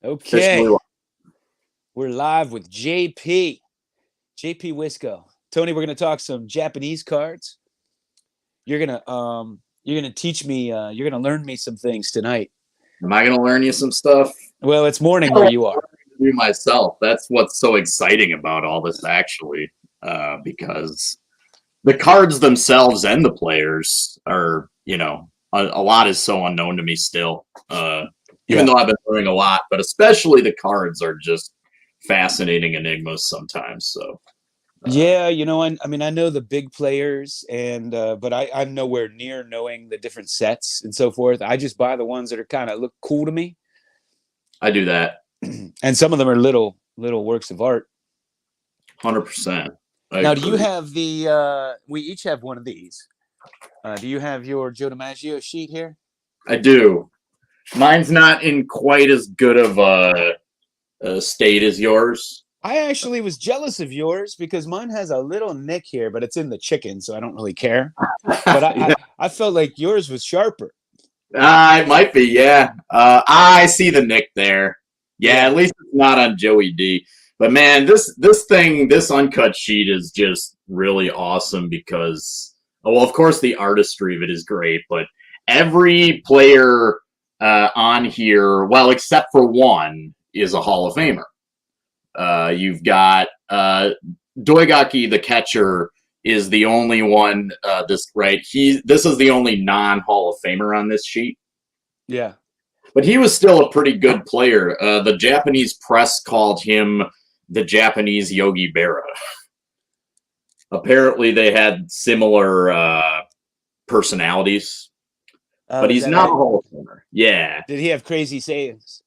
Okay, Officially. we're live with JP Wisco. Tony, we're gonna talk some Japanese cards. You're gonna teach me. You're gonna learn me some things tonight. Am I going to learn you some stuff? Well, it's morning I where don't you are. do myself. That's what's so exciting about all this, actually, because the cards themselves and the players are, a lot is so unknown to me still. Even Yeah, though I've been learning a lot, but especially the cards are just fascinating enigmas sometimes. So, yeah. I know the big players, and but I'm nowhere near knowing the different sets and so forth. I just buy the ones that are kind of look cool to me, I do that and some of them are little works of art. 100%. I Now, do you agree. have the? We each have one of these. Do you have your Joe DiMaggio sheet here? I do. Mine's not in quite as good of a state as yours. I actually was jealous of yours because mine has a little nick here, but it's in the chicken, so I don't really care. But Yeah. I felt like yours was sharper. It might be, yeah. I see the nick there. Yeah, Yeah. at least it's not on Joey D. But man, this uncut sheet is just really awesome because, well, of course, the artistry of it is great, but every player on here, well, except for one, is a Hall of Famer. You've got Doigaki, the catcher, is the only one. This is the only non-Hall of Famer on this sheet. Yeah. But he was still a pretty good player. The Japanese press called him the Japanese Yogi Berra. Apparently, they had similar personalities, but Is he's that not a right? Hall of Famer. Yeah, Did he have crazy sayings?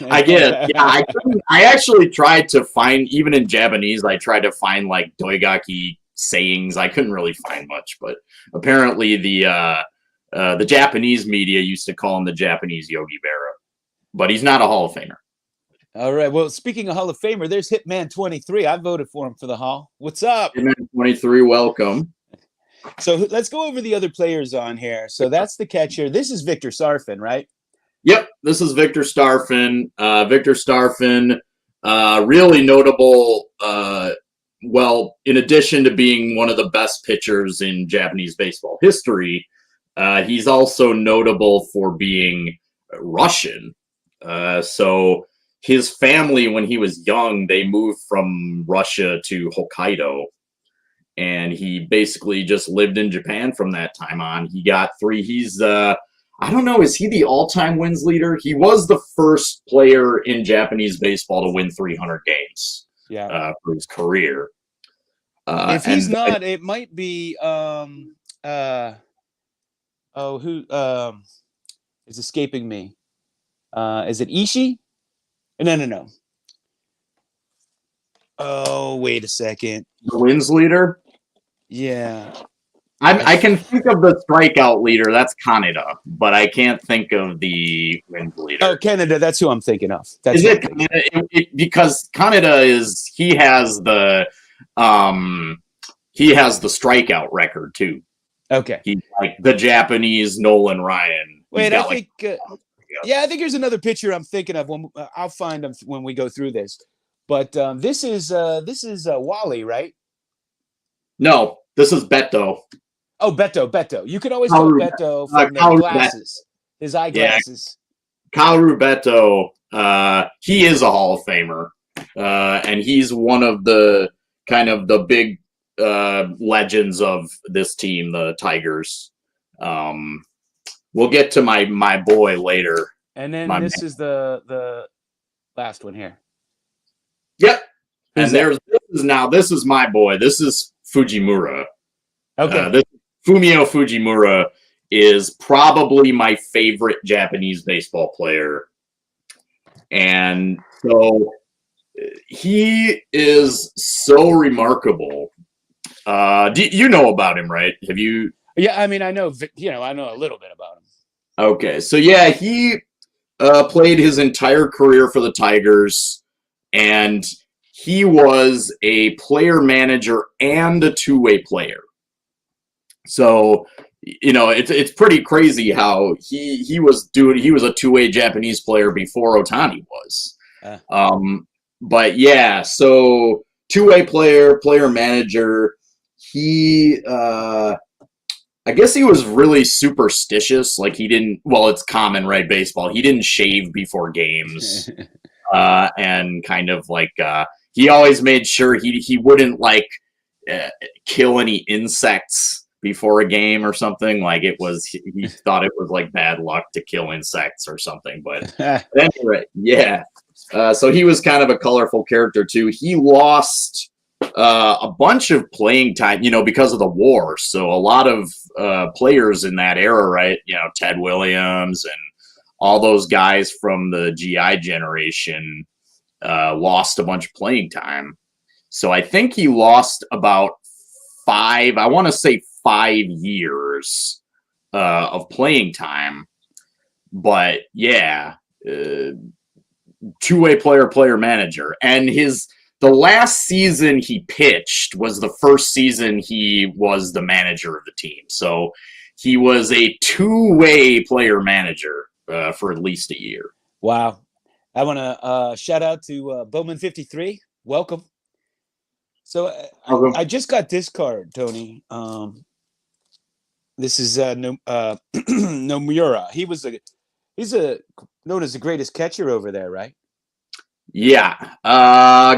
I get. Yeah, I actually tried to find, even in Japanese, I tried to find like Doigaki sayings. I couldn't really find much, but apparently the Japanese media used to call him the Japanese Yogi Berra, but he's not a Hall of Famer. All right. Well, speaking of Hall of Famer, there's Hitman 23. I voted for him for the Hall. What's up? Hitman 23, welcome. So let's go over the other players on here. So that's the catcher. This is Victor Sarfin, right? Yep, this is Victor Starfin. Victor Starfin, really notable. Well, in addition to being one of the best pitchers in Japanese baseball history, he's also notable for being Russian. So his family, when he was young, they moved from Russia to Hokkaido, and he basically just lived in Japan from that time on. He got three. He's I don't know, is he the all-time wins leader? He was the first player in Japanese baseball to win 300 games Yeah. for his career. If he's And not, it might be who is escaping me. Is it Ishii? No. Oh, wait a second. the wins leader, Yeah. I can think of the strikeout leader. That's Kaneda, but I can't think of the wins leader. Oh, Canada. That's who I'm thinking of. That's Is it Kaneda? Because Kaneda he has the strikeout record too. okay. He's like the Japanese Nolan Ryan. Wait, I think. Yeah, I think there's another picture I'm thinking of. When I'll find them when we go through this. But this is Wally, right? No, this is Beto. Oh, Beto. You can always tell Beto from the Kaoru glasses, his eyeglasses. Kaoru Beto, he is a Hall of Famer, and he's one of the kind of the big legends of this team, the Tigers. We'll get to my boy later. And then this is the last one here. Yep. Who's And this is my boy. This is Fujimura. Okay. Fumio Fujimura is probably my favorite Japanese baseball player. And so he is so remarkable. You know about him, right? Have you? Yeah, I mean, I know a little bit about him. Okay, so yeah, he played his entire career for the Tigers, and he was a player manager and a two-way player. So it's pretty crazy how he was a two-way Japanese player before Otani was. But yeah, so two-way player manager. He I guess he was really superstitious. Like he didn't. Well, it's common, right? Baseball. He didn't shave before games, and kind of like he always made sure he wouldn't like kill any insects before a game or something. Like he thought it was like bad luck to kill insects or something. But anyway, yeah. So he was kind of a colorful character too. He lost a bunch of playing time, because of the war. So a lot of players in that era, right? Ted Williams and all those guys from the GI generation lost a bunch of playing time. So I think he lost about 5 years of playing time. But yeah, two-way player manager. And the last season he pitched was the first season he was the manager of the team. So he was a two-way player manager for at least a year. Wow. I want to shout out to Bowman53. Welcome. So I just got this card, Tony. This is Nomura. He's known as the greatest catcher over there, right? Yeah.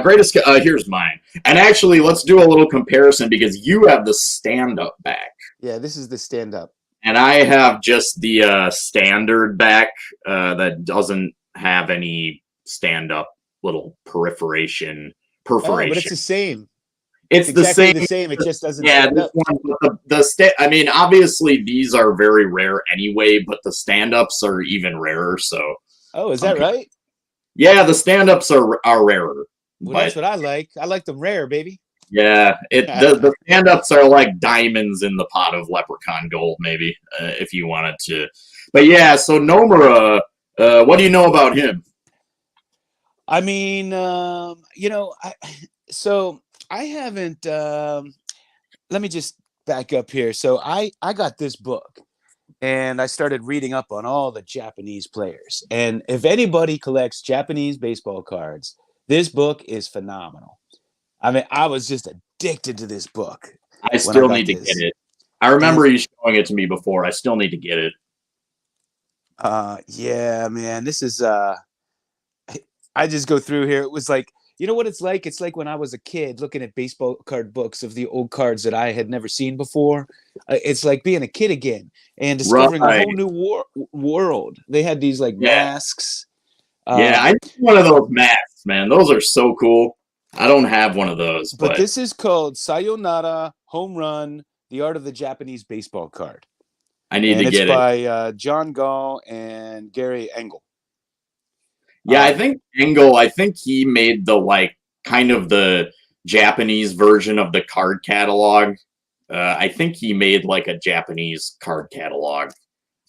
Greatest. Here's mine. And actually, let's do a little comparison because you have the stand-up back. Yeah, this is the stand-up. And I have just the standard back that doesn't have any stand-up little perforation. Oh, but it's the same. It's exactly the same. It just doesn't. Yeah, this one. I mean, obviously these are very rare anyway, but the stand-ups are even rarer. So. Oh, is that right? Yeah, the stand-ups are rarer. Well, that's what I like. I like them rare, baby. Yeah, the stand-ups are like diamonds in the pot of leprechaun gold, maybe, if you wanted to. But yeah, so Nomura, what do you know about him? I mean, I haven't. Let me just back up here. So I got this book, and I started reading up on all the Japanese players. And if anybody collects Japanese baseball cards, this book is phenomenal. I mean, I was just addicted to this book. I still need to get it. I remember you showing it to me before. I still need to get it. Yeah, man. This is I just go through here. It was like, you know what it's like? It's like when I was a kid looking at baseball card books of the old cards that I had never seen before. It's like being a kid again and discovering a whole new world. They had these like masks. I need one of those masks, man. Those are so cool. I don't have one of those. But this is called Sayonara Home Run, The Art of the Japanese Baseball Card. I need to get it. It's by John Gall and Gary Engel. Yeah, I think Engel, he made the kind of the Japanese version of the card catalog. I think he made like a Japanese card catalog.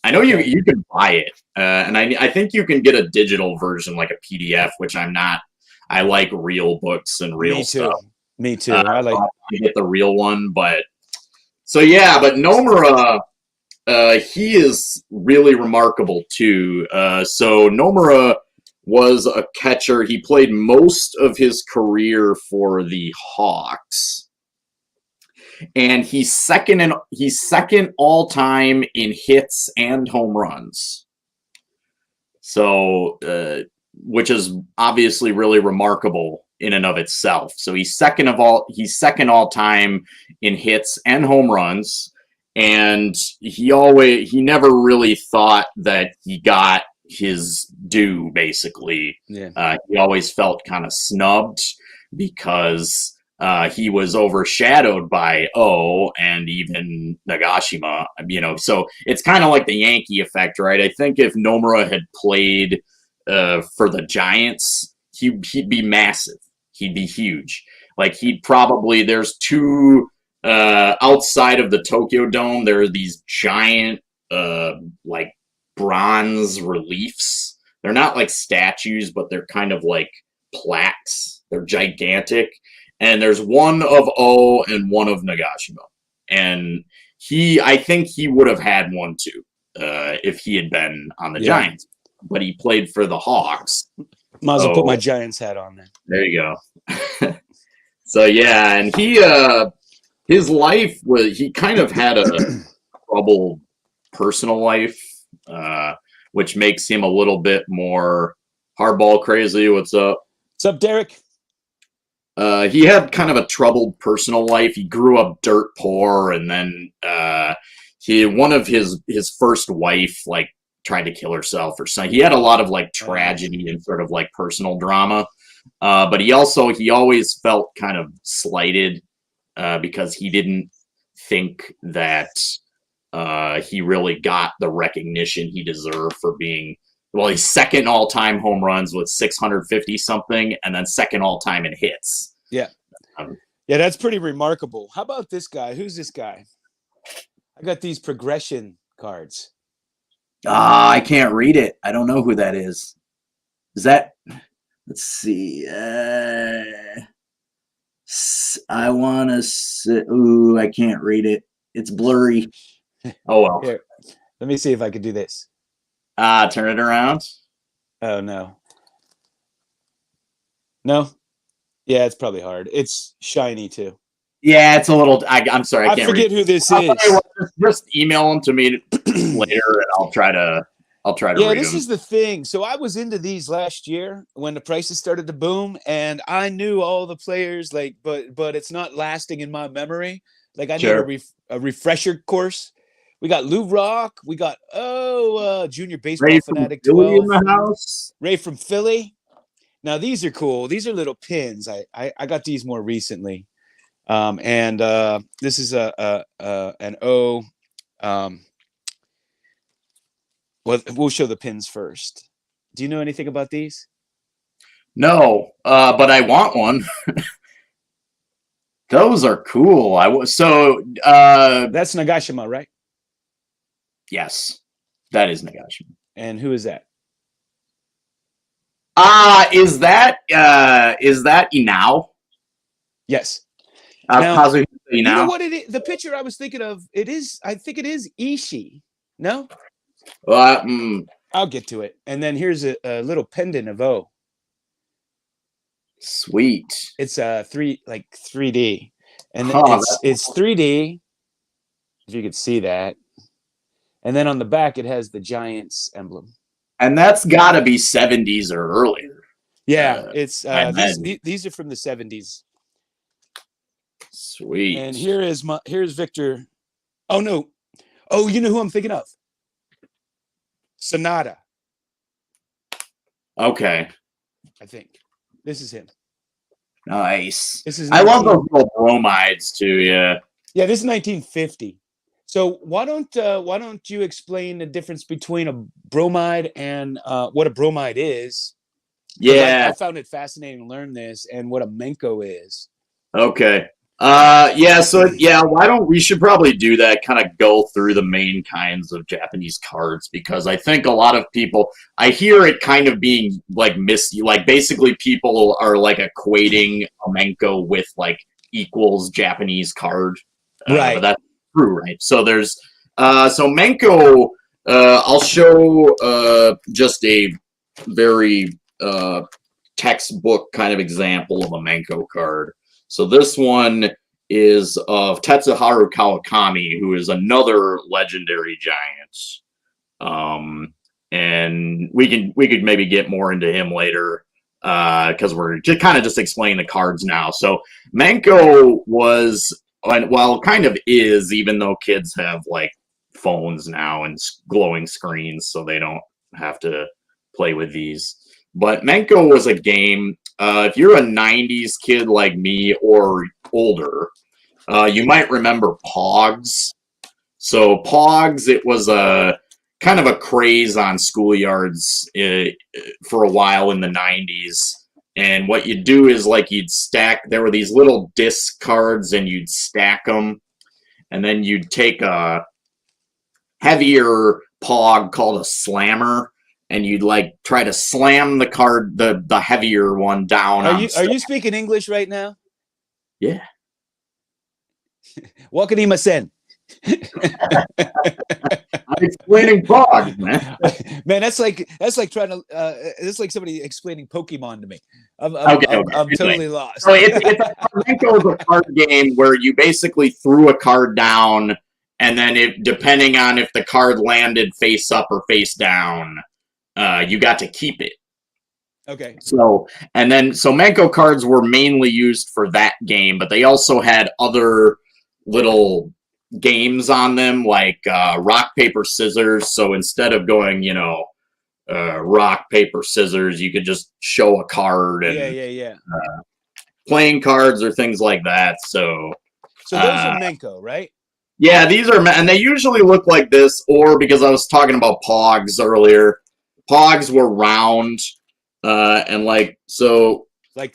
I know you can buy it, and I think you can get a digital version like a PDF, which I'm not. I like real books and real stuff. Me too. I like to get the real one, but but Nomura, he is really remarkable too. So Nomura was a catcher. He played most of his career for the Hawks, and he's second all time in hits and home runs. So, which is obviously really remarkable in and of itself. So he's second all time in hits and home runs, and he never really thought that he got his due, basically. He always felt kind of snubbed because he was overshadowed by and even Nagashima, so it's kind of like the Yankee effect, right? I think if Nomura had played for the Giants, he'd be massive. He'd be huge. Like there's two outside of the Tokyo Dome, there are these giant like bronze reliefs. They're not like statues, but they're kind of like plaques. They're gigantic. And there's one of O and one of Nagashima. And I think he would have had one too if he had been on the Giants, but he played for the Hawks. Might as well put my Giants hat on then. There you go. So yeah, and his life he kind of had a troubled personal life, which makes him a little bit more hardball crazy. What's up? What's up, Derek? He had kind of a troubled personal life. He grew up dirt poor, and then one of his first wife like tried to kill herself or something. He had a lot of like tragedy and sort of like personal drama. But he always felt kind of slighted because he didn't think that he really got the recognition he deserved for being, well, he's second all-time home runs with 650 something, and then second all-time in hits. Yeah. Yeah, that's pretty remarkable. How about this guy? Who's this guy? I got these progression cards. I can't read it. I don't know who that is. Is that... Let's see. I want to say... Ooh, I can't read it. It's blurry. Oh, well. Here, let me see if I can do this. Turn it around. Oh, no. No? Yeah, it's probably hard. It's shiny, too. Yeah, it's a little... I'm sorry, I can't forget who this is. Just email them to me later, and I'll try to yeah, read this them. is the thing. So I was into these last year when the prices started to boom, and I knew all the players, like, but it's not lasting in my memory. Like, I need a refresher course. We got Lou Rock. We got Junior Baseball Ray Fanatic from Philly 12. in the house. Ray from Philly. Now these are cool. These are little pins. I got these more recently, and this is an O. Well, we'll show the pins first. Do you know anything about these? No, but I want one. Those are cool. That's Nagashima, right? Yes, that is Nagashima. And who is that? Is that Inao? Yes. Kazuhisa Inao. You know what it is? The picture I was thinking of, I think it is Ishii. No? I'll get to it. And then here's a little pendant of O. Sweet. It's 3D. And it's 3D. If you could see that. And then on the back it has the Giants emblem. And that's got to be 70s or earlier. Yeah, it's these are from the 70s. Sweet. And here's Victor. Oh no. Oh, you know who I'm thinking of? Sonata. Okay. I think. This is him. Nice. This is I love those little bromides too, yeah. Yeah, this is 1950. So why don't you explain the difference between a bromide and what a bromide is? Yeah. I found it fascinating to learn this and what a menko is. Okay. We should probably do that, kind of go through the main kinds of Japanese cards, because I think a lot of people, I hear it kind of being like basically people are like equating a menko with like equals Japanese card. Right. But that's true, right? So there's so menko, I'll show just a very textbook kind of example of a menko card. So this one is of Tetsuharu Kawakami, who is another legendary giant. And we could maybe get more into him later, because we're just explaining the cards now. So menko was, well, kind of is, even though kids have like phones now and glowing screens, so they don't have to play with these. But menko was a game. If you're a 90s kid like me or older, you might remember Pogs. So Pogs, it was a kind of a craze on schoolyards for a while in the 90s. And what you'd do is like you'd stack, there were these little disc cards and you'd stack them. And then you'd take a heavier Pog called a slammer, and you'd like try to slam the card, the heavier one down. Are you speaking English right now? Yeah. Wakanimasen. I'm explaining Pog, man. Man, that's like trying to it's like somebody explaining Pokemon to me. I'm Okay. totally lost. So Flamingo is a card game where you basically threw a card down, and then depending on if the card landed face up or face down, you got to keep it. Okay. So Manko cards were mainly used for that game, but they also had other little games on them, like rock, paper, scissors. So instead of going, rock, paper, scissors, you could just show a card and playing cards or things like that. So those are Manko, right? Yeah, these are, and they usually look like this, or because I was talking about Pogs earlier, Pogs were round, and like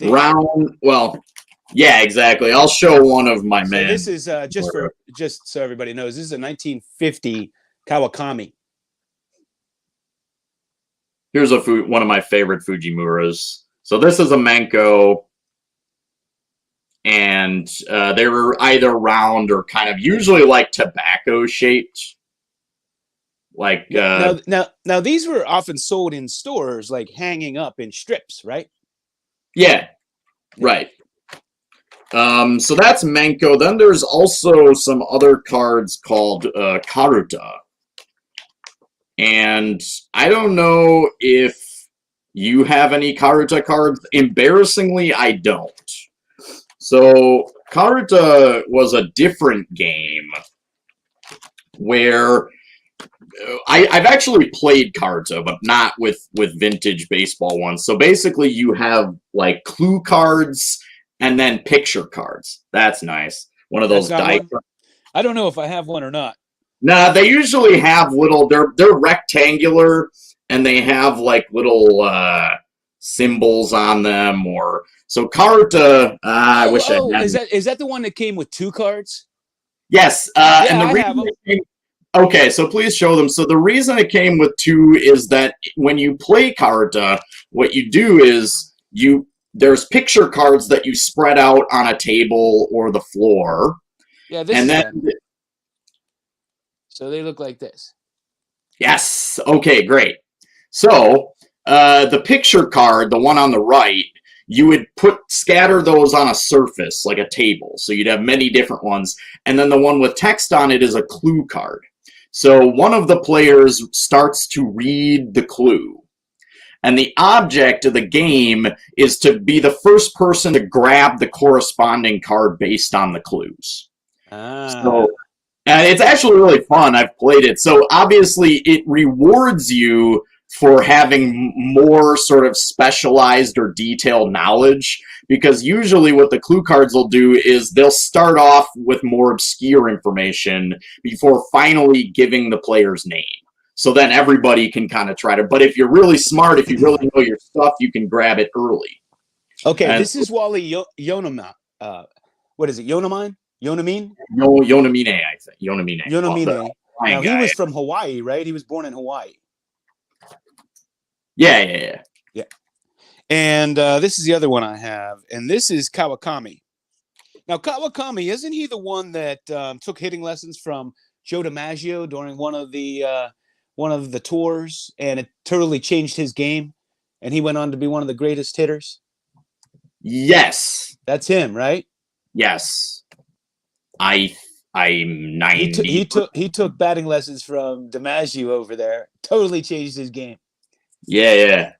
round. Well, yeah, exactly. I'll show one of my men. This is just so everybody knows. This is a 1950 Kawakami. Here's one of my favorite Fujimuras. So this is a Manko, and they were either round or kind of usually like tobacco shaped. Like now these were often sold in stores, like hanging up in strips, right? Yeah. Right. So that's Manko. Then there's also some other cards called Karuta. And I don't know if you have any Karuta cards. Embarrassingly, I don't. So Karuta was a different game where I've actually played Karuta, but not with vintage baseball ones. So basically you have like clue cards and then picture cards. That's nice. One of those die. I don't know if I have one or not. Nah, they usually have little. They're rectangular, and they have like little symbols on them. Or so Karuta. I wish I had. Is that the one that came with 2 cards? Yes. And the reason okay, so please show them. So the reason it came with 2 is that when you play Karuta, what you do is there's picture cards that you spread out on a table or the floor. Yeah, this and is then. them. So they look like this. Yes. Okay, great. So the picture card, the one on the right, you would scatter those on a surface, like a table. So you'd have many different ones. And then the one with text on it is a clue card. So one of the players starts to read the clue. And the object of the game is to be the first person to grab the corresponding card based on the clues. So, and it's actually really fun. I've played it. So obviously it rewards you for having more sort of specialized or detailed knowledge, because usually what the clue cards will do is they'll start off with more obscure information before finally giving the player's name. So then everybody can kind of try to, but if you're really smart, if you really know your stuff, you can grab it early. Okay, and this is Wally Yonama. What is it, Yonamine? Yonamine? No, Yonamine, I think. Yonamine. Now, he was from Hawaii, right? He was born in Hawaii. Yeah. And this is the other one I have, and this is Kawakami. Now, Kawakami, isn't he the one that took hitting lessons from Joe DiMaggio during one of the tours, and it totally changed his game, and he went on to be one of the greatest hitters? Yes. That's him, right? Yes. I'm 90. He took batting lessons from DiMaggio over there. Totally changed his game. Yeah.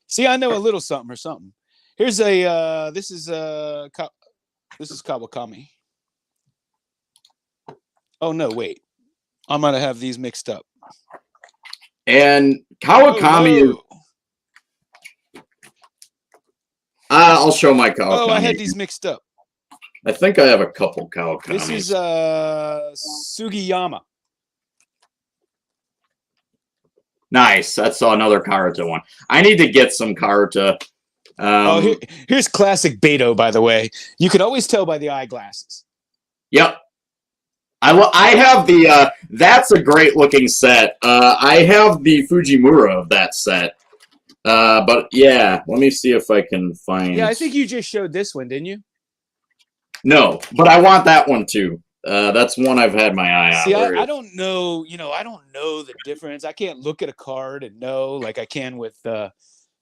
See, I know a little something or something. Here's this is Kawakami. Oh no, wait. I might have these mixed up. And Kawakami I'll show my Kawakami. Oh, I had these mixed up. I think I have a couple Kawakamis. This is Sugiyama. Nice. That's another Karuta one. I need to get some Karuta. Here's classic Beto, by the way. You could always tell by the eyeglasses. Yep. I have the, that's a great looking set. I have the Fujimura of that set. But yeah, let me see if I can find. Yeah, I think you just showed this one, didn't you? No, but I want that one too. That's one I've had my eye on. See, I don't know, I don't know the difference. I can't look at a card and know like I can with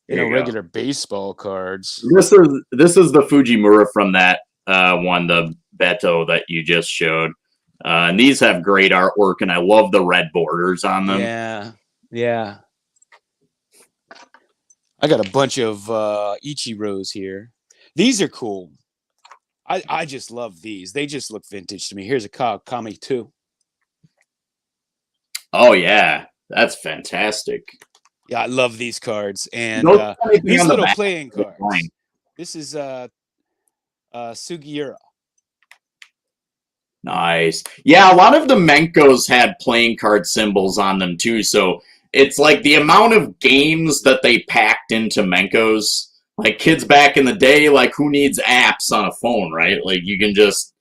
regular baseball cards. This is the Fujimura from that one, the Beto that you just showed. And these have great artwork, and I love the red borders on them. Yeah. I got a bunch of Ichiros here. These are cool. I just love these. They just look vintage to me. Here's a Kawakami too. Oh yeah, that's fantastic. Yeah, I love these cards and these little playing cards. This is Sugiura. Nice. Yeah, a lot of the Menkos had playing card symbols on them too. So it's like the amount of games that they packed into Menkos. Like kids back in the day, like who needs apps on a phone, right? Like you can just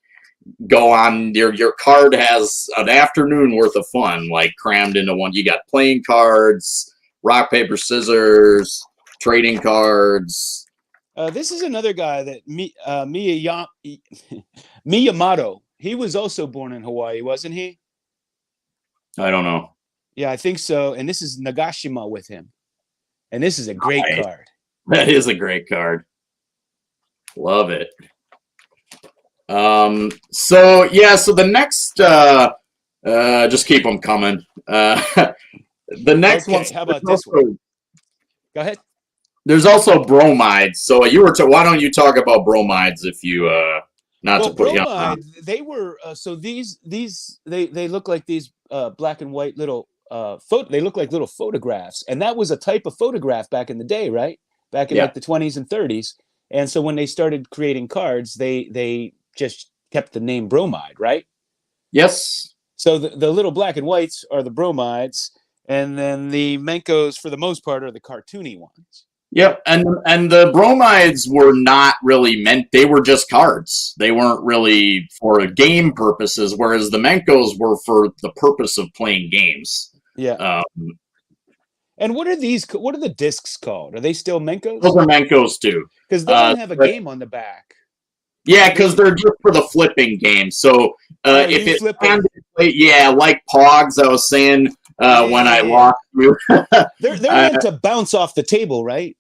go on, your card has an afternoon worth of fun, like crammed into one. You got playing cards, rock, paper, scissors, trading cards. This is another guy that Miyamoto. He was also born in Hawaii, wasn't he? I don't know. Yeah, I think so. And this is Nagashima with him. And this is a great card. That is a great card. Love it. So the next just keep them coming. The next one. How about this one? Go ahead. There's also bromides. So why don't you talk about bromides if you to put you on. They were they look like these black and white little they look like little photographs, and that was a type of photograph back in the day, right? Back in like the 20s and 30s. And so when they started creating cards, they just kept the name bromide, right? Yes. So the little black and whites are the bromides, and then the Menkos, for the most part, are the cartoony ones. Yep, and the bromides were not really meant, they were just cards. They weren't really for game purposes, whereas the Menkos were for the purpose of playing games. Yeah. And what are the discs called? Are they still Menkos? Those are Menkos too. Because they don't have a game on the back. Yeah, because they're just for the flipping game. So if it's like Pogs, I was saying when I lost you. They're meant to bounce off the table, right?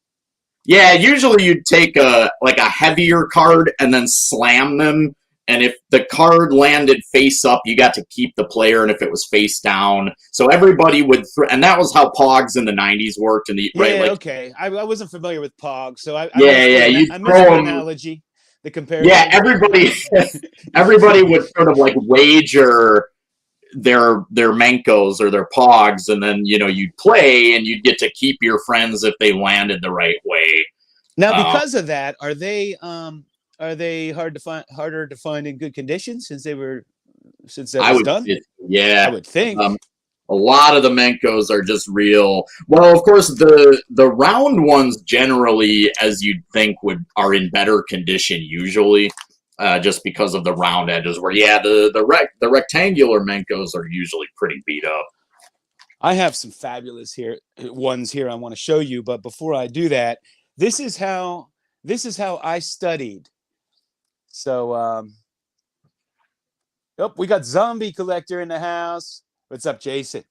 Yeah, usually you'd take a heavier card and then slam them. And if the card landed face up, you got to keep the player, and if it was face down, so everybody would. And that was how Pogs in the '90s worked. Okay. I wasn't familiar with Pogs, so I missed the analogy, the comparison. Yeah, everybody would sort of like wager their Menkos or their Pogs, and then you'd play, and you'd get to keep your friends if they landed the right way. Now, because of that, are they harder to find in good condition since that was done? Yeah, I would think. A lot of the Menkos are just real. Well, of course, the round ones generally, as you'd think, are in better condition usually, just because of the round edges. Where the rectangular Menkos are usually pretty beat up. I have some fabulous ones here I want to show you, but before I do that, this is how I studied. So, we got Zombie Collector in the house. What's up, Jason?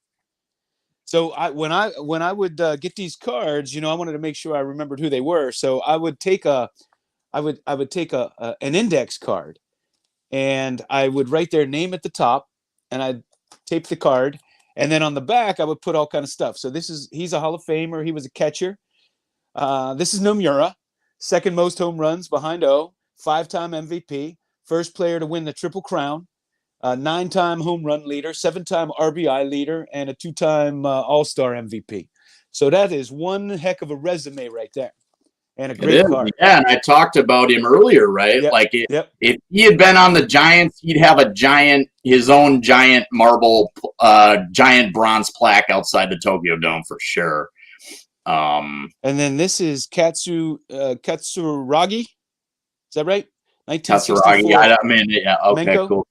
So when I would get these cards, I wanted to make sure I remembered who they were. So I would take an index card, and I would write their name at the top, and I'd tape the card, and then on the back I would put all kind of stuff. So he's a Hall of Famer. He was a catcher. This is Nomura, second most home runs behind O, 5-time MVP, first player to win the Triple Crown, 9-time home run leader, 7-time RBI leader, and a 2-time All-Star MVP. So that is one heck of a resume right there, and a great card. Yeah, and I talked about him earlier, right? Yep. If he had been on the Giants, he'd have his own giant marble, giant bronze plaque outside the Tokyo Dome for sure. And then this is Katsuragi. Is that right? 1964. Okay, Menko. cool.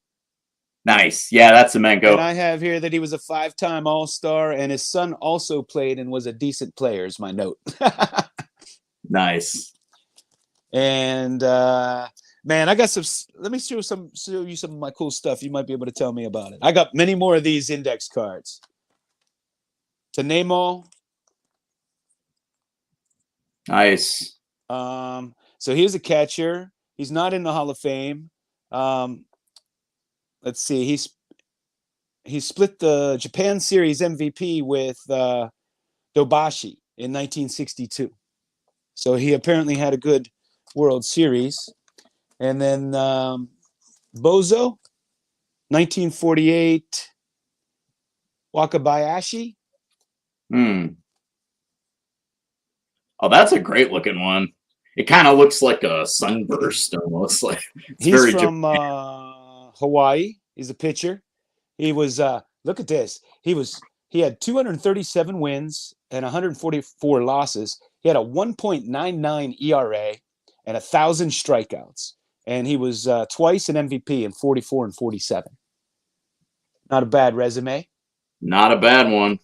Nice. Yeah, that's a Menko. And I have here that he was a 5-time All-Star, and his son also played and was a decent player, is my note. Nice. And Man, I got some. Let me show you some of my cool stuff. You might be able to tell me about it. I got many more of these index cards. To name all. Nice. So here's a catcher. He's not in the Hall of Fame. Let's see. He split the Japan Series MVP with Dobashi in 1962. So he apparently had a good World Series. And then Bozo, 1948. Wakabayashi. Oh, that's a great looking one. It kind of looks like a sunburst almost. Like he's from Hawaii. He's a pitcher. He was look at this. He had 237 wins and 144 losses. He had a 1.99 ERA and 1,000 strikeouts. And he was twice an MVP in 44 and 47. Not a bad resume. Not a bad one.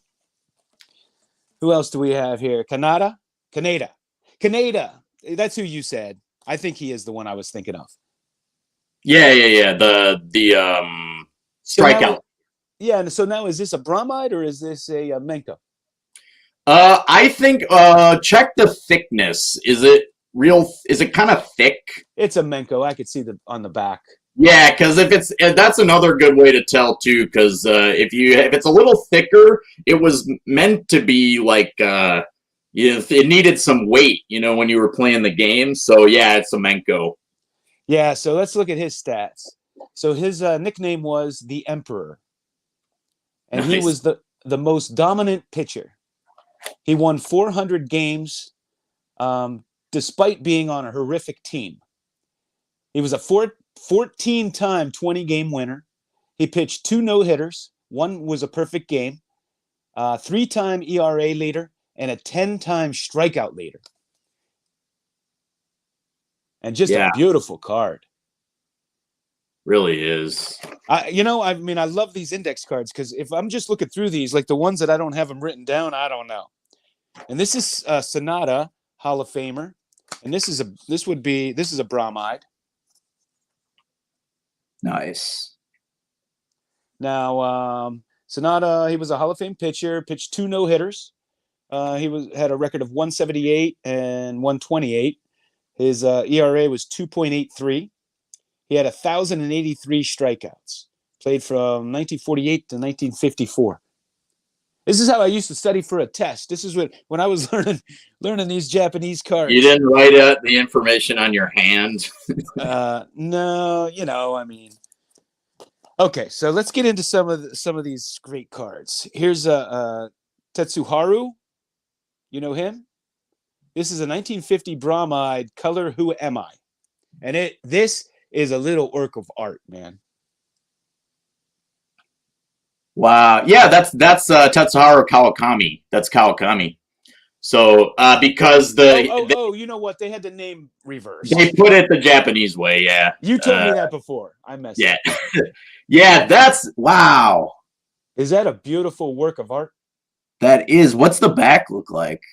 Who else do we have here? Kaneda. That's who you said. I think he is the one I was thinking of. Yeah. The strikeout. And so now is this a bromide or is this a Menko? I think check the thickness. Is it real? Is it kind of thick? It's a Menko. I could see on the back. Yeah, because that's another good way to tell too. Because if it's a little thicker, it was meant to be like it needed some weight, when you were playing the game. So yeah, it's a Menko. Yeah. So let's look at his stats. So his nickname was the Emperor, and Nice. He was the most dominant pitcher. He won 400 games, despite being on a horrific team. He was a 14-time 20-game winner. He pitched 2 no-hitters. One was a perfect game. 3-time ERA leader and a 10-time strikeout leader. And just a beautiful card. Really is. I love these index cards because if I'm just looking through these, like the ones that I don't have them written down, I don't know. And this is Sonata, Hall of Famer, and this is a bromide. Nice. Now, Sonata, he was a Hall of Fame pitcher, pitched 2 no-hitters. He had a record of 178 and 128. His ERA was 2.83. He had 1,083 strikeouts. Played from 1948 to 1954. This is how I used to study for a test. This is when I was learning these Japanese cards. You didn't write out the information on your hand. No, Okay, so let's get into some of these great cards. Here's Tetsuharu. You know him? This is a 1950 bromide color Who Am I? And this is a little work of art, man. Wow. Yeah, that's Tetsuharu Kawakami. That's Kawakami. So because you know what? They had the name reversed. They put it the Japanese way, yeah. You told me that before. I messed up. Yeah, that's wow. Is that a beautiful work of art? That is. What's the back look like?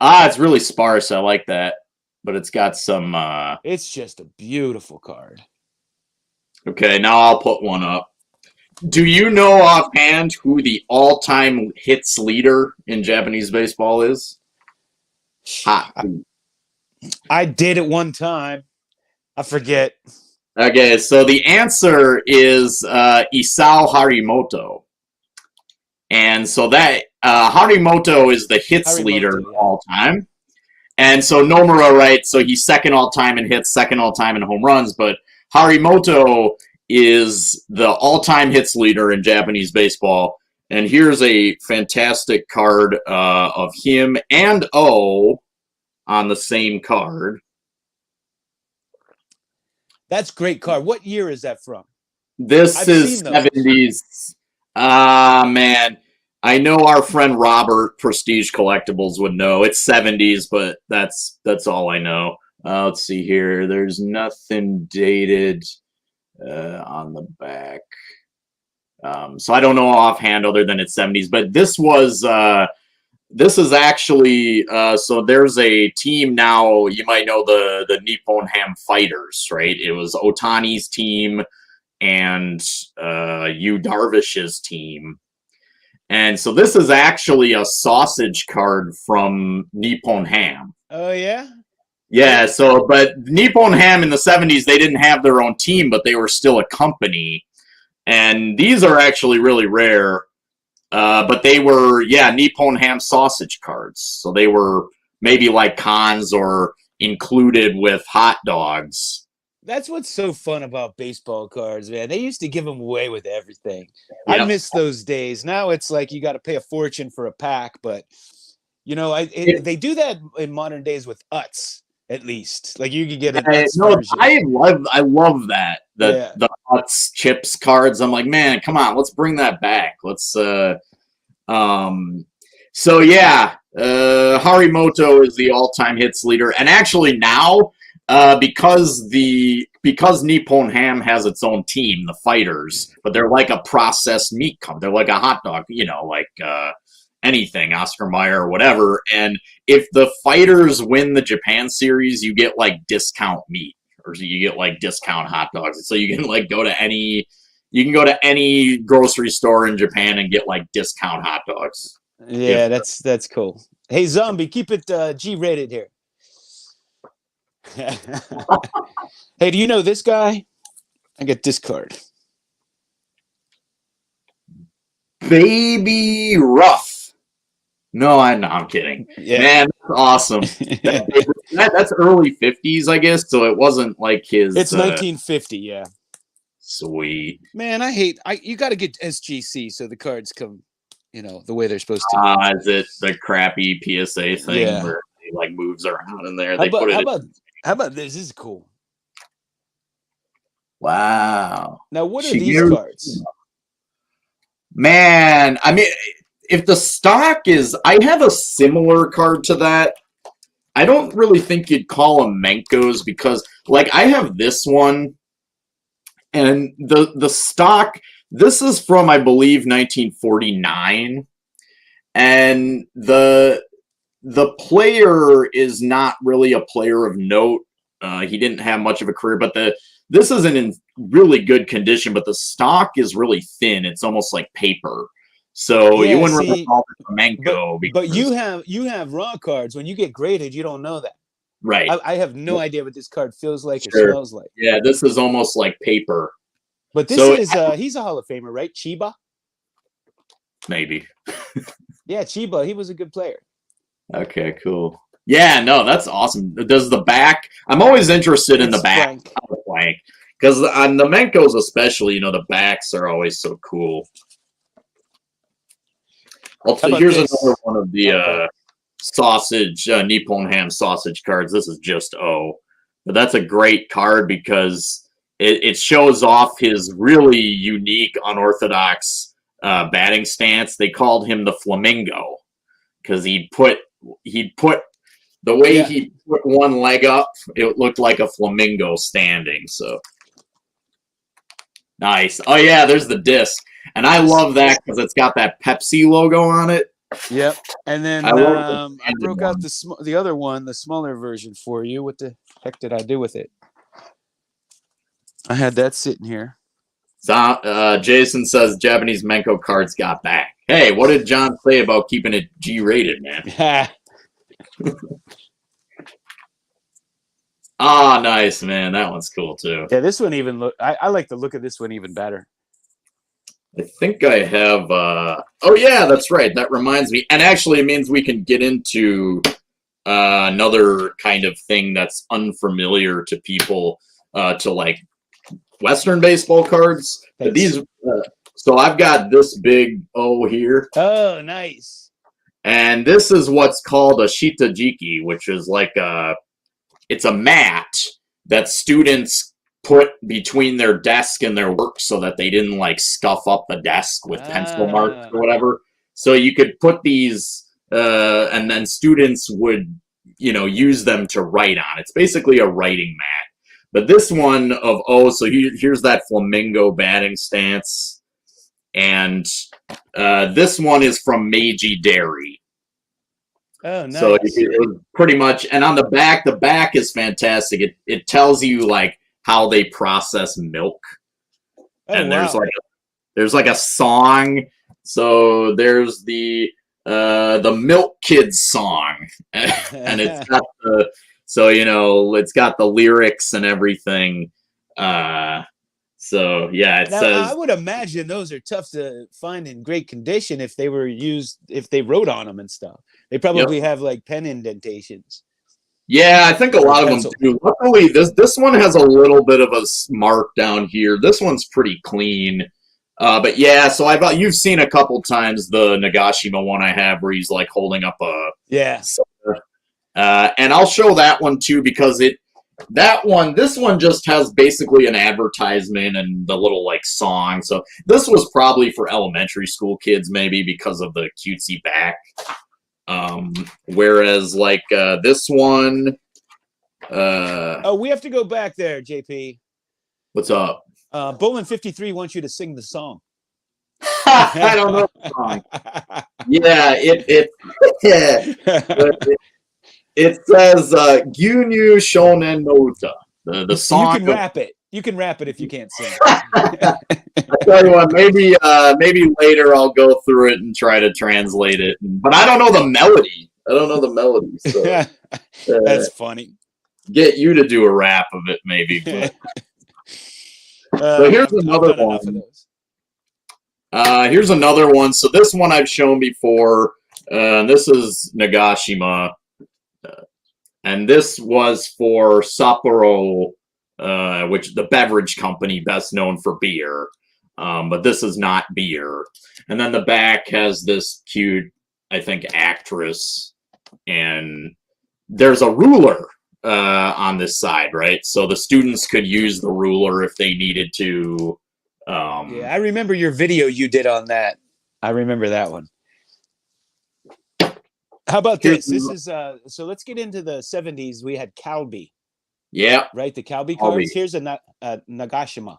It's really sparse. I like that. But it's got some It's just a beautiful card. Okay, now I'll put one up. Do you know offhand who the all-time hits leader in Japanese baseball is? I did it one time. I forget. Okay, so the answer is Isao Harimoto. And so that Harimoto is the hits leader of all time. And so Nomura, right, so he's second all-time in hits, second all-time in home runs, but Harimoto is the all-time hits leader in Japanese baseball. And here's a fantastic card of him and O on the same card. That's a great card. What year is that from? This is 70s. Man. I know our friend Robert, Prestige Collectibles, would know. It's 70s, but that's all I know. Let's see here. There's nothing dated on the back. So I don't know offhand other than it's 70s. But this was this is actually so there's a team now. You might know the Nippon Ham Fighters, right? It was Otani's team and Yu Darvish's team. And so this is actually a sausage card from Nippon Ham. Oh yeah. Yeah, so but Nippon Ham in the 70s, they didn't have their own team, but they were still a company. And these are actually really rare. But they were, Nippon Ham sausage cards. So they were maybe like cons or included with hot dogs. That's what's so fun about baseball cards, man. They used to give them away with everything. Yep. I miss those days. Now it's like you got to pay a fortune for a pack, but you know, they do that in modern days with Utz, at least. Like you could get an Utz version. I love that. The Utz chips cards. I'm like, man, come on, let's bring that back. Let's Harimoto is the all-time hits leader, and actually now because Nippon Ham has its own team, the Fighters, but they're like a processed meat company. They're like a hot dog, like anything, Oscar Mayer or whatever. And if the Fighters win the Japan series, you get like discount meat, or you get like discount hot dogs. So you can like go to any grocery store in Japan and get like discount hot dogs. Yeah, that's cool. Hey, Zombie, keep it G-rated here. Hey, do you know this guy? I get this card. Baby Ruth. No, I'm kidding. Yeah. Man, that's awesome. That's early 50s, I guess, so it wasn't like his... It's 1950, yeah. Sweet. Man, you got to get SGC so the cards come, the way they're supposed to. Is it the crappy PSA thing where it like moves around in there? How about this? This is cool. Wow. Now, what are these cards? Man, I mean, if the stock is... I have a similar card to that. I don't really think you'd call them Menkos because, like, I have this one, and the stock... This is from, I believe, 1949, and the player is not really a player of note. He didn't have much of a career, but this isn't in really good condition, but the stock is really thin. It's almost like paper. So you wouldn't really call it a Menko. But you have raw cards. When you get graded, you don't know that. Right. I have no idea what this card feels like or smells like. Yeah, this is almost like paper. But this he's a Hall of Famer, right? Chiba? Maybe. Yeah, Chiba. He was a good player. Okay, cool. Yeah, no, that's awesome. Does the back... I'm always interested in the back. Because on the Menkos especially, the backs are always so cool. Here's another one of the Nippon Ham sausage cards. This is just But that's a great card because it shows off his really unique, unorthodox batting stance. They called him the Flamingo because he'd put the way he put one leg up, it looked like a flamingo standing. So nice. Oh yeah, there's the disc, and I love that because it's got that Pepsi logo on it. Yep. And then I broke out the other one, the smaller version for you. What the heck did I do with it? I had that sitting here. Jason says Japanese Menko cards got back. Hey, what did John say about keeping it G-rated, man? Oh, nice, man. That one's cool, too. Yeah, this one even I like the look of this one even better. I think I have... oh, yeah, that's right. That reminds me. And actually, it means we can get into another kind of thing that's unfamiliar to people, to, like, Western baseball cards. But these... so I've got this big O here. Oh, nice. And this is what's called a shitajiki, which is like it's a mat that students put between their desk and their work so that they didn't like scuff up the desk with pencil marks or whatever. So you could put these and then students would, use them to write on. It's basically a writing mat. But this one of so here's that flamingo batting stance. And this one is from Meiji Dairy. Oh, So nice. it was pretty much, and on the back is fantastic. It tells you like how they process milk, Oh, and wow. there's like a song. So there's the Milk Kids song, and it's got the it's got the lyrics and everything. So yeah, it Now, I says would imagine those are tough to find in great condition if they were used, if they wrote on them and stuff. They yep. probably have like pen indentations. Yeah, I think a lot of them pencil. do. Luckily, this one has a little bit of a mark down here. This one's pretty clean. But yeah, so you've seen a couple times the Nagashima one I have where he's like holding up a Yeah. and I'll show that one too because this one just has basically an advertisement and the little like song. So this was probably for elementary school kids maybe because of the cutesy back. Whereas like this one Oh, we have to go back there, JP. What's up? Bolin 53 wants you to sing the song. I don't know the song. Yeah, it says Gyunyu Shonen no Uta. The song. You can rap it. You can rap it if you can't sing. I tell you what, maybe later I'll go through it and try to translate it. But I don't know the melody. So, That's funny. Get you to do a rap of it, maybe. But. So here's another one. Here's another one. So this one I've shown before. This is Nagashima. And this was for Sapporo, which the beverage company best known for beer. But this is not beer. And then the back has this cute, I think, actress. And there's a ruler on this side, right? So the students could use the ruler if they needed to. Yeah, I remember your video you did on that. I remember that one. How about this? This is so let's get into the 70s. We had Calbee. Yeah. Right, the Calbee cards. Here's a Nagashima.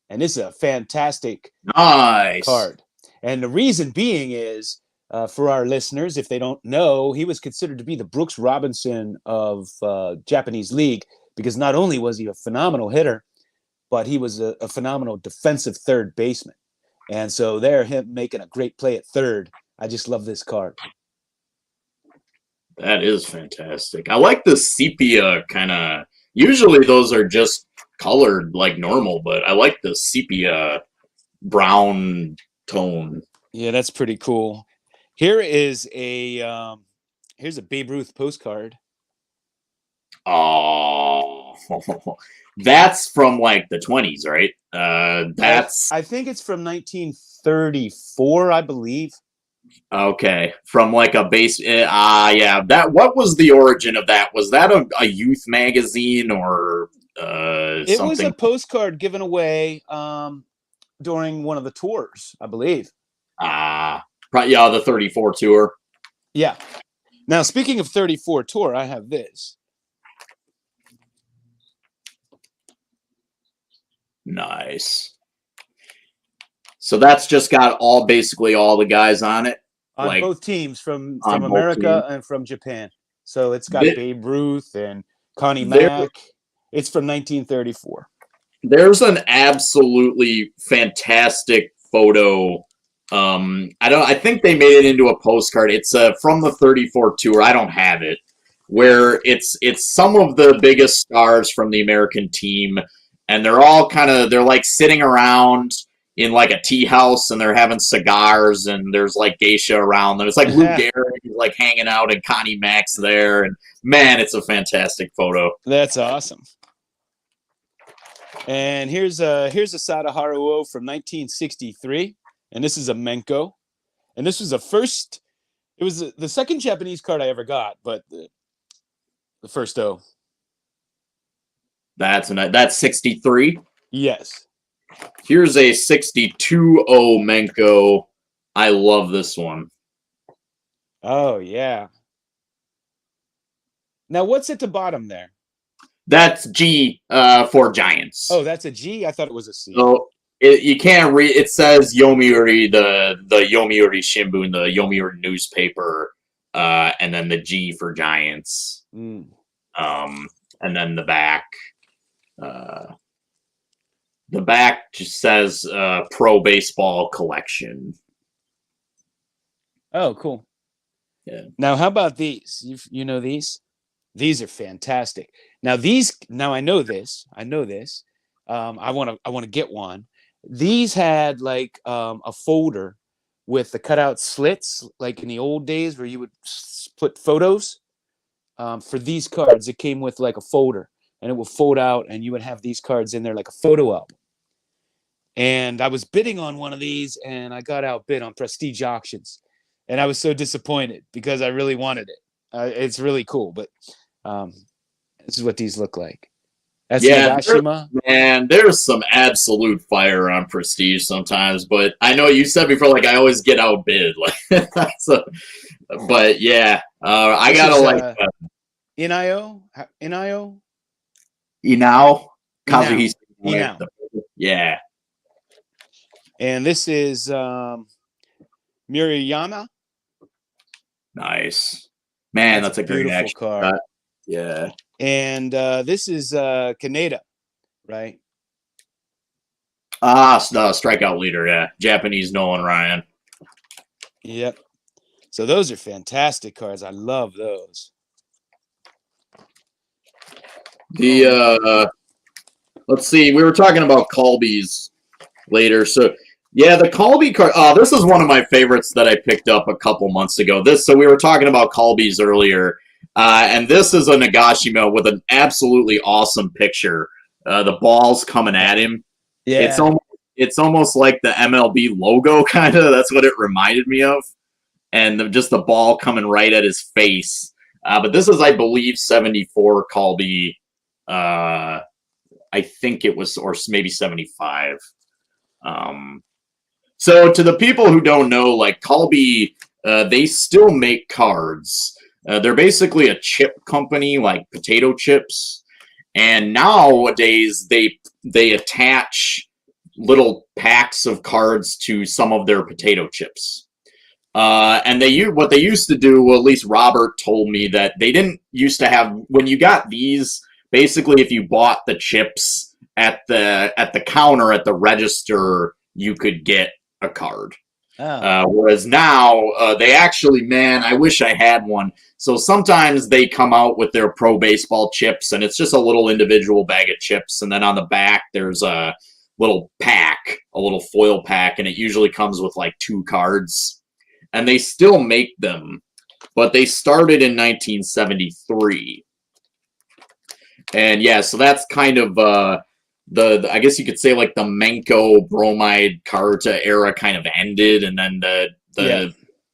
And this is a fantastic card. And the reason being is, for our listeners, if they don't know, he was considered to be the Brooks Robinson of Japanese League because not only was he a phenomenal hitter, but he was a phenomenal defensive third baseman. And so there, him making a great play at third. I just love this card. That is fantastic. I like the sepia kind of. Usually those are just colored like normal, but I like the sepia brown tone. Yeah, that's pretty cool. Here is here's a Babe Ruth postcard. Oh, that's from like the 20s, right? I think it's from 1934, I believe. Okay, from like a base. Yeah. What was the origin of that? Was that a youth magazine or it something? Was a postcard given away during one of the tours, I believe. Yeah, the 34 tour. Yeah. Now, speaking of 34 tour, I have this. Nice. So that's just got basically all the guys on it. On both teams from America and from Japan. So it's got Babe Ruth and Connie Mack. It's from 1934. There's an absolutely fantastic photo. I think they made it into a postcard. It's from the 34 tour. I don't have it. Where it's some of the biggest stars from the American team, and they're all they're like sitting around in like a tea house and they're having cigars and there's like geisha around them. It's like Lou Gehrig like hanging out and Connie Mack's there. And man, it's a fantastic photo. That's awesome. And here's a Sadaharu from 1963. And this is a Menko. And this was it was the second Japanese card I ever got, but the first O. That's 63? Yes. Here's a 62 Menko. I love this one. Oh, yeah. Now, what's at the bottom there? That's G for Giants. Oh, that's a G? I thought it was a C. So you can't read. It says Yomiuri, the Yomiuri Shimbun, the Yomiuri newspaper. and then the G for Giants. Mm. And then the back just says Pro Baseball Collection. Oh, cool. Yeah. Now, how about these? You know these? These are fantastic. Now I know this. I want to get one. These had like a folder with the cutout slits, like in the old days where you would put photos. For these cards, it came with like a folder, and it would fold out, and you would have these cards in there like a photo album. And I was bidding on one of these, and I got outbid on Prestige Auctions, and I was so disappointed because I really wanted it. It's really cool, but this is what these look like. That's Nagashima. Man, there's some absolute fire on Prestige sometimes, but I know you said before, like I always get outbid, like so. But yeah, I gotta like Inao. Kazuhisa. Yeah. And this is Murayama. Nice. Man, that's a great card. Yeah. And this is Kaneda, right? The strikeout leader, yeah. Japanese Nolan Ryan. Yep. So those are fantastic cards. I love those. Let's see. We were talking about Colby's later. So yeah, the Colby card. This is one of my favorites that I picked up a couple months ago. So we were talking about Colby's earlier, and this is a Nagashima with an absolutely awesome picture. The ball's coming at him. Yeah, it's almost like the MLB logo, kind of. That's what it reminded me of, and just the ball coming right at his face. But this is, I believe, 74 Colby. I think it was, or maybe 75. So to the people who don't know, like Colby, they still make cards. They're basically a chip company, like potato chips. And nowadays they attach little packs of cards to some of their potato chips. And what they used to do, well, at least Robert told me, that they didn't used to have, when you got these, basically if you bought the chips at the counter at the register, you could get a card. Whereas now they actually, man, I wish I had one. So sometimes they come out with their Pro Baseball chips, and it's just a little individual bag of chips, and then on the back there's a little pack, a little foil pack, and it usually comes with like 2 cards. And they still make them, but they started in 1973. And yeah, so that's kind of the I guess you could say like the Menko bromide Karuta era kind of ended, and then the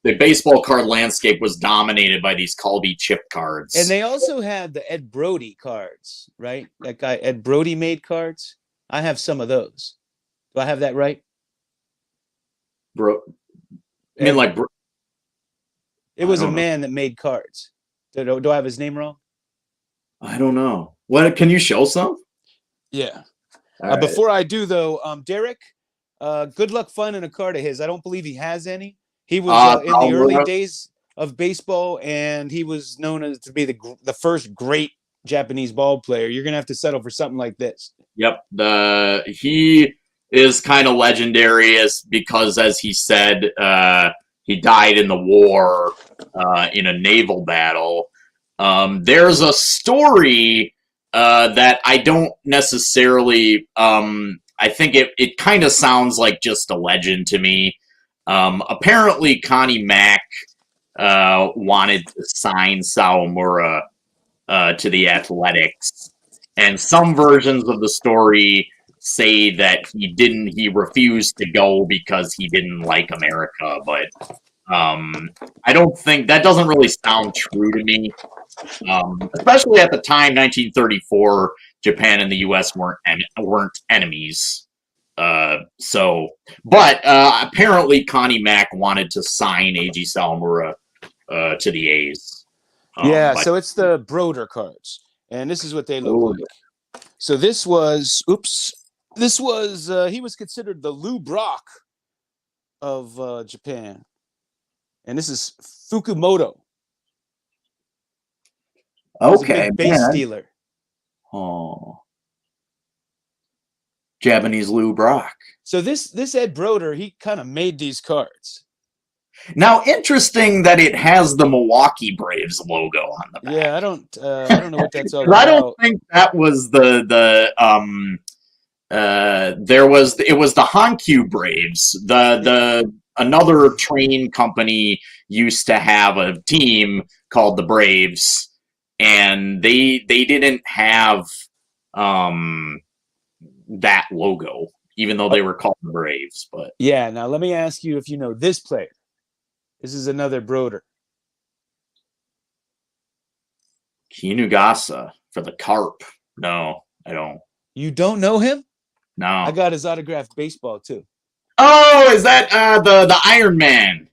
baseball card landscape was dominated by these Colby chip cards. And they also had the Ed Brody cards, right? That guy Ed Brody made cards. I have some of those. Do I have that right? Bro, I mean, like, it was a man that made cards. Do I have his name wrong? I don't know. What, can you show some? Yeah. Right. Before I do, though, Derek, good luck finding a card of his. I don't believe he has any. He was in the early days of baseball, and he was known as to be the first great Japanese ball player. You're gonna have to settle for something like this. Yep. He is kind of legendary because, as he said, he died in the war in a naval battle. There's a story that I don't necessarily, I think it kind of sounds like just a legend to me. Apparently Connie Mack wanted to sign Sawamura to the Athletics, and some versions of the story say that he refused to go because he didn't like America, but I don't think that doesn't really sound true to me. Especially at the time, 1934, Japan and the U.S. weren't enemies. But apparently Connie Mack wanted to sign A.G. Sawamura to the A's. So it's the Broder cards, and this is what they look like. So this was, he was considered the Lou Brock of Japan. And this is Fukumoto. He was a Okay, big base man. stealer. Oh, Japanese Lou Brock. So this Ed Broder, he kind of made these cards. Now, interesting that it has the Milwaukee Braves logo on the back. Yeah, I don't know what that's all 'Cause I about. don't think that was it was the Hankyu Braves. The another train company used to have a team called the Braves, and they didn't have that logo, even though they were called the Braves. But Yeah, now let me ask you if you know this player. This is another Broder. Kinugasa for the Carp. No, I don't. You don't know him? No. I got his autographed baseball too. Oh, is that the Iron Man?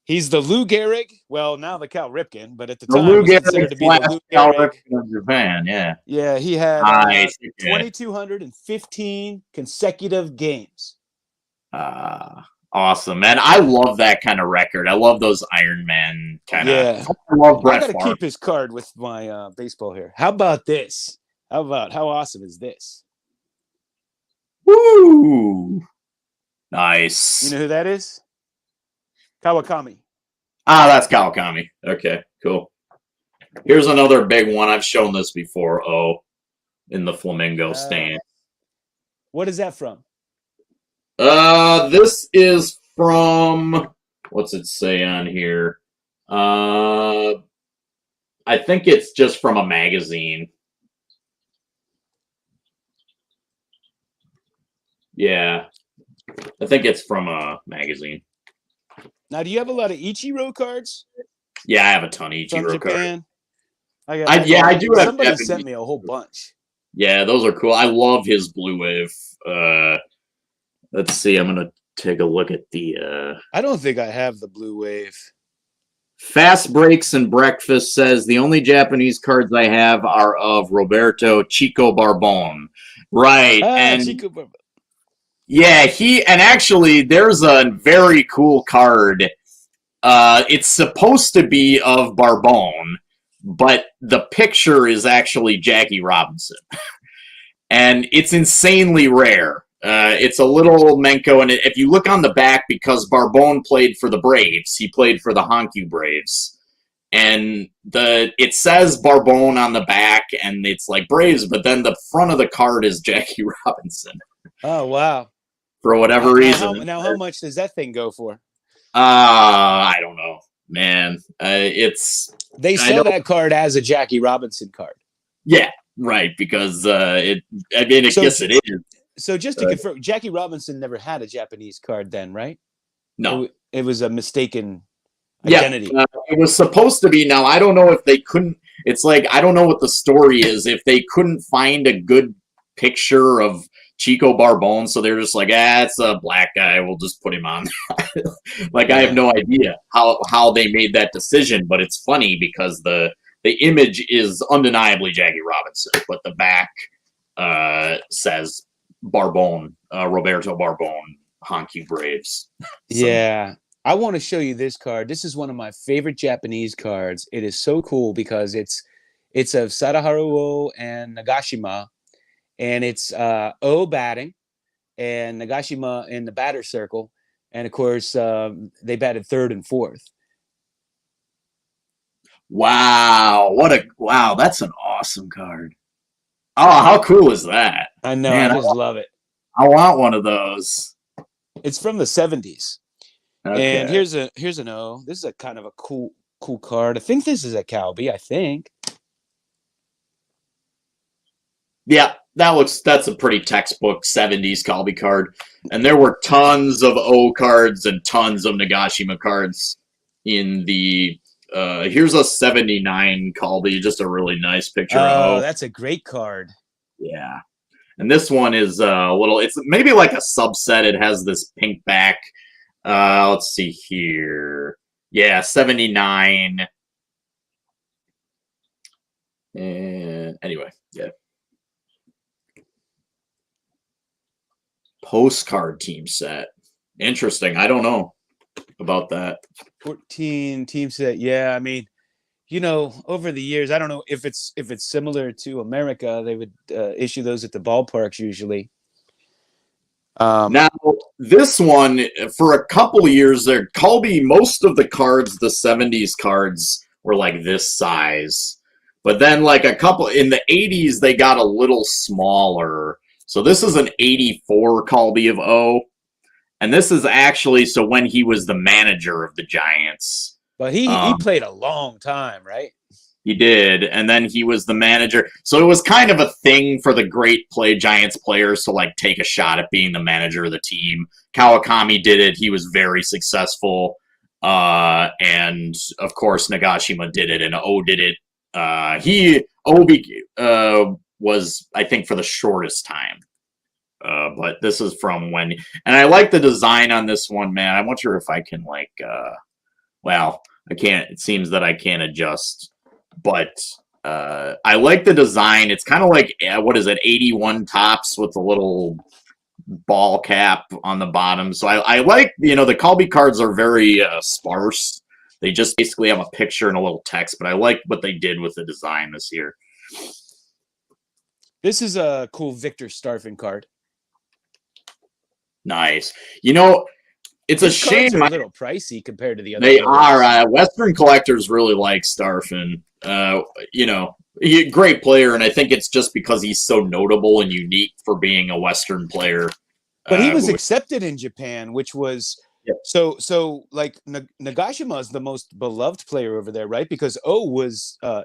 He's the Lou Gehrig. Well, now the Cal Ripken, but at the The time Lou was considered to be the Lou Gehrig. of Japan, yeah. Yeah, he had Nice. 2,215 consecutive games. Awesome, man. I love that kind of record. I love those Iron Man kind of. Yeah. I love Brett I got to Favre. keep his card with my baseball here. How about this? How awesome is this? Woo! Nice. You know who that is? Kawakami. That's Kawakami. Okay, cool. Here's another big one. I've shown this before. Oh, in the Flamingo stand. What is that from? This is from, what's it say on here? I think it's just from a magazine. Yeah, I think it's from a magazine. Now, do you have a lot of Ichiro cards? Yeah, I have a ton of From Ichiro Japan. cards. I do have. Somebody Japanese. sent me a whole bunch. Yeah, those are cool. I love his Blue Wave. Let's see. I'm gonna take a look at the. I don't think I have the Blue Wave. Fast Breaks and Breakfast says the only Japanese cards I have are of Roberto Chico Barbone. Right, and Chico Barbone. Yeah, and actually there's a very cool card. It's supposed to be of Barbone, but the picture is actually Jackie Robinson. And it's insanely rare. It's a little Menko, and if you look on the back, because Barbone played for the Braves, he played for the Hankyu Braves, and it says Barbone on the back, and it's like Braves, but then the front of the card is Jackie Robinson. Oh, wow. For whatever reason. How much does that thing go for? I don't know, man. They sell that card as a Jackie Robinson card. Yeah, right, because I guess it is. So just to confirm, Jackie Robinson never had a Japanese card then, right? No. It was a mistaken identity. Yeah, it was supposed to be. Now, I don't know if they couldn't. It's like, I don't know what the story is. If they couldn't find a good picture of Chico Barbone, so they're just like, it's a black guy, we'll just put him on. Like, I have no idea how they made that decision, but it's funny because the image is undeniably Jackie Robinson, but the back says Barbone, Roberto Barbone, Hankyu Braves. Yeah. I want to show you this card. This is one of my favorite Japanese cards. It is so cool because it's of Sadaharu O and Nagashima, and it's O batting and Nagashima in the batter circle, and of course they batted third and fourth. Wow, that's an awesome card. Oh, how cool is that? I know, Man, I just love it. I want one of those. It's from the 70s. Okay. And here's an O. This is a kind of a cool card. I think this is a Calby, I think. Yeah, that's a pretty textbook 70s Calby card. And there were tons of O cards and tons of Nagashima cards in the here's a 79 Calby, just a really nice picture of O. That's a great card. Yeah. And this one is it's maybe like a subset. It has this pink back. Let's see here. Yeah, 79. And anyway, yeah. Postcard team set. Interesting. I don't know about that. 14 team set. Yeah, I mean, over the years, I don't know if it's similar to America. They would issue those at the ballparks usually. Now, this one, for a couple of years there, Colby, most of the cards, the 70s cards, were like this size. But then, like in the 80s, they got a little smaller. So this is an 84 Colby of O. And this is actually, so when he was the manager of the Giants. But he played a long time, right? He did, and then he was the manager. So it was kind of a thing for the great Giants players to like take a shot at being the manager of the team. Kawakami did it. He was very successful. And of course Nagashima did it, and O did it. Was, I think, for the shortest time. But this is from when, and I like the design on this one, man. I wonder if I can well, I can't, it seems that I can't adjust. But I like the design. It's kind of like, what is it, 81 tops with a little ball cap on the bottom. So I like, the Colby cards are very sparse. They just basically have a picture and a little text. But I like what they did with the design this year. This is a cool Victor Starfin card. Nice. It's a shame. They're a little pricey compared to the other. They are. Western collectors really like Starfin. He's a great player, and I think it's just because he's so notable and unique for being a Western player. But he was accepted in Japan, which was so like Nagashima is the most beloved player over there, right? Because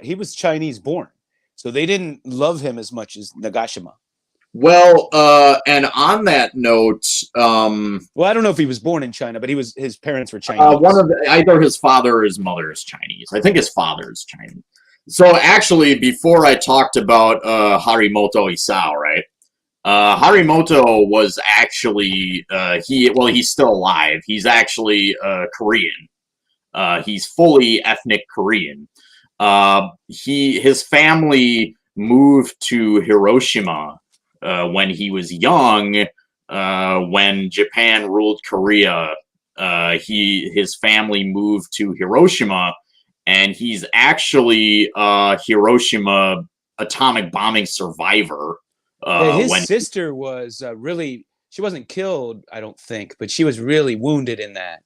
he was Chinese born, so they didn't love him as much as Nagashima. Well, and on that note, well, I don't know if he was born in China, but his parents were Chinese. Either his father or his mother is Chinese. I think his father is Chinese. So actually, before I talked about Harimoto Isao, right? Harimoto was actually he's still alive. He's actually Korean. He's fully ethnic Korean. His family moved to Hiroshima when he was young, when Japan ruled Korea. His family moved to Hiroshima, and he's actually a Hiroshima atomic bombing survivor. His sister was she wasn't killed, I don't think, but she was really wounded in that.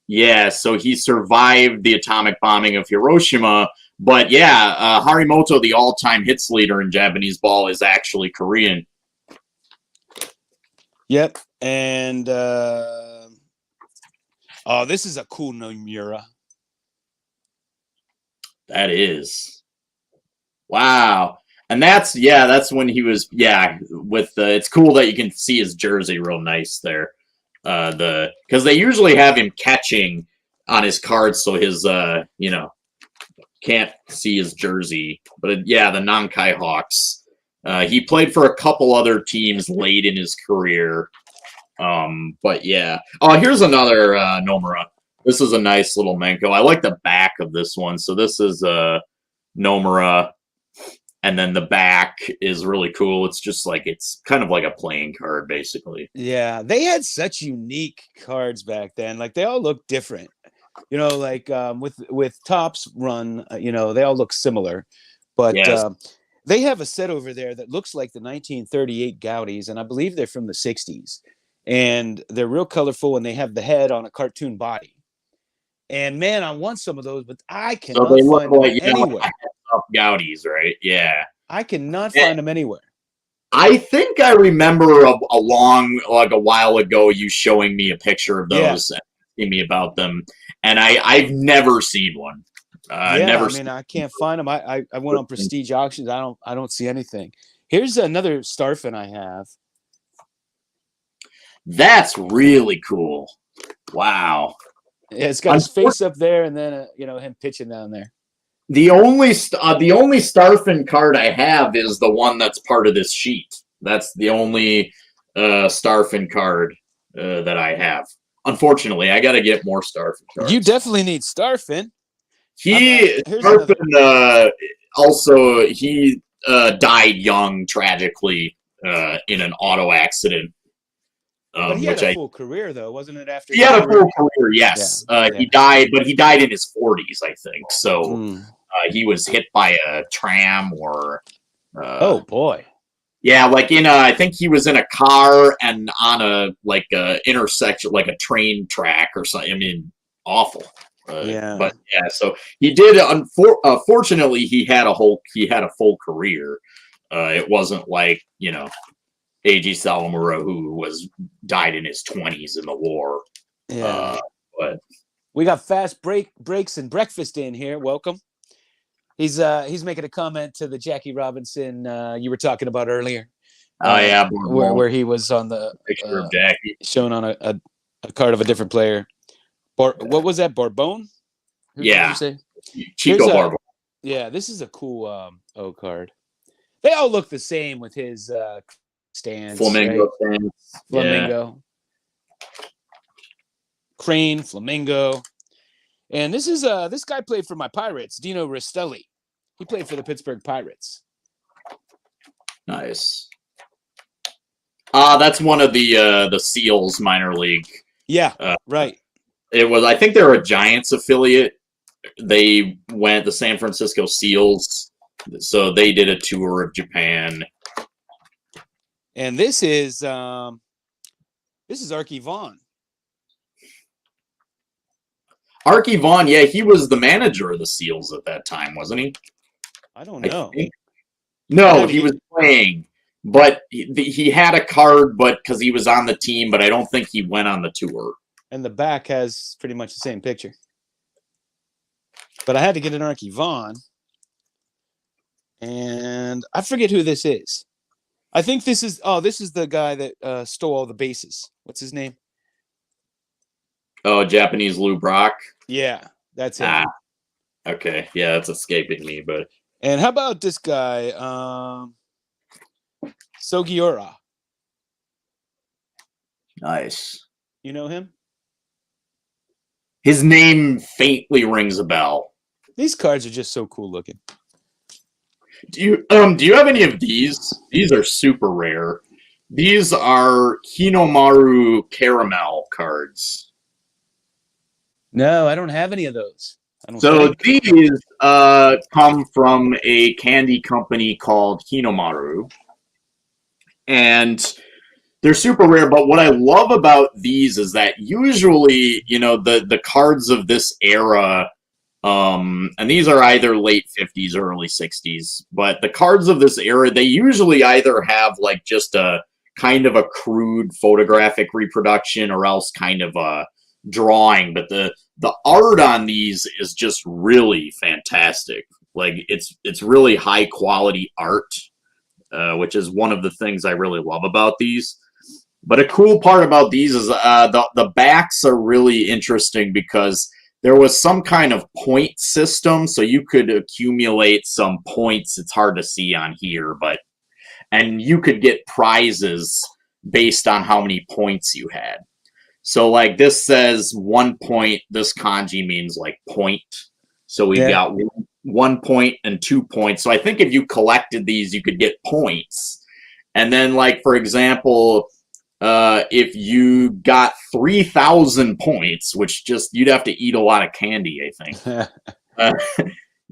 Yeah, so he survived the atomic bombing of Hiroshima. But yeah, Harimoto, the all-time hits leader in Japanese ball, is actually Korean. Yep, and this is a cool Nomura. That is, wow, and that's when he was with it's cool that you can see his jersey real nice there, because they usually have him catching on his cards, so his can't see his jersey, but the Nankai Hawks. He played for a couple other teams late in his career. But yeah. Oh, here's another Nomura. This is a nice little Menko. I like the back of this one. So this is Nomura. And then the back is really cool. It's just like, it's kind of like a playing card, basically. Yeah, they had such unique cards back then. Like, they all look different. Like with Topps run, they all look similar. But yes. They have a set over there that looks like the 1938 Gaudis, and I believe they're from the 60s. And they're real colorful, and they have the head on a cartoon body. And man, I want some of those, but I cannot find them anywhere. Gaudis, right? Yeah. I cannot find them anywhere. I think I remember a while ago you showing me a picture of those and asking me about them, and I've never seen one. I can't find them. I went on Prestige Auctions. I don't see anything. Here's another Starfin I have. That's really cool. Wow. Yeah, it's got his face up there, and then him pitching down there. The only Starfin card I have is the one that's part of this sheet. That's the only Starfin card that I have. Unfortunately, I got to get more Starfin cards. You definitely need Starfin. Starfin also died young tragically in an auto accident. But he had a full career, though, wasn't it? After he had a full career, yes. He died, but he died in his 40s, I think. So he was hit by a tram or. Oh boy. Yeah, like I think he was in a car and on a intersection, like a train track or something. I mean, awful. But yeah, so he did. Fortunately, he had a full career. It wasn't like A.G. Salamura, who died in his 20s in the war. Yeah. But we got fast breaks and breakfast in here. Welcome. He's making a comment to the Jackie Robinson you were talking about earlier. Where he was on the picture of Jackie shown on a card of a different player. What was that? Barbone? Yeah. Chico Barbone. Yeah, this is a cool O card. They all look the same with his stance. Flamingo right? stance. Flamingo. Yeah. Crane, Flamingo. And this is this guy played for my Pirates, Dino Restelli. He played for the Pittsburgh Pirates. Nice. That's one of the Seals minor league. Yeah, right. It was. I think they're a Giants affiliate. They went the San Francisco Seals, so they did a tour of Japan. And this is Arkey Vaughan. Arkey Vaughan, yeah, he was the manager of the Seals at that time, wasn't he? I don't know. No, he was playing, but he had a card, but because he was on the team, but I don't think he went on the tour. And the back has pretty much the same picture. But I had to get an Arkey Vaughan. And I forget who this is. I think this is the guy that stole all the bases. What's his name? Oh, Japanese Lou Brock. Yeah, that's him. Okay, yeah, that's escaping me, but. And how about this guy, Sogiura? Nice. You know him? His name faintly rings a bell. These cards are just so cool looking. Do you have any of these? These are super rare. These are Kinomaru Caramel cards. No, I don't have any of those. So these come from a candy company called Kinomaru. And they're super rare, but what I love about these is that usually, the cards of this era, and these are either late 50s or early 60s, but the cards of this era, they usually either have like just a kind of a crude photographic reproduction or else kind of a drawing, but the art on these is just really fantastic. Like it's really high quality art, which is one of the things I really love about these. But a cool part about these is the backs are really interesting because there was some kind of point system, so you could accumulate some points. It's hard to see on here, and you could get prizes based on how many points you had. So like this says 1 point, this kanji means like point. So we got 1 point and 2 points. So I think if you collected these, you could get points. And then like, for example, if you got 3,000 points, which you'd have to eat a lot of candy, I think.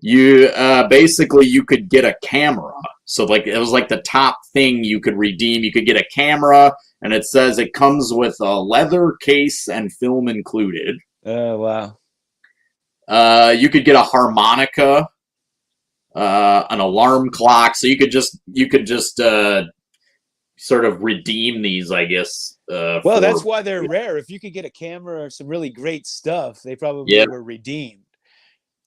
You basically you could get a camera. So like it was like the top thing you could redeem. You could get a camera, and it says it comes with a leather case and film included. Oh wow! You could get a harmonica, an alarm clock. So you could just sort of redeem these, I guess. Well, that's why they're rare. If you could get a camera or some really great stuff, they probably were redeemed.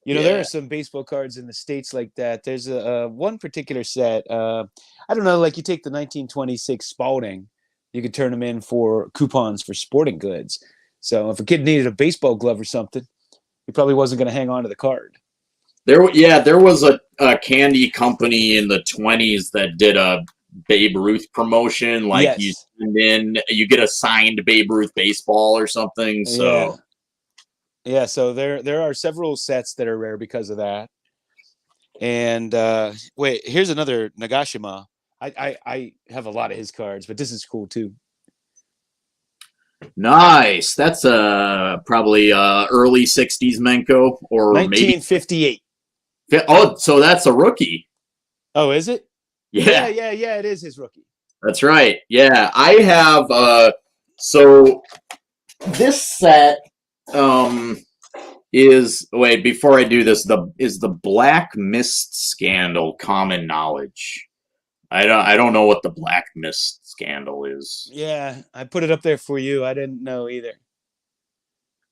There are some baseball cards in the States like that. There's one particular set. I don't know, like you take the 1926 Spalding, you could turn them in for coupons for sporting goods. So if a kid needed a baseball glove or something, he probably wasn't going to hang on to the card. There was a candy company in the 20s that did a Babe Ruth promotion. Like you send in, you get a signed Babe Ruth baseball or something. So. Yeah, so there are several sets that are rare because of that. And wait, here's another Nagashima. I have a lot of his cards, but this is cool too. Nice. That's probably early 60s Menko or maybe 1958. Oh, so that's a rookie. Oh, is it? Yeah, Yeah. It is his rookie. that's right. Yeah, I have so this set is wait, before I do this, the Black Mist scandal common knowledge. I don't know what the Black Mist scandal is. Yeah, I put it up there for you. I didn't know either.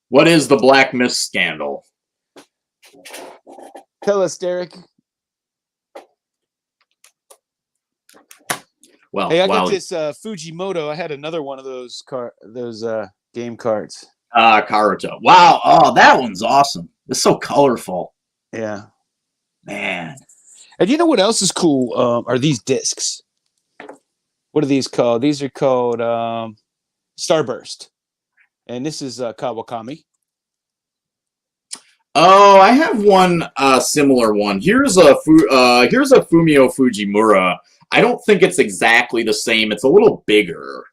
What is the Black Mist scandal? Tell us, Derek. Well, Hey, I got this Fujimoto. I had another one of those game cards. Karuta. Wow. Oh, that one's awesome. It's so colorful. Yeah. Man. And you know what else is cool? Are these discs? What are these called? These are called Starburst. And this is Kawakami. Oh, I have one similar one. Here's a Fumio Fujimura. I don't think it's exactly the same. It's a little bigger.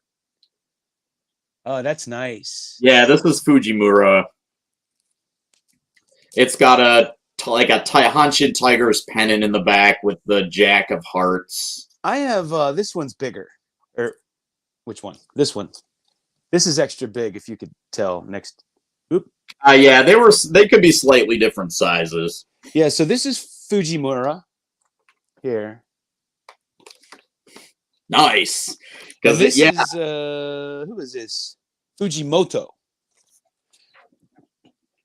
Oh, that's nice. Yeah, this is Fujimura. It's got a Hanshin Tiger's pennant in the back with the Jack of Hearts. I have this one's bigger. Or which one? This one. This is extra big, if you could tell. Next. Oop. Yeah, they could be slightly different sizes. Yeah, so this is Fujimura here. Nice. Because this is who is this? Fujimoto.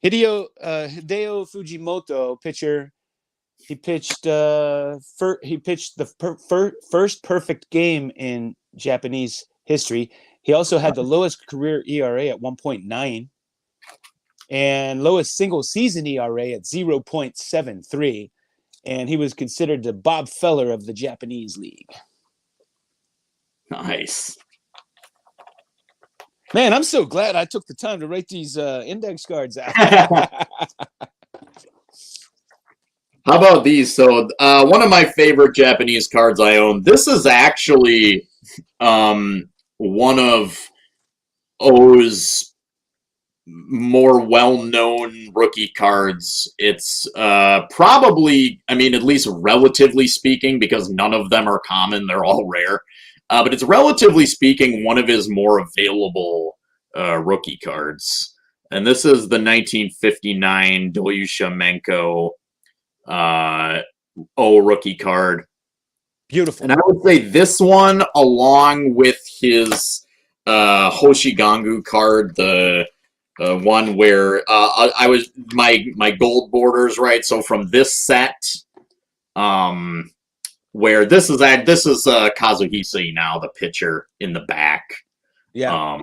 Hideo Fujimoto, pitcher. He pitched the first perfect game in Japanese history. He also had the lowest career ERA at 1.9 and lowest single season ERA at 0.73. And he was considered the Bob Feller of the Japanese League. Nice. Man, I'm so glad I took the time to write these index cards out. How about these? So one of my favorite Japanese cards I own. This is actually one of O's more well-known rookie cards. It's probably, I mean, at least relatively speaking, because none of them are common. They're all rare. But it's relatively speaking one of his more available rookie cards. And this is the 1959 Doyusha Menko rookie card. Beautiful. And I would say this one, along with his Hoshigangu card, the one where I was my gold borders, right? So from this set, where this is Kazuhisa now, the pitcher in the back. Yeah.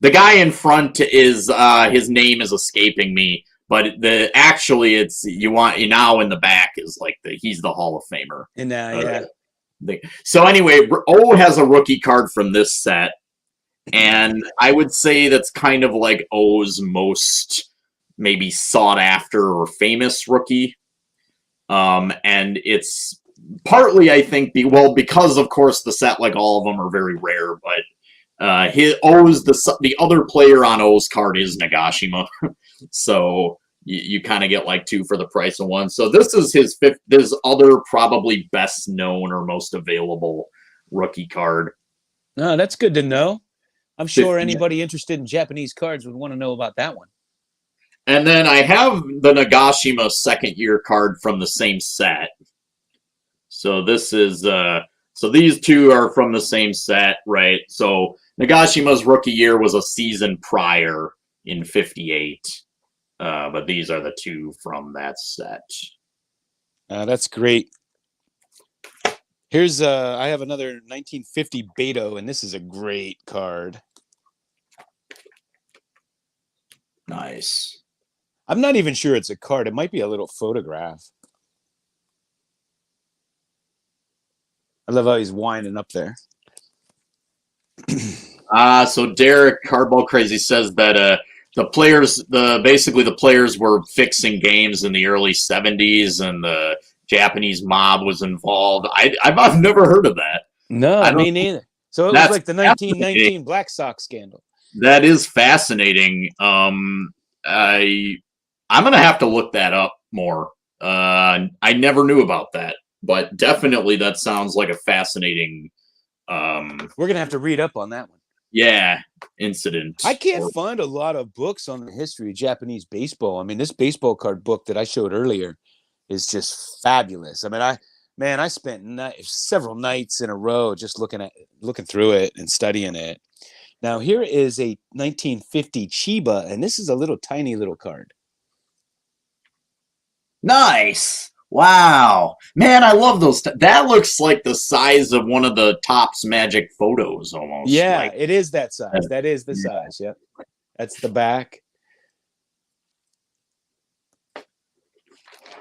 The guy in front is his name is escaping me, but it's now in the back is like he's the Hall of Famer. And yeah. So anyway, O has a rookie card from this set, and I would say that's kind of like O's most maybe sought after or famous rookie. And it's partly, I think, because of course the set, like all of them, are very rare, but the other player on O's card is Nagashima, so you kind of get like two for the price of one. So this is his other probably best known or most available rookie card. No, that's good to know. I'm sure anybody interested in Japanese cards would want to know about that one. And then I have the Nagashima second year card from the same set. So this is so these two are from the same set, right? So Nagashima's rookie year was a season prior in '58, but these are the two from that set. That's great. Here's I have another 1950 Beto, and this is a great card. Nice. I'm not even sure it's a card. It might be a little photograph. I love how he's winding up there. So Derek Cardball Crazy says that the players were fixing games in the early '70s, and the Japanese mob was involved. I've never heard of that. No, me neither. So it was like the 1919 Black Sox scandal. That is fascinating. I'm gonna have to look that up more. I never knew about that, but definitely that sounds like a fascinating. We're gonna have to read up on that one. Yeah, incident. I can't find a lot of books on the history of Japanese baseball. I mean, this baseball card book that I showed earlier is just fabulous. I mean, I spent several nights in a row just looking through it and studying it. Now, here is a 1950 Chiba, and this is a little tiny little card. Nice. Wow. Man, I love those. That looks like the size of one of the Topps Magic photos almost. Yeah, like, it is that size. That is the size. Yep. That's the back.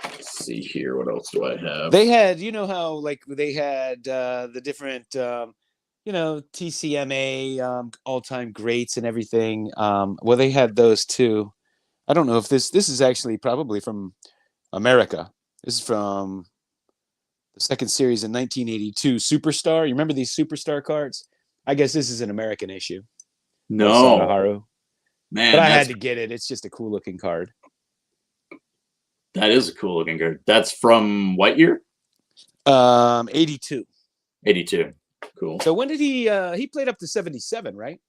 Let's see here. What else do I have? They had, you know how like they had the different, TCMA all-time greats and everything. Well, they had those too. I don't know if this is actually probably from America. This is from the second series in 1982. Superstar. You remember these Superstar cards? I guess this is an American issue. no. Sadaharu. Man, But I had to get it. It's just a cool looking card. that is a cool looking card. That's from what year? 82. 82. Cool. So when did he played up to 77, right?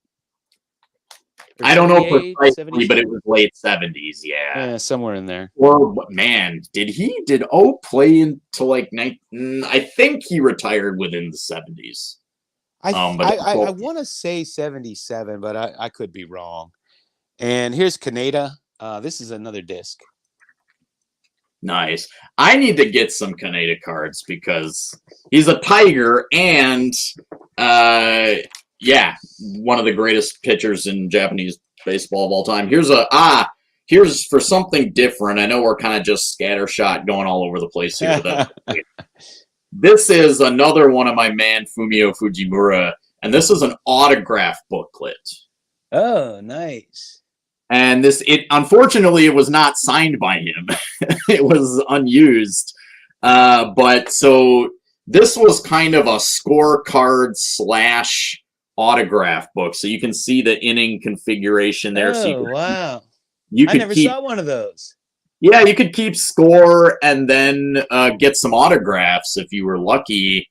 Or I don't know 78, precisely, 77? but it was late 70s. Yeah. Yeah, somewhere in there. Or man, did O play into like I think he retired within the 70s. I But want to say 77, but I could be wrong. And here's Kaneda. This is another disc. Nice. I need to get some Kaneda cards because he's a Tiger and yeah, one of the greatest pitchers in Japanese baseball of all time. Here's for something different. I know we're kind of just scattershot going all over the place here. This is another one of my man Fumio Fujimura, and this is an autograph booklet. Oh, nice. And unfortunately it was not signed by him. It was unused. But so this was kind of a scorecard / autograph book. So you can see the inning configuration there. Oh, wow. I never saw one of those. Yeah, you could keep score and then get some autographs if you were lucky.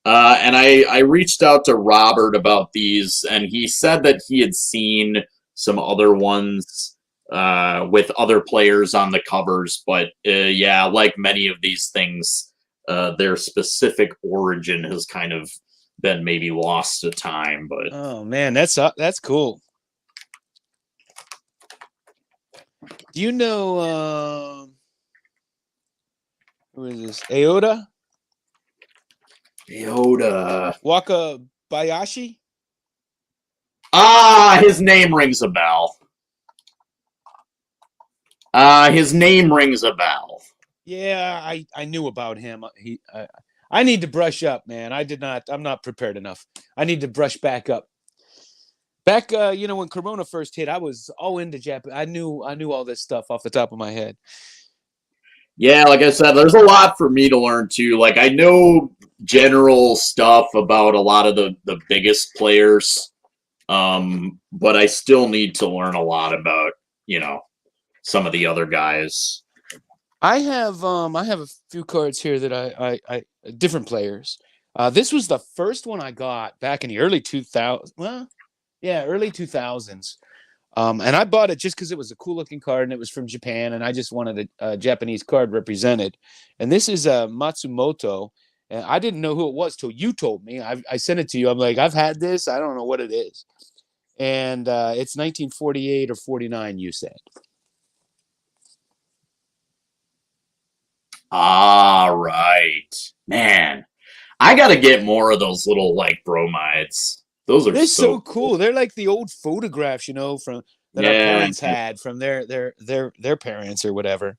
And I reached out to Robert about these, and he said that he had seen some other ones with other players on the covers. But yeah, like many of these things, their specific origin has kind of been maybe lost to time. But oh man, that's cool. Do you know who is this? Aoda? Wakabayashi? His name rings a bell. Yeah, I knew about him. I need to brush up, man. I'm not prepared enough. I need to brush back up. Back, when Corona first hit, I was all into Japan. I knew all this stuff off the top of my head. Yeah, like I said, there's a lot for me to learn too. Like I know general stuff about a lot of the biggest players, but I still need to learn a lot about some of the other guys. I have a few cards here that I different players. This was the first one I got back in the early 2000s. Well, yeah, early 2000s. And I bought it just because it was a cool looking card and it was from Japan, and I just wanted a Japanese card represented. And this is Matsumoto. And I didn't know who it was till you told me. I sent it to you. I'm like, I've had this. I don't know what it is. And it's 1948 or 49, you said. All right. Man, I got to get more of those little like bromides. They're so cool. They're like the old photographs, from that our parents had from their parents or whatever.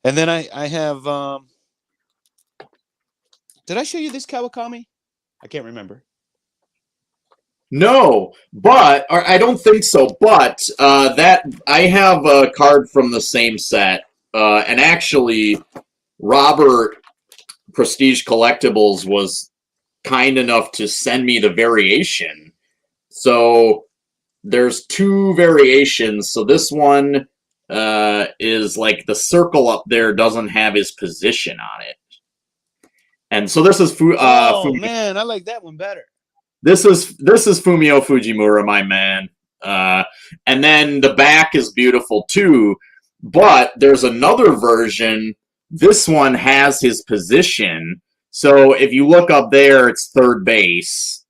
And then I have did I show you this Kawakami? I can't remember. No, but or I don't think so. But that I have a card from the same set, and actually, Robert Prestige Collectibles was kind enough to send me the variation. So there's two variations. So this one is like the circle up there doesn't have his position on it. And so this is man, I like that one better. This is Fumio Fujimura, my man. And then the back is beautiful too, but there's another version. This one has his position. So if you look up there, it's third base.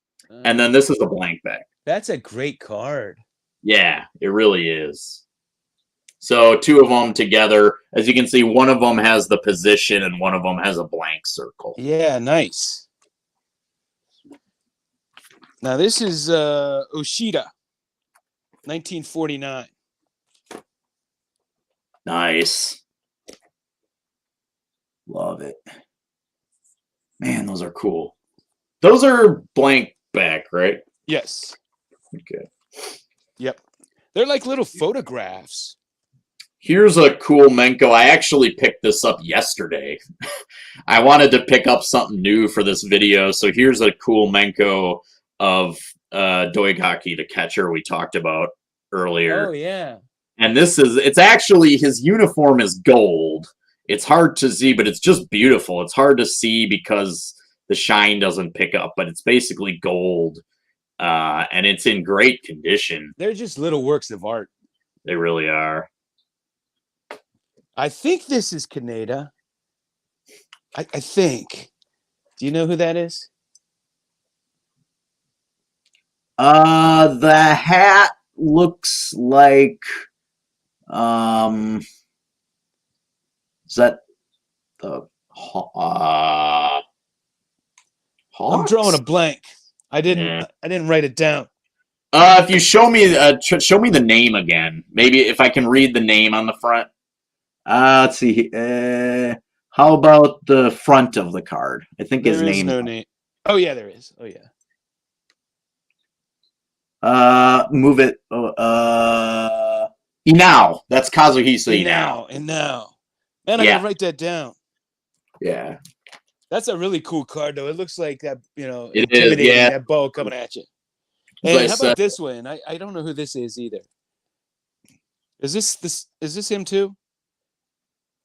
And then this is a blank back. That's a great card. Yeah, it really is. So two of them together. As you can see, one of them has the position and one of them has a blank circle. Yeah, nice. Now this is Oshida, 1949. Nice. Love it. Man, those are cool. Those are blank back, right? Yes. Okay. Yep. They're like little photographs. Here's a cool Menko. I actually picked this up yesterday. I wanted to pick up something new for this video, so here's a cool Menko of Doigaki, the catcher we talked about earlier. Oh, yeah. And it's actually, his uniform is gold. It's hard to see, but it's just beautiful. It's hard to see because the shine doesn't pick up, but it's basically gold. And it's in great condition. They're just little works of art. They really are. I think this is Kaneda. I think. Do you know who that is? The hat looks like is that the Hawks? I'm drawing a blank. I didn't write it down. If you show me the name again, maybe if I can read the name on the front. Let's see. How about the front of the card? I think his name. There is no name. Oh yeah, there is. Oh yeah. Move it. Inao. That's Kazuhisa Inao. Inao. Man, I gotta write that down. Yeah. That's a really cool card, though. It looks like that, It is, intimidating, yeah. that ball coming at you. And how about this one? I don't know who this is either. Is this him too?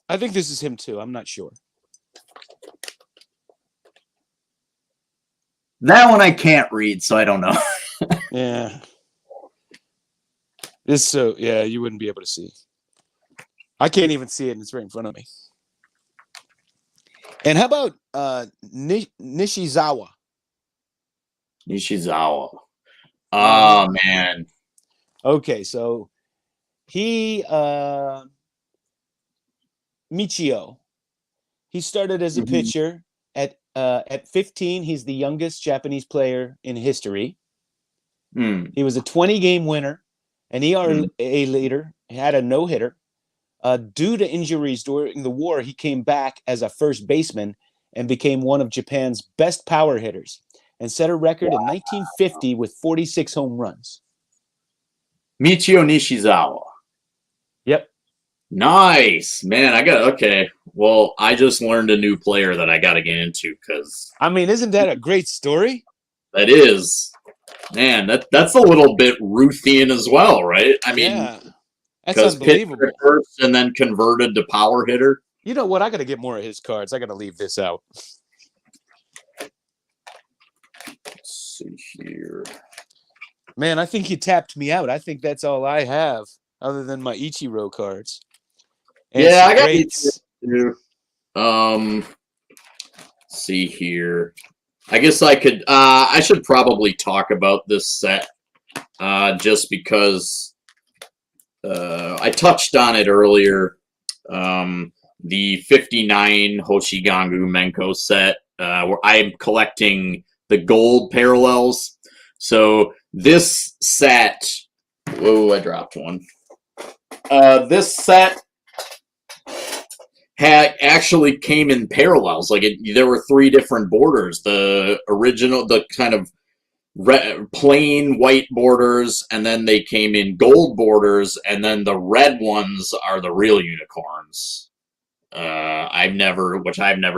I think this is him too. I'm not sure. That one I can't read, so I don't know. Yeah. You wouldn't be able to see. I can't even see it, and it's right in front of me. And how about Nishizawa? Nishizawa. Oh, man. Okay, so he Michio. He started as a pitcher at 15. He's the youngest Japanese player in history. He was a 20-game winner, an ERA leader. He had a no-hitter. Due to injuries during the war, he came back as a first baseman and became one of Japan's best power hitters and set a record in 1950 with 46 home runs. Michio Nishizawa. Yep. Nice. Man, okay. Well, I just learned a new player that I got to get into because... I mean, isn't that a great story? That is. Man, that's a little bit Ruthian as well, right? I mean... Yeah. That's unbelievable. First and then converted to power hitter. You know what? I got to get more of his cards. I got to leave this out. Let's see here. Man, I think you tapped me out. I think that's all I have other than my Ichiro cards. And yeah, I got greats. Let's see here. I guess I could. I should probably talk about this set just because. I touched on it earlier. The 59 Hoshigangu Menko set, where I'm collecting the gold parallels. So this set, whoa, I dropped one. This set actually came in parallels. Like there were 3 different borders. The original, the kind of plain white borders, and then they came in gold borders, and then the red ones are the real unicorns. I've never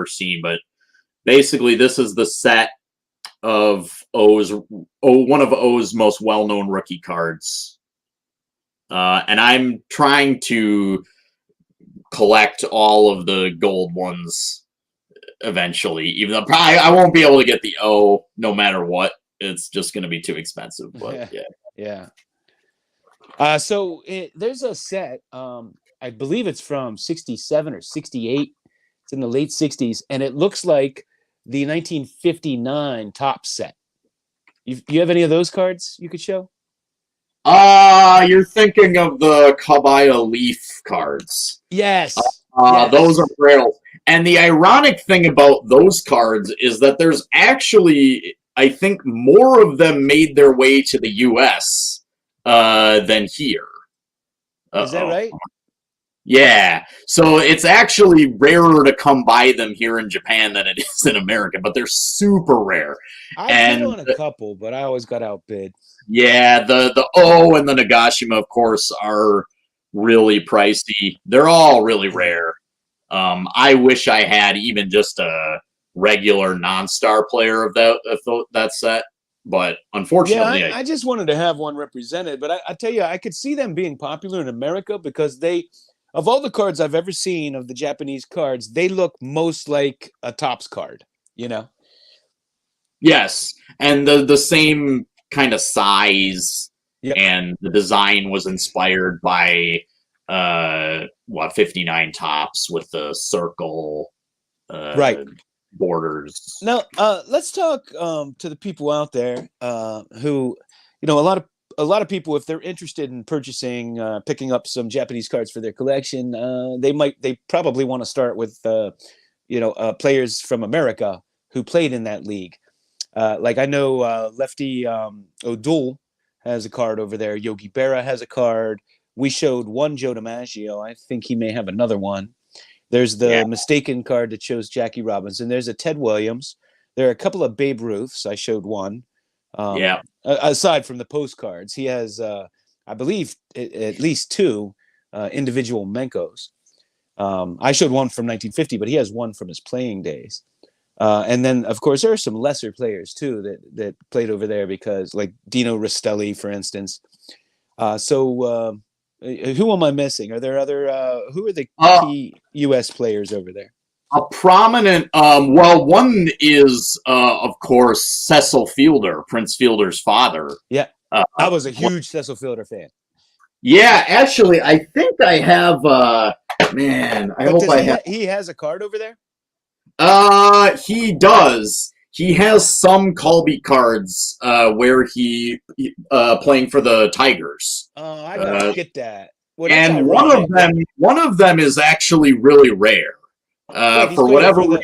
seen, but basically this is the set. of one of O's most well-known rookie cards. And I'm trying to collect all of the gold ones eventually, even though probably I won't be able to get the O no matter what. It's just going to be too expensive. But yeah. There's a set. I believe it's from '67 or '68. It's in the late '60s, and it looks like the 1959 top set. You have any of those cards you could show? You're thinking of the Kabaya Leaf cards. Yes. Those are rails. And the ironic thing about those cards is that there's actually, I think, more of them made their way to the U.S. Than here. Is that right? Yeah. So it's actually rarer to come by them here in Japan than it is in America, but they're super rare. I bid on a couple, but I always got outbid. Yeah, the O and the Nagashima, of course, are really pricey. They're all really rare. I wish I had even just a regular non-star player of that set, but unfortunately, I just wanted to have one represented. But I tell you, I could see them being popular in America because of all the cards I've ever seen of the Japanese cards, they look most like a Topps card. You know? Yes, and the same kind of size, and the design was inspired by 59 Topps with the circle borders. Now let's talk to the people out there who, a lot of people, if they're interested in picking up some Japanese cards for their collection, they probably want to start with players from America who played in that league. Like I know Lefty O'Doul has a card over there. Yogi Berra has a card. We showed one Joe DiMaggio. I think he may have another one. There's the Mistaken card that shows Jackie Robinson. There's a Ted Williams. There are a couple of Babe Ruths. I showed one. Aside from the postcards, he has, I believe, at least two individual Menkos. I showed one from 1950, but he has one from his playing days. And then, of course, there are some lesser players, too, that played over there because, like Dino Rastelli, for instance. Who am I missing? Are there who are the key U.S. players over there? A prominent, one is, of course, Cecil Fielder, Prince Fielder's father. Yeah, I was a huge Cecil Fielder fan. Yeah, actually, I think I have, He has a card over there? He does. He has some Colby cards where he playing for the Tigers. Oh, I gotta get that. And one of them is actually really rare. For whatever reason.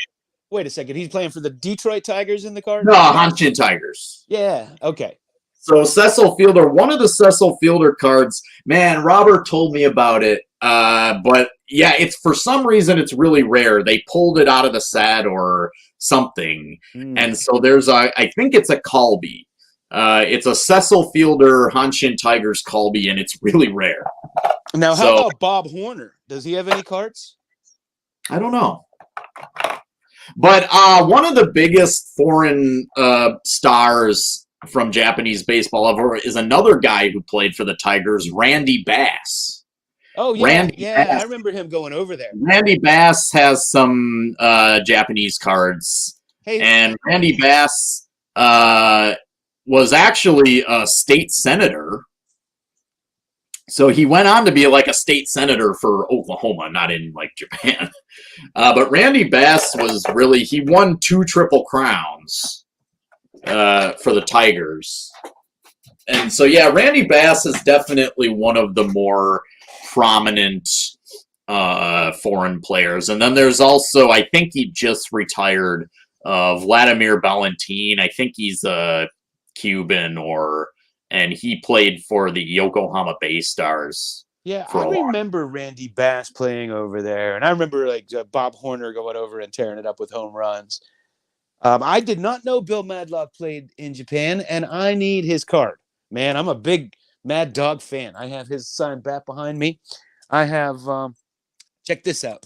Wait a second. He's playing for the Detroit Tigers in the card? No, Hanshin Tigers. Yeah. Okay. So Cecil Fielder, one of the Cecil Fielder cards, man, Robert told me about it. But yeah, it's for some reason it's really rare. They pulled it out of the set or something. And so I think it's a Colby. It's a Cecil Fielder Hanshin Tigers Colby, and it's really rare. Now, how about Bob Horner? Does he have any cards? I don't know. But one of the biggest foreign stars from Japanese baseball ever is another guy who played for the Tigers, Randy Bass. Oh, yeah. Bass. I remember him going over there. Randy Bass has some Japanese cards. And Randy Bass was actually a state senator. So he went on to be like a state senator for Oklahoma, not in like Japan. But Randy Bass he won 2 Triple Crowns for the Tigers. And so, yeah, Randy Bass is definitely one of the more prominent foreign players. And then there's also, I think he just retired, Vladimir Valentin. I think he's a Cuban and he played for the Yokohama Bay Stars. Yeah, I remember Randy Bass playing over there. And I remember Bob Horner going over and tearing it up with home runs. I did not know Bill Madlock played in Japan, and I need his card. Man, I'm a big Mad Dog fan. I have his signed bat behind me. I have, check this out.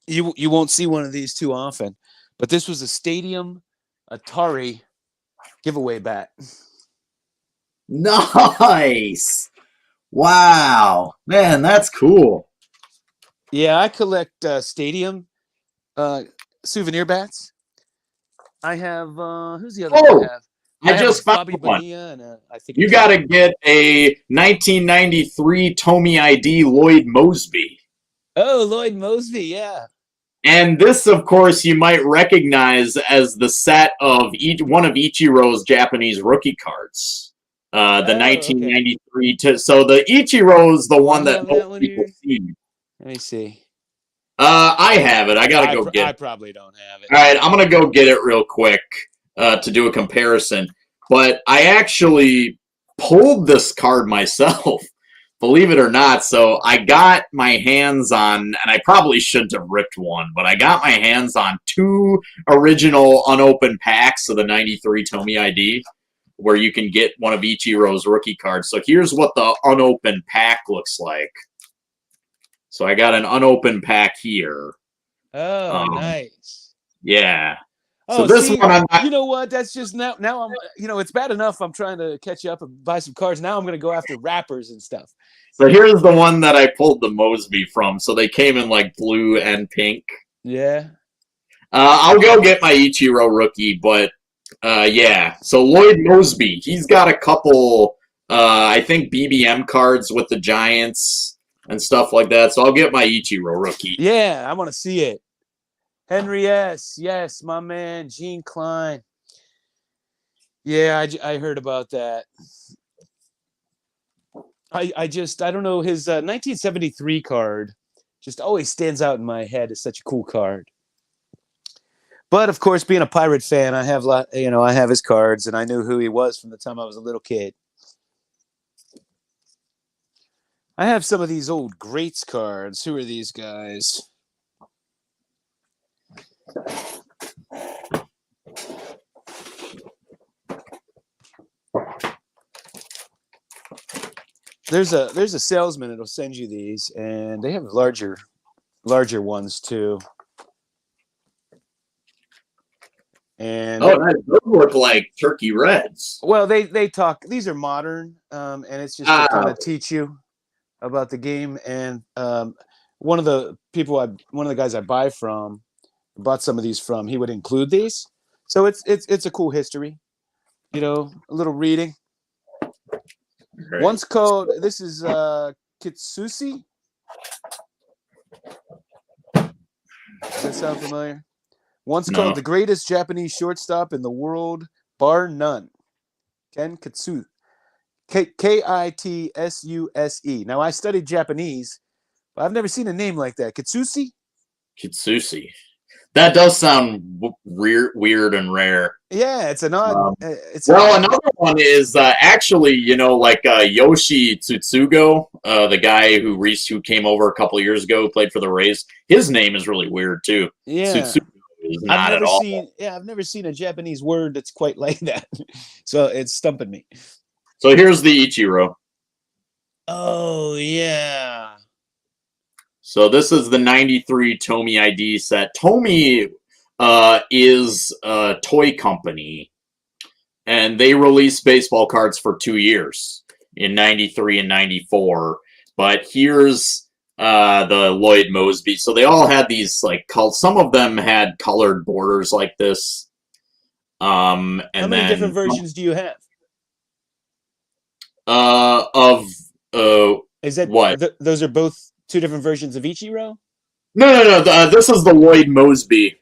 You won't see one of these too often, but this was a Stadium Atari giveaway bat. Nice. Wow, man, that's cool. Yeah, I collect Stadium souvenir bats. I have who's the other one I have? I just found Bobby one. Bonilla and I think You got to get a 1993 Tomy ID Lloyd Mosby. Oh, Lloyd Mosby, yeah. And this, of course, you might recognize as the set of one of Ichiro's Japanese rookie cards. The 1993. Okay. So the Ichiro's the one that most people see. Let me see. I have it. I gotta go get it. I probably don't have it. All right, I'm gonna go get it real quick to do a comparison. But I actually pulled this card myself, believe it or not. So I got my hands on, and I probably shouldn't have ripped one, but I got my hands on 2 original unopened packs of the 93 Tomy ID, where you can get one of Ichiro's rookie cards. So here's what the unopened pack looks like. So I got an unopened pack here. Oh, nice. Yeah. Oh, so this one, I'm not... you know what? That's just now I'm, it's bad enough I'm trying to catch up and buy some cards. Now I'm going to go after wrappers and stuff. So here's the one that I pulled the Mosby from. So they came in like blue and pink. Yeah. I'll go get my Ichiro rookie, but yeah. So Lloyd Mosby, he's got a couple, I think, BBM cards with the Giants and stuff like that. So I'll get my Ichiro rookie. Yeah, I want to see it. Henry S. Yes, my man, Gene Klein. Yeah, I heard about that. I don't know, his 1973 card just always stands out in my head as such a cool card. But of course, being a Pirate fan, I have I have his cards, and I knew who he was from the time I was a little kid. I have some of these old Greats cards. Who are these guys? There's a salesman that'll send you these, and they have larger ones too. And those look like Turkey Reds. Well, they talk. These are modern, and it's just to kind of teach you about the game. And one of the guys I bought some of these from, he would include these. So it's a cool history, a little reading. Great. One's called, this is Kitsusi. Does that sound familiar? One's called the greatest Japanese shortstop in the world, bar none. Ken Kitsu. Kitsusse. Now, I studied Japanese, but I've never seen a name like that. Kitsusi? Kitsusi. That does sound weird and rare. Yeah, it's an odd. Another one is actually, like Yoshi Tsutsugo, the guy who came over a couple of years ago, who played for the Rays. His name is really weird too. Yeah, Tsutsugo is not at all. I've never seen a Japanese word that's quite like that, so it's stumping me. So here's the Ichiro. Oh yeah. So this is the 93 Tomy ID set. Tomy is a toy company, and they released baseball cards for 2 years, in 93 and 94. But here's the Lloyd Mosby. So they all had these, some of them had colored borders like this. How many different versions do you have? Is that what? Those are both 2 different versions of Ichiro? No. This is the Lloyd Mosby.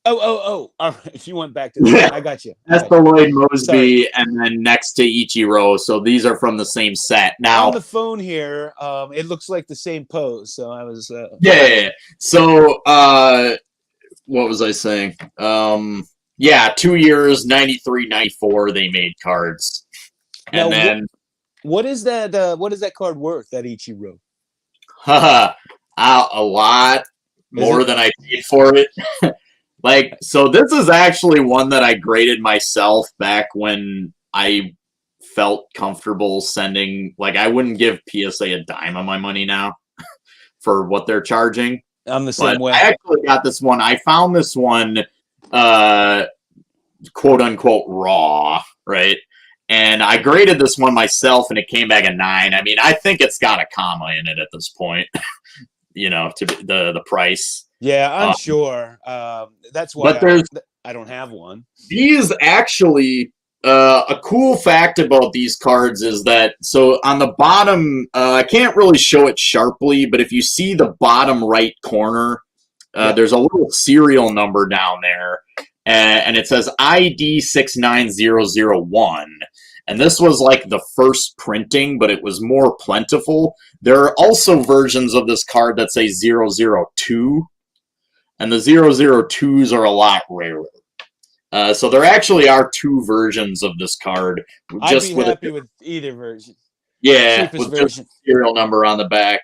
Oh. All right. If you went back to that, I got you. That's the Lloyd Mosby, and then next to Ichiro. So these are from the same set. Now on the phone here, it looks like the same pose. So I was. Yeah. So what was I saying? 2 years, 93, 94. They made cards, and now, then what is that? What is that card worth? That Ichiro? A lot more than I paid for it. So this is actually one that I graded myself back when I felt comfortable sending. I wouldn't give PSA a dime on my money now for what they're charging. I'm the But same way. I actually got this one. I found this one, quote unquote, raw, right? And I graded this one myself, and it came back a 9. I mean, I think it's got a comma in it at this point, to the price. Yeah, I'm sure. That's why I don't have one. These actually, a cool fact about these cards is that, so on the bottom, I can't really show it sharply, but if you see the bottom right corner, there's a little serial number down there, and it says ID 69001. And this was like the first printing, but it was more plentiful. There are also versions of this card that say 002, and the 002s are a lot rarer. So there actually are 2 versions of this card. Just I'd be happy with either version. Yeah, with just a serial number on the back.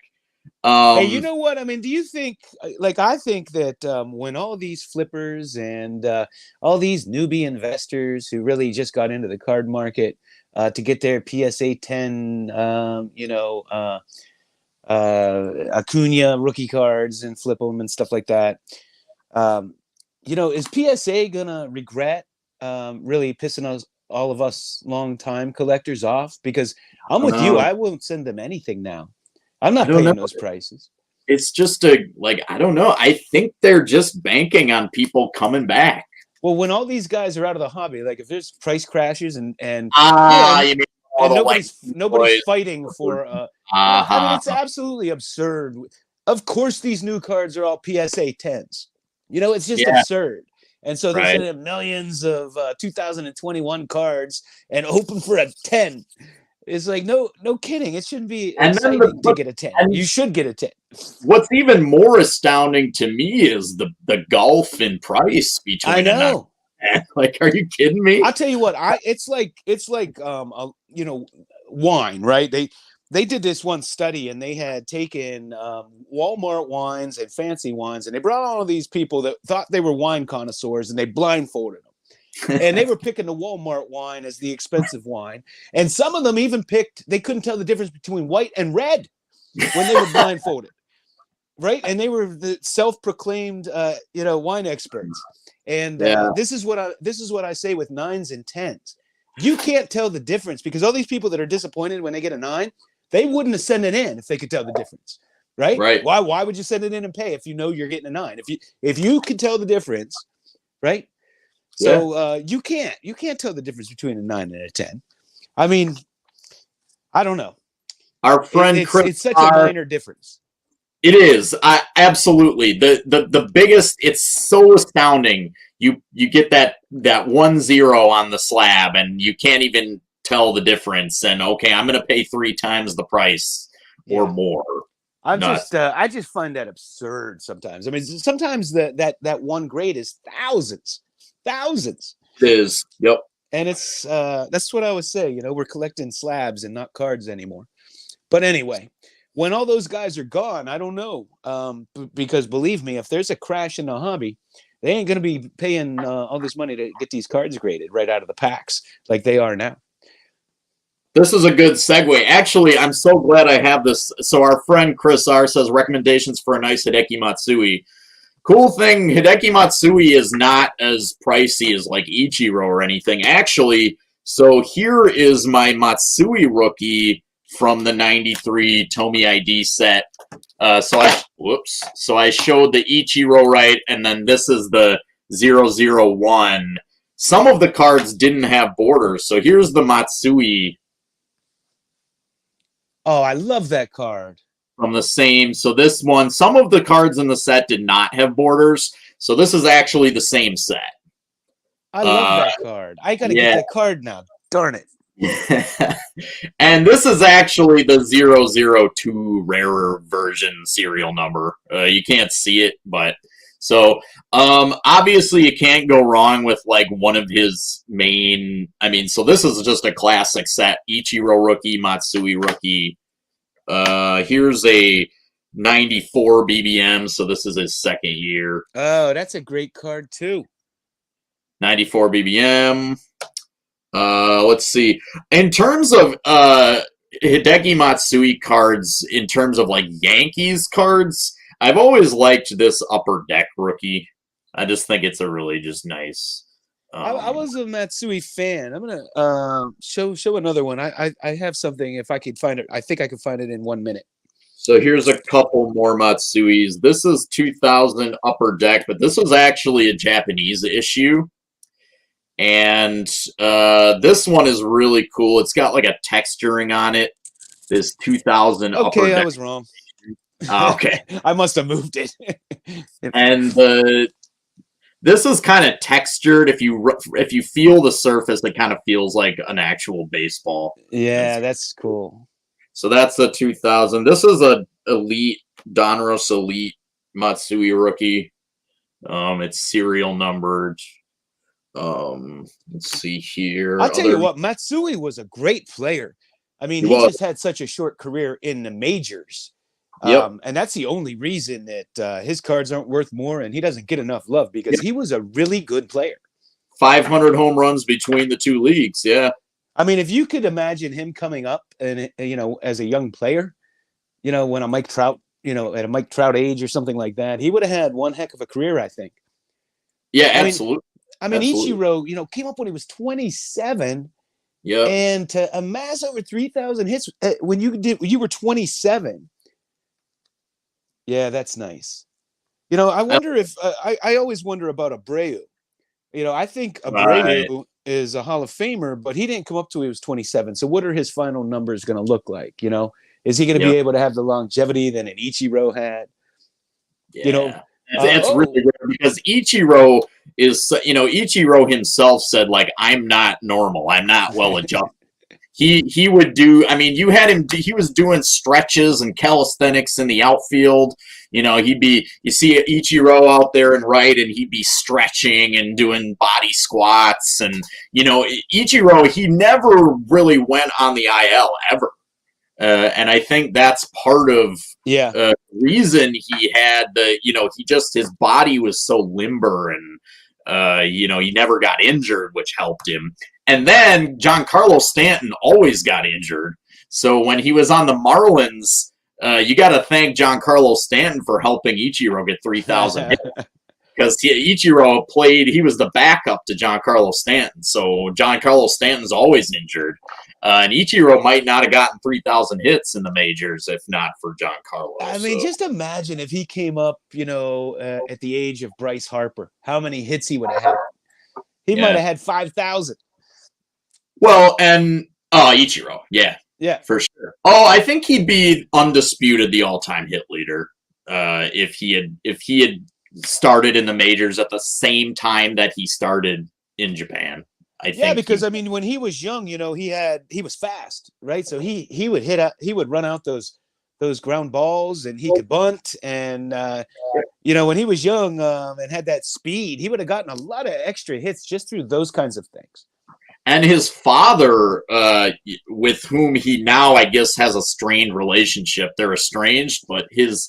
Hey, you know what? I mean, do you think, I think that when all these flippers and all these newbie investors who really just got into the card market to get their PSA 10, Acuna rookie cards and flip them and stuff like that, is PSA gonna regret really pissing all of us long-time collectors off? Because I'm with you. I won't send them anything now. I'm not paying those prices. It's just I don't know. I think they're just banking on people coming back. Well, when all these guys are out of the hobby, like if there's price crashes and nobody's fighting for I mean, it's absolutely absurd. Of course, these new cards are all PSA 10s. It's just absurd. And so there's millions of 2021 cards and open for a 10. It's like, no kidding. It shouldn't be exciting to get a 10. You should get a 10. What's even more astounding to me is the gulf in price between. I know. Like, are you kidding me? I'll tell you what. It's like wine, right? They did this one study, and they had taken Walmart wines and fancy wines, and they brought all of these people that thought they were wine connoisseurs, and they blindfolded them. And they were picking the Walmart wine as the expensive wine. And some of them even they couldn't tell the difference between white and red when they were blindfolded. Right. And they were the self-proclaimed, wine experts. And this is what I say with 9s and 10s. You can't tell the difference, because all these people that are disappointed when they get a 9, they wouldn't have sent it in if they could tell the difference. Right. Right. Why would you send it in and pay if you know you're getting a 9? If you could tell the difference, right? So you can't tell the difference between a 9 and a 10. I mean, I don't know. Our friend Chris, it's such a minor difference. It is. Absolutely. The biggest, it's so astounding. You get that 10 on the slab, and you can't even tell the difference. And okay, I'm going to pay 3 times the price or more. I just find that absurd sometimes. I mean, sometimes that one grade is thousands. It is. Yep. And it's that's what I would say. We're collecting slabs and not cards anymore. But anyway, when all those guys are gone, I don't know. Because believe me, if there's a crash in the hobby, they ain't going to be paying all this money to get these cards graded right out of the packs like they are now. This is a good segue. Actually, I'm so glad I have this. So our friend Chris R says recommendations for a nice Hideki Matsui. Cool thing, Hideki Matsui is not as pricey as like Ichiro or anything. Actually, so here is my Matsui rookie from the 93 Tomy ID set. So I showed the Ichiro right, and then this is the 001. Some of the cards didn't have borders, so here's the Matsui. Oh, I love that card. From the same, so this one, some of the cards in the set did not have borders, so this is actually the same set. I love that card. I gotta get that card now. Darn it. And this is actually the 002 rarer version serial number. You can't see it, but so obviously you can't go wrong with like one of his main. I mean, so this is just a classic set: Ichiro Rookie, Matsui Rookie. Here's a 94 BBM, so this is his second year. Oh, that's a great card too. 94 BBM. Let's see. In terms of Hideki Matsui cards, in terms of like Yankees cards, I've always liked this Upper Deck rookie. I just think it's a really just nice. I was a Matsui fan. I'm gonna show another one. I have something. If I could find it, I think I could find it in 1 minute. So here's a couple more Matsuis. This is 2000 Upper Deck, but this was actually a Japanese issue. And this one is really cool. It's got like a texturing on it. This 2000 Upper Deck. Okay, I was wrong. Okay. I must have moved it. And this is kind of textured. If you feel the surface, it kind of feels like an actual baseball. Yeah, that's cool. So that's the 2000. This is a Elite Donruss Elite Matsui rookie. It's serial numbered. Let's see here. I'll tell you what, Matsui was a great player. I mean, he just had such a short career in the majors. Yep. And that's the only reason that his cards aren't worth more, and he doesn't get enough love because he was a really good player. 500 home runs between the two leagues. Yeah. I mean, if you could imagine him coming up and, as a young player, when a Mike Trout, at a Mike Trout age or something like that, he would have had one heck of a career, I think. Yeah, absolutely. I mean, Ichiro, came up when he was 27. Yeah. And to amass over 3,000 hits when you were 27. Yeah, that's nice. I wonder if I always wonder about Abreu. I think Abreu is a Hall of Famer, but he didn't come up till he was 27. So what are his final numbers going to look like? Is he going to be able to have the longevity that an Ichiro had? Yeah. It's really rare because Ichiro is, Ichiro himself said, like, I'm not normal. I'm not well adjusted. He would do, I mean, you had him, he was doing stretches and calisthenics in the outfield. You see Ichiro out there and right, and he'd be stretching and doing body squats. And, Ichiro, he never really went on the IL ever. And I think that's part of the reason he had his body was so limber and, he never got injured, which helped him. And then Giancarlo Stanton always got injured. So when he was on the Marlins, you got to thank Giancarlo Stanton for helping Ichiro get 3,000 hits. Because Ichiro he was the backup to Giancarlo Stanton. So Giancarlo Stanton's always injured. And Ichiro might not have gotten 3,000 hits in the majors if not for Giancarlo. I mean, just imagine if he came up, at the age of Bryce Harper, how many hits he would have had. He might have had 5,000. Well, and Ichiro, yeah, for sure. Oh, I think he'd be undisputed the all-time hit leader if he had started in the majors at the same time that he started in Japan. I think because I mean, when he was young, he was fast, right? So he would run out those ground balls, and he could bunt, and when he was young and had that speed, he would have gotten a lot of extra hits just through those kinds of things. And his father, with whom he now, I guess, has a strained relationship. They're estranged, but his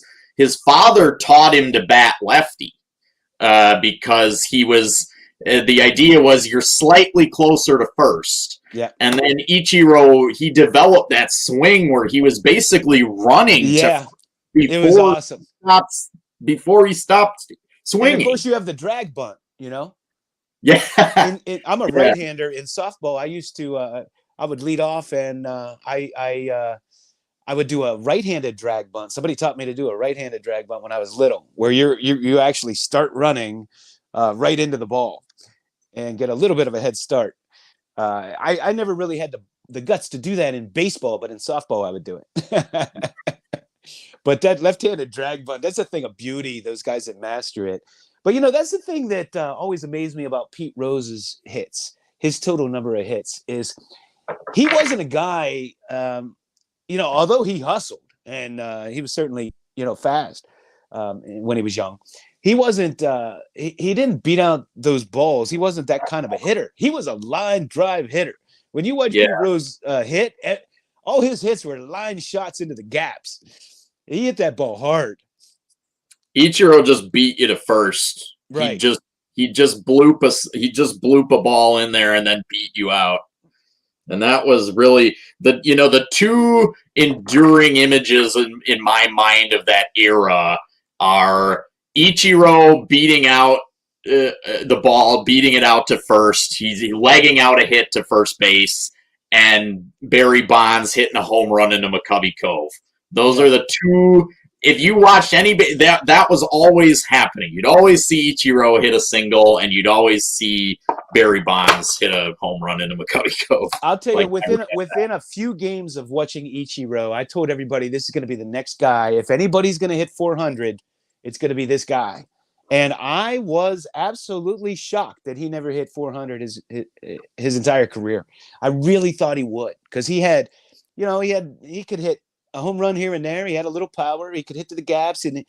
father taught him to bat lefty because he was. The idea was you're slightly closer to first. Yeah. And then Ichiro, he developed that swing where he was basically running. Yeah. It was awesome. Before he stopped swinging. And of course, you have the drag bunt, Yeah. I'm a right-hander in softball. I used to, I would lead off, and I would do a right-handed drag bunt. Somebody taught me to do a right-handed drag bunt when I was little, where you actually start running right into the ball and get a little bit of a head start. I never really had the guts to do that in baseball, but in softball I would do it. But that left-handed drag bunt, that's a thing of beauty, those guys that master it. But, that's the thing that always amazed me about Pete Rose's hits. His total number of hits is he wasn't a guy, although he hustled and he was certainly, fast when he was young. He wasn't, he didn't beat out those balls. He wasn't that kind of a hitter. He was a line drive hitter. When you watch Pete Rose hit, all his hits were line shots into the gaps. He hit that ball hard. Ichiro just beat you to first. Right. He just bloop a ball in there and then beat you out. And that was really the two enduring images in my mind of that era are Ichiro beating out the ball, beating it out to first. He's legging out a hit to first base, and Barry Bonds hitting a home run into McCovey Cove. Those are the two. If you watched any, that was always happening. You'd always see Ichiro hit a single, and you'd always see Barry Bonds hit a home run into McCovey Cove. I'll tell you, within a few games of watching Ichiro, I told everybody this is going to be the next guy. If anybody's going to hit 400, it's going to be this guy. And I was absolutely shocked that he never hit 400 his entire career. I really thought he would, because he had, he could hit a home run here and there. He had a little power. He could hit to the gaps, and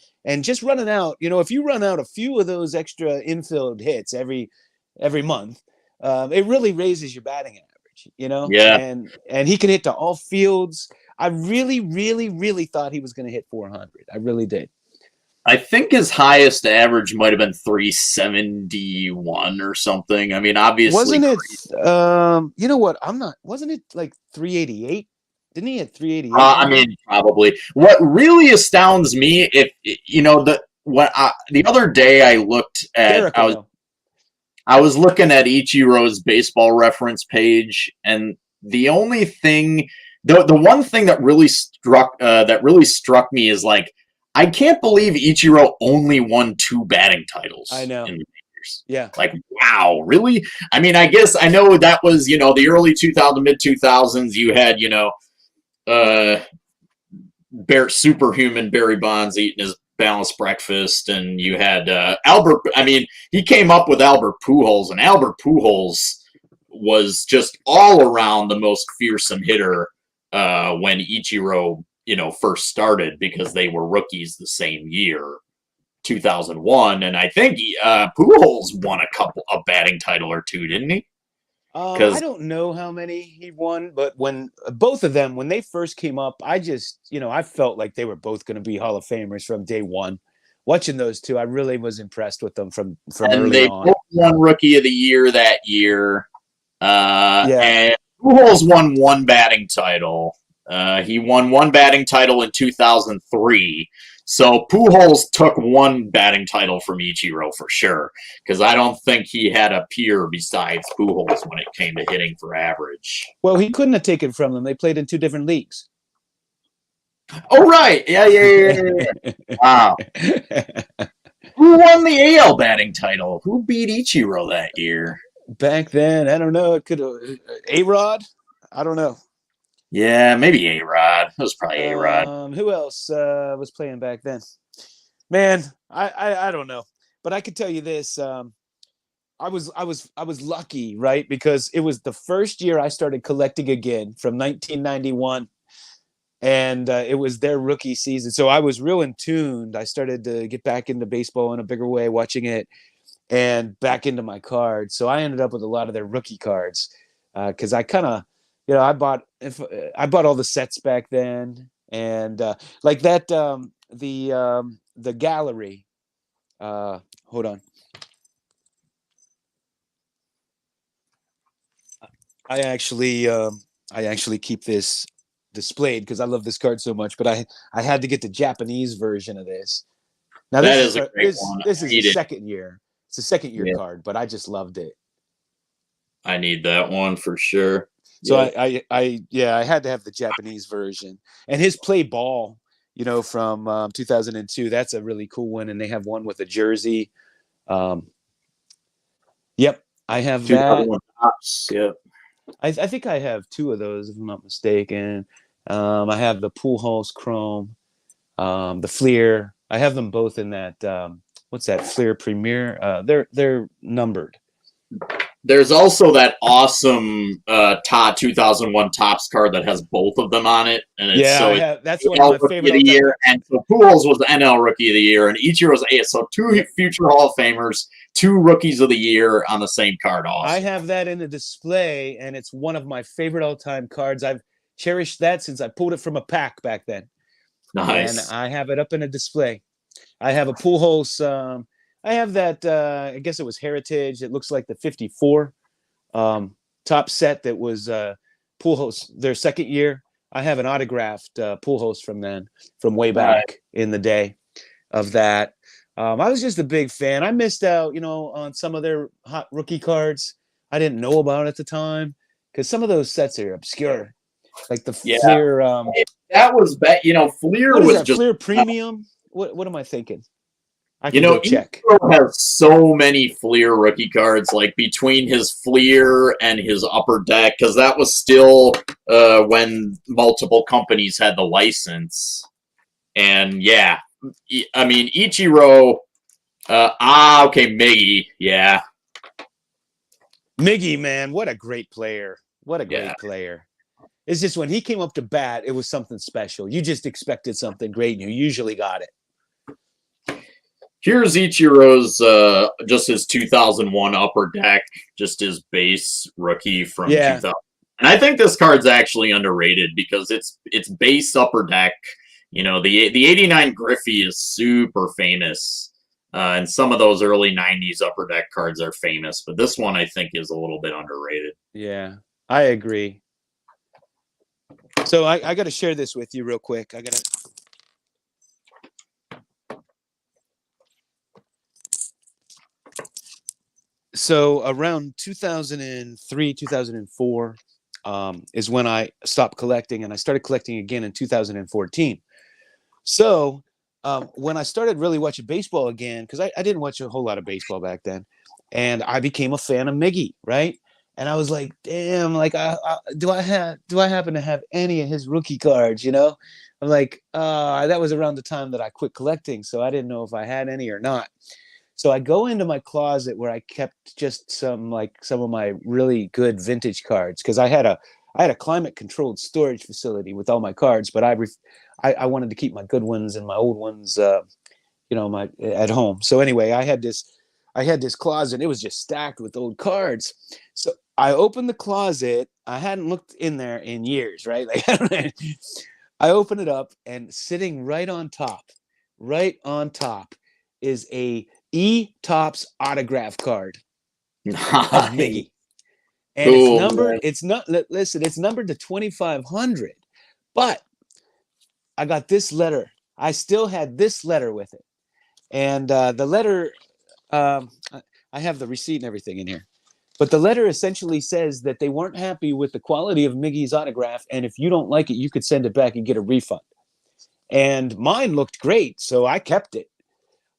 just running out. If you run out a few of those extra infield hits every month, it really raises your batting average. Yeah. And he could hit to all fields. I really, really, really thought he was going to hit 400. I really did. I think his highest average might have been 371 or something. I mean, obviously, wasn't it? You know what? Wasn't it like 388? Didn't he hit 388? I mean, probably. What really astounds me, the other day I looked at, I was looking at Ichiro's baseball reference page, and the only thing, the one thing that really struck me is like, I can't believe Ichiro only won 2 batting titles. I know. In the majors. Yeah. Like, wow, really? I mean, I guess I know that was, the early 2000s, mid 2000s. You had, superhuman Barry Bonds eating his balanced breakfast, and you had Albert. I mean, he came up with Albert Pujols, and Albert Pujols was just all around the most fearsome hitter when Ichiro first started, because they were rookies the same year, 2001, and I think Pujols won a batting title or 2, didn't he? I don't know how many he won, but when both of them, when they first came up, I just, I felt like they were both going to be Hall of Famers from day one. Watching those two, I really was impressed with them from early they on. Both won Rookie of the Year that year. Yeah. And Pujols won 1 batting title. He won 1 batting title in 2003. So Pujols took 1 batting title from Ichiro for sure, because I don't think he had a peer besides Pujols when it came to hitting for average. Well, he couldn't have taken from them. They played in 2 different leagues. Oh, right. Yeah. Wow. Who won the AL batting title? Who beat Ichiro that year? Back then, I don't know. It could have A-Rod. I don't know. Yeah, maybe A-Rod. It was probably A-Rod. Who else was playing back then? Man, I don't know. But I could tell you this. I was lucky, right? Because it was the first year I started collecting again, from 1991. And it was their rookie season. So I was real in tuned. I started to get back into baseball in a bigger way, watching it, and back into my cards. So I ended up with a lot of their rookie cards, because I kind of, I bought all the sets back then, and like that, the gallery. Hold on. I actually keep this displayed because I love this card so much, but I had to get the Japanese version of this. Now this is a great one. This is the second year. It's a second year card, but I just loved it. I need that one for sure. So I had to have the Japanese version, and his play ball, from 2002. That's a really cool one, and they have one with a jersey. Yep, I have that. Yep. I think I have 2 of those, if I'm not mistaken. I have the Pujols Chrome, the Fleer. I have them both in that. What's that, Fleer Premier? They're numbered. There's also that awesome 2001 Topps card that has both of them on it, and that's one of my favorite of the year. And so Pujols was the NL Rookie of the Year, and Ichiro was so 2 future Hall of Famers, 2 Rookies of the Year on the same card. Awesome. I have that in the display, and it's one of my favorite all-time cards. I've cherished that since I pulled it from a pack back then. Nice. And I have it up in a display. I have a Pujols. I have that, I guess it was Heritage. It looks like the 54 top set that was Pujols, their second year. I have an autographed Pujols from way back in the day. of that. I was just a big fan. I missed out, on some of their hot rookie cards I didn't know about at the time because some of those sets are obscure, like the Yeah. Fleer. That was Fleer What is was that? just Fleer Premium? What am I thinking? I You can know, go check. Ichiro has so many Fleer rookie cards, like between his Fleer and his Upper Deck, because that was still when multiple companies had the license. And yeah, I mean, Ichiro, okay, Miggy, yeah. Miggy, man, what a great player. What a great player. It's just when he came up to bat, it was something special. You just expected something great, and you usually got it. Here's Ichiro's, just his 2001 Upper Deck, just his base rookie from 2000. And I think this card's actually underrated because it's base Upper Deck. The 89 Griffey is super famous. And some of those early 90s Upper Deck cards are famous. But this one, I think, is a little bit underrated. Yeah, I agree. So I got to share this with you real quick. So around 2003, 2004 is when I stopped collecting, and I started collecting again in 2014. So when I started really watching baseball again, because I didn't watch a whole lot of baseball back then, and I became a fan of Miggy, right? And I was like, damn, like, do I happen to have any of his rookie cards? I'm like, that was around the time that I quit collecting, so I didn't know if I had any or not. So I go into my closet where I kept just some of my really good vintage cards, because I had a climate controlled storage facility with all my cards, but I wanted to keep my good ones and my old ones, my at home. So anyway, I had this closet. It was just stacked with old cards. So I opened the closet. I hadn't looked in there in years, right? Like I opened it up, and sitting right on top is a E-Topps autograph card of Miggy. And Cool. it's numbered to 2,500. But I got this letter. I still had this letter with it. And the letter, I have the receipt and everything in here. But the letter essentially says that they weren't happy with the quality of Miggy's autograph, and if you don't like it, you could send it back and get a refund. And mine looked great, so I kept it.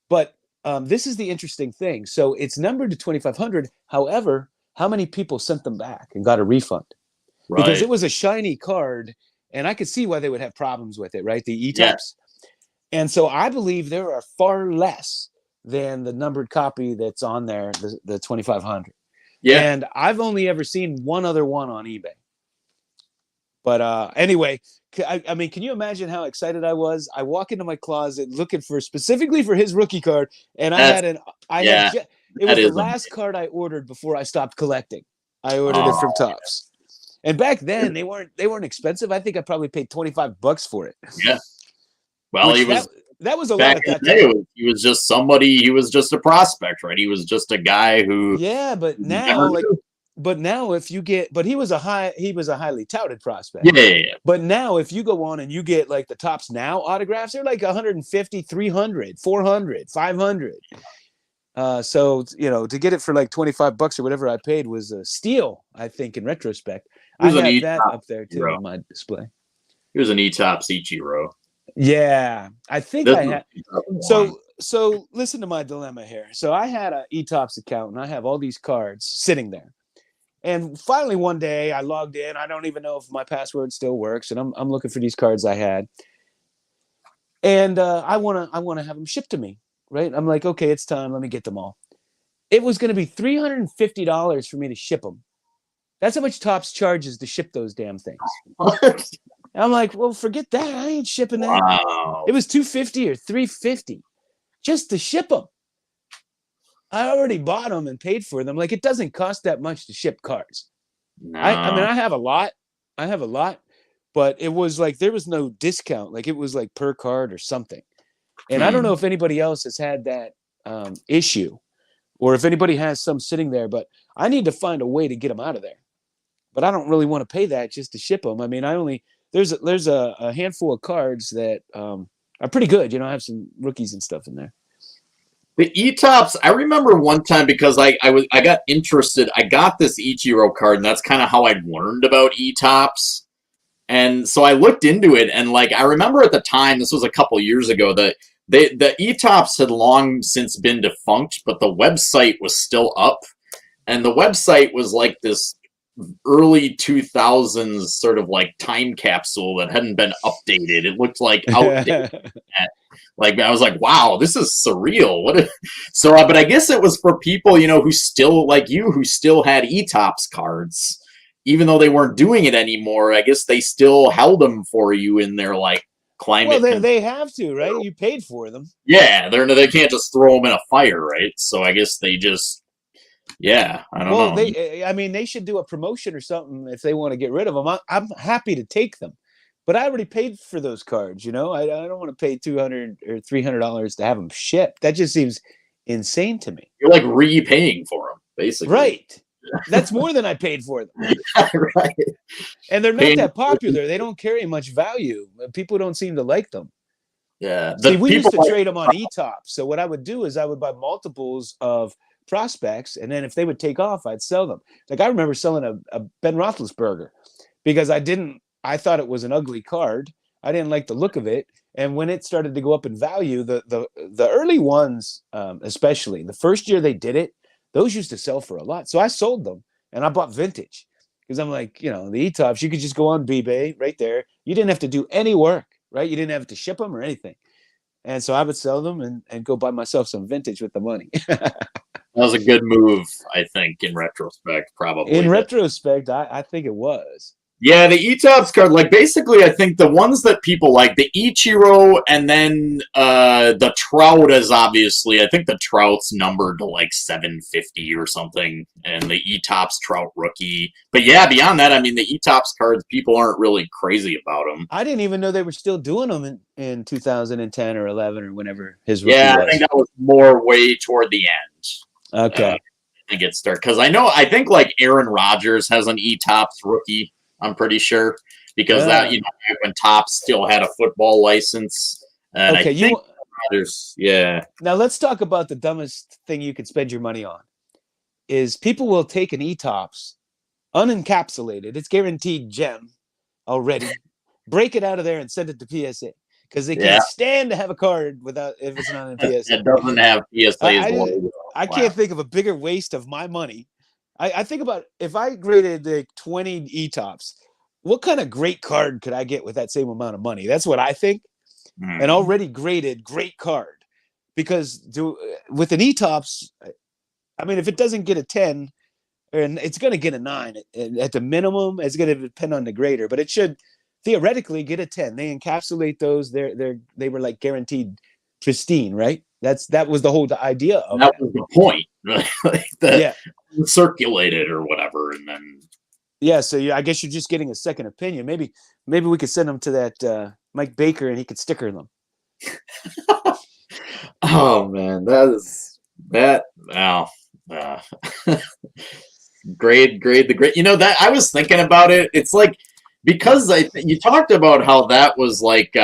But this is the interesting thing. So it's numbered to 2,500. However, how many people sent them back and got a refund? Right. Because it was a shiny card, and I could see why they would have problems with it, right? The E-Topps. Yeah. And so I believe there are far less than the numbered copy that's on there, the 2,500. Yeah. And I've only ever seen one other one on eBay. But anyway, I mean, can you imagine how excited I was? I walk into my closet looking specifically for his rookie card, and it was the last card I ordered before I stopped collecting. I ordered it from Topps, and back then they weren't expensive. I think I probably paid $25 for it. Yeah, well, that was a lot at that time. He was just somebody. He was just a prospect, right? He was just a guy who. Yeah, but now he was a highly touted prospect. Yeah. But now if you go on and you get like the Topps Now autographs, they're like 150, 300, 400, 500. So, to get it for like $25 or whatever I paid was a steal, I think, in retrospect. I had that up there too on my display. He was an E-Topps Ichiro. Yeah, I think I had. So listen to my dilemma here. So I had an E-Topps account, and I have all these cards sitting there. And finally, one day, I logged in. I don't even know if my password still works, and I'm looking for these cards I had. And I want to have them shipped to me, right? I'm like, okay, it's time. Let me get them all. It was going to be $350 for me to ship them. That's how much Topps charges to ship those damn things. I'm like, well, forget that. I ain't shipping that. Wow. It was $250 or $350 just to ship them. I already bought them and paid for them. Like, it doesn't cost that much to ship cards. No. I mean, I have a lot, but it was like there was no discount. Like, it was like per card or something. And I don't know if anybody else has had that issue, or if anybody has some sitting there, but I need to find a way to get them out of there. But I don't really want to pay that just to ship them. I mean, there's a handful of cards that are pretty good. You know, I have some rookies and stuff in there. The E-Tops, I remember one time because I got interested. I got this Ichiro card, and that's kind of how I learned about E-Tops. And so I looked into it, and like I remember at the time, this was a couple years ago, that the E-Tops had long since been defunct, but the website was still up. And the website was like this early 2000s sort of like time capsule that hadn't been updated. It looked like outdated. Like I was like, wow, this is surreal. But I guess it was for people, you know, who still like you, who still had E-Tops cards, even though they weren't doing it anymore. I guess they still held them for you in their like climate. Well, they have to, right? You paid for them. Yeah, they can't just throw them in a fire, right? So I guess they just, yeah, I don't know. Well, they should do a promotion or something if they want to get rid of them. I'm happy to take them. But I already paid for those cards, you know. I don't want to pay $200 or $300 to have them shipped. That just seems insane to me. You're like repaying for them, basically. Right. That's more than I paid for them. Right. And they're not that popular. They don't carry much value. People don't seem to like them. Yeah. See, we used to trade them on E-Tops. So what I would do is I would buy multiples of prospects, and then if they would take off, I'd sell them. Like I remember selling a Ben Roethlisberger because I thought it was an ugly card. I didn't like the look of it. And when it started to go up in value, the early ones, especially the first year they did it, those used to sell for a lot. So I sold them and I bought vintage because I'm like, you know, the E-Tops, you could just go on eBay right there. You didn't have to do any work, right? You didn't have to ship them or anything. And so I would sell them and go buy myself some vintage with the money. That was a good move, I think, in retrospect, probably. In retrospect, I think it was. Yeah, the E-Tops card, like basically I think the ones that people like, the Ichiro and then the Trout is obviously, I think the Trout's numbered to like 750 or something, and the E-Tops Trout rookie. But yeah, beyond that, I mean, the E-Tops cards, people aren't really crazy about them. I didn't even know they were still doing them in 2010 or 11 or whenever his rookie was. I think that was more way toward the end. Okay. I think it started, because I think like Aaron Rodgers has an E-Tops rookie. I'm pretty sure, because that, you know, when Topps still had a football license. And okay, I think Rodgers, yeah. Now let's talk about the dumbest thing you could spend your money on. Is people will take an E-Tops, unencapsulated, it's guaranteed gem already, break it out of there and send it to PSA because they can't stand to have a card without if it's not in PSA. It doesn't have PSA's I can't think of a bigger waste of my money. I think about if I graded like 20 E-Tops, what kind of great card could I get with that same amount of money? That's what I think. An already graded great card. Because with an E-Tops, I mean, if it doesn't get a 10, and it's going to get a 9 at the minimum, it's going to depend on the grader, but it should theoretically get a 10. They encapsulate those. They were like guaranteed pristine, right? That was the whole idea of that was the point. Like circulated or whatever, and then so I guess you're just getting a second opinion. Maybe we could send them to that Mike Baker and he could sticker them. Oh man, grade the great. You know, that I was thinking about it. It's like, because you talked about how that was like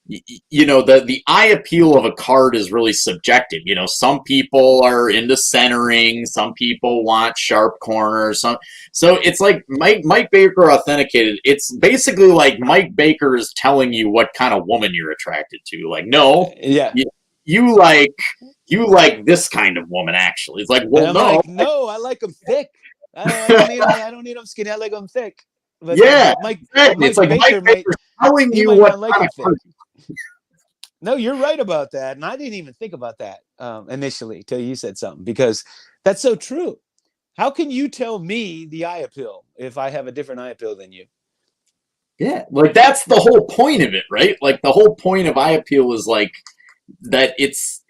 you know, the eye appeal of a card is really subjective. You know, some people are into centering, some people want sharp corners. So it's like Mike Baker authenticated. It's basically like Mike Baker is telling you what kind of woman you're attracted to. Like, no, you like this kind of woman. Actually, it's like, well, no, I like them thick. I don't need them skinny. I like them thick. But Mike it's like Baker Mike Baker's telling you what like kind of No, you're right about that. And I didn't even think about that initially till you said something, because that's so true. How can you tell me the eye appeal if I have a different eye appeal than you? Yeah, like that's the whole point of it, right? Like the whole point of eye appeal is like that it's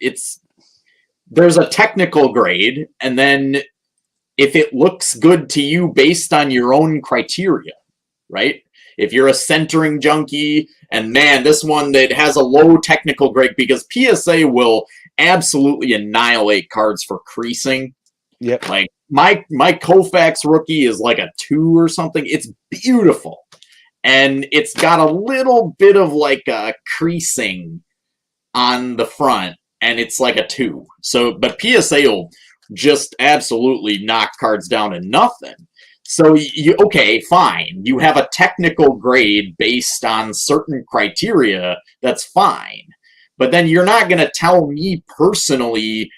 there's a technical grade, and then if it looks good to you based on your own criteria, right? If you're a centering junkie, and man, this one that has a low technical grade, because PSA will absolutely annihilate cards for creasing. Yep. Like my Koufax rookie is like a 2 or something. It's beautiful. And it's got a little bit of like a creasing on the front, and it's like a 2. So, but PSA will just absolutely knock cards down to nothing. So okay, fine. You have a technical grade based on certain criteria. That's fine. But then you're not going to tell me personally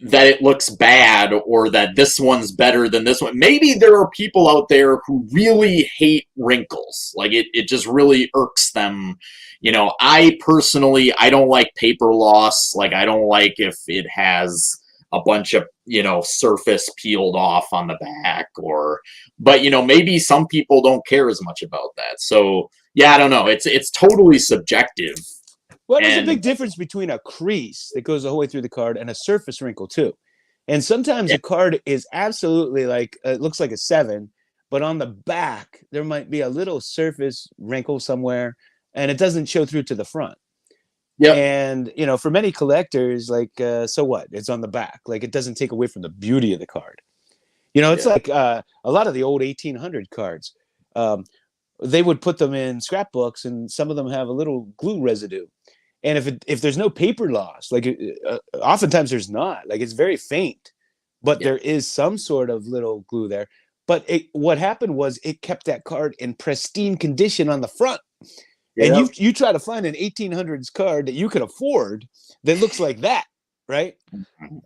that it looks bad or that this one's better than this one. Maybe there are people out there who really hate wrinkles. Like it just really irks them. You know, I personally, I don't like paper loss. Like I don't like if it has a bunch of, you know, surface peeled off on the back but, you know, maybe some people don't care as much about that. So, yeah, I don't know. It's totally subjective. Well, there's a big difference between a crease that goes the whole way through the card and a surface wrinkle too. And sometimes a card is absolutely like, it looks like a 7, but on the back, there might be a little surface wrinkle somewhere and it doesn't show through to the front. Yeah. And, you know, for many collectors, like, so what? It's on the back. Like, it doesn't take away from the beauty of the card. You know, it's like a lot of the old 1800 cards. They would put them in scrapbooks, and some of them have a little glue residue. And if there's no paper loss, like oftentimes there's not. Like, it's very faint, but there is some sort of little glue there. But what happened was it kept that card in pristine condition on the front. And you try to find an 1800s card that you can afford that looks like that, right?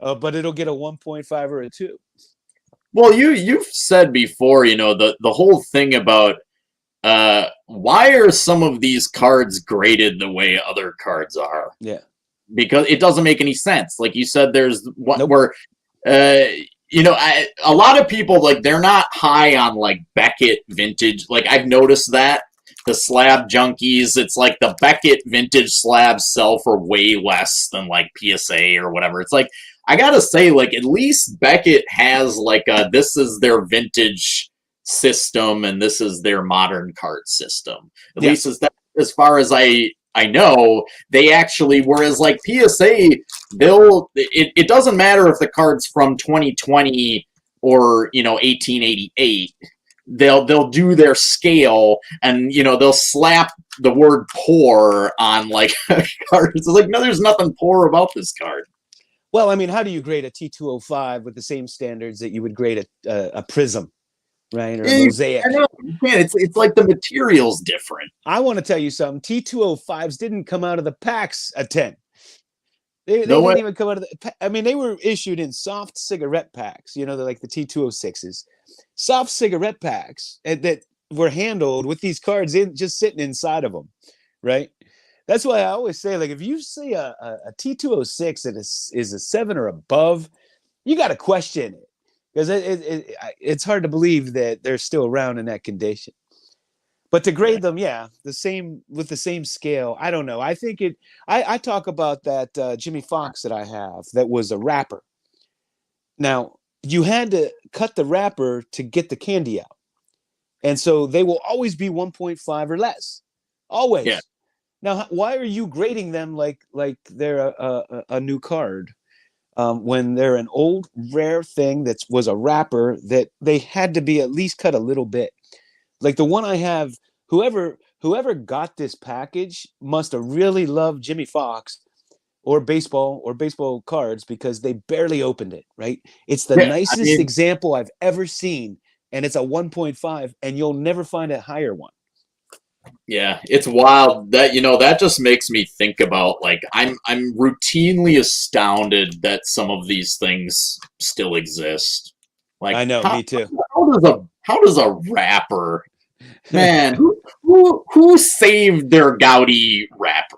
But it'll get a 1.5 or a 2. Well, you've said before, you know, the whole thing about why are some of these cards graded the way other cards are? Yeah, because it doesn't make any sense. Like you said, there's one where you know, a lot of people, like, they're not high on like Beckett vintage. Like, I've noticed that. The slab junkies, it's like the Beckett vintage slabs sell for way less than like PSA or whatever. It's like, I gotta say, like, at least Beckett has like this is their vintage system and this is their modern card system. At least as far as I know, they actually, whereas like PSA, it doesn't matter if the card's from 2020 or, you know, 1888. They'll do their scale and, you know, they'll slap the word poor on like cards. It's like, no, there's nothing poor about this card. Well, I mean, how do you grade a T205 with the same standards that you would grade a Prism, right? Or a Mosaic? I know. Man, it's like the material's different. I want to tell you something. T205s didn't come out of the packs a 10. They didn't even come out of the. I mean, they were issued in soft cigarette packs. You know, they're like the T206s, soft cigarette packs that were handled with these cards just sitting inside of them, right? That's why I always say, like, if you see a T206 that is a 7 or above, you got to question it because it's hard to believe that they're still around in that condition. But to grade them, the same with the same scale. I don't know. I think I talk about that Jimmy Fox that I have that was a wrapper. Now, you had to cut the wrapper to get the candy out. And so they will always be 1.5 or less. Always. Yeah. Now, why are you grading them like they're a new card when they're an old, rare thing that was a wrapper that they had to be at least cut a little bit? Like the one I have, whoever got this package must have really loved Jimmy Fox or baseball cards because they barely opened it, right? It's the nicest example I've ever seen, and it's a 1.5, and you'll never find a higher one. Yeah, it's wild that, you know, that just makes me think about, like, I'm routinely astounded that some of these things still exist. Like, I know, me too. How does a wrapper, man, who saved their Gaudi wrapper?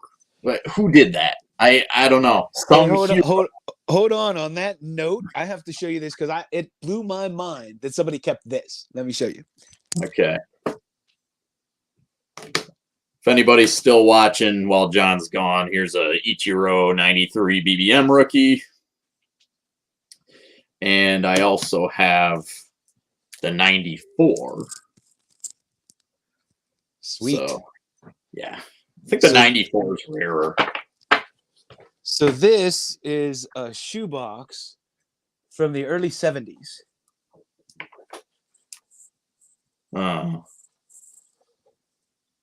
Who did that? I don't know. Hold on that note. I have to show you this because it blew my mind that somebody kept this. Let me show you. Okay. If anybody's still watching while John's gone, here's a Ichiro 93 BBM rookie. And I also have the 94. Sweet. So, yeah. I think the 94 is rarer. So this is a shoebox from the early 70s. Oh.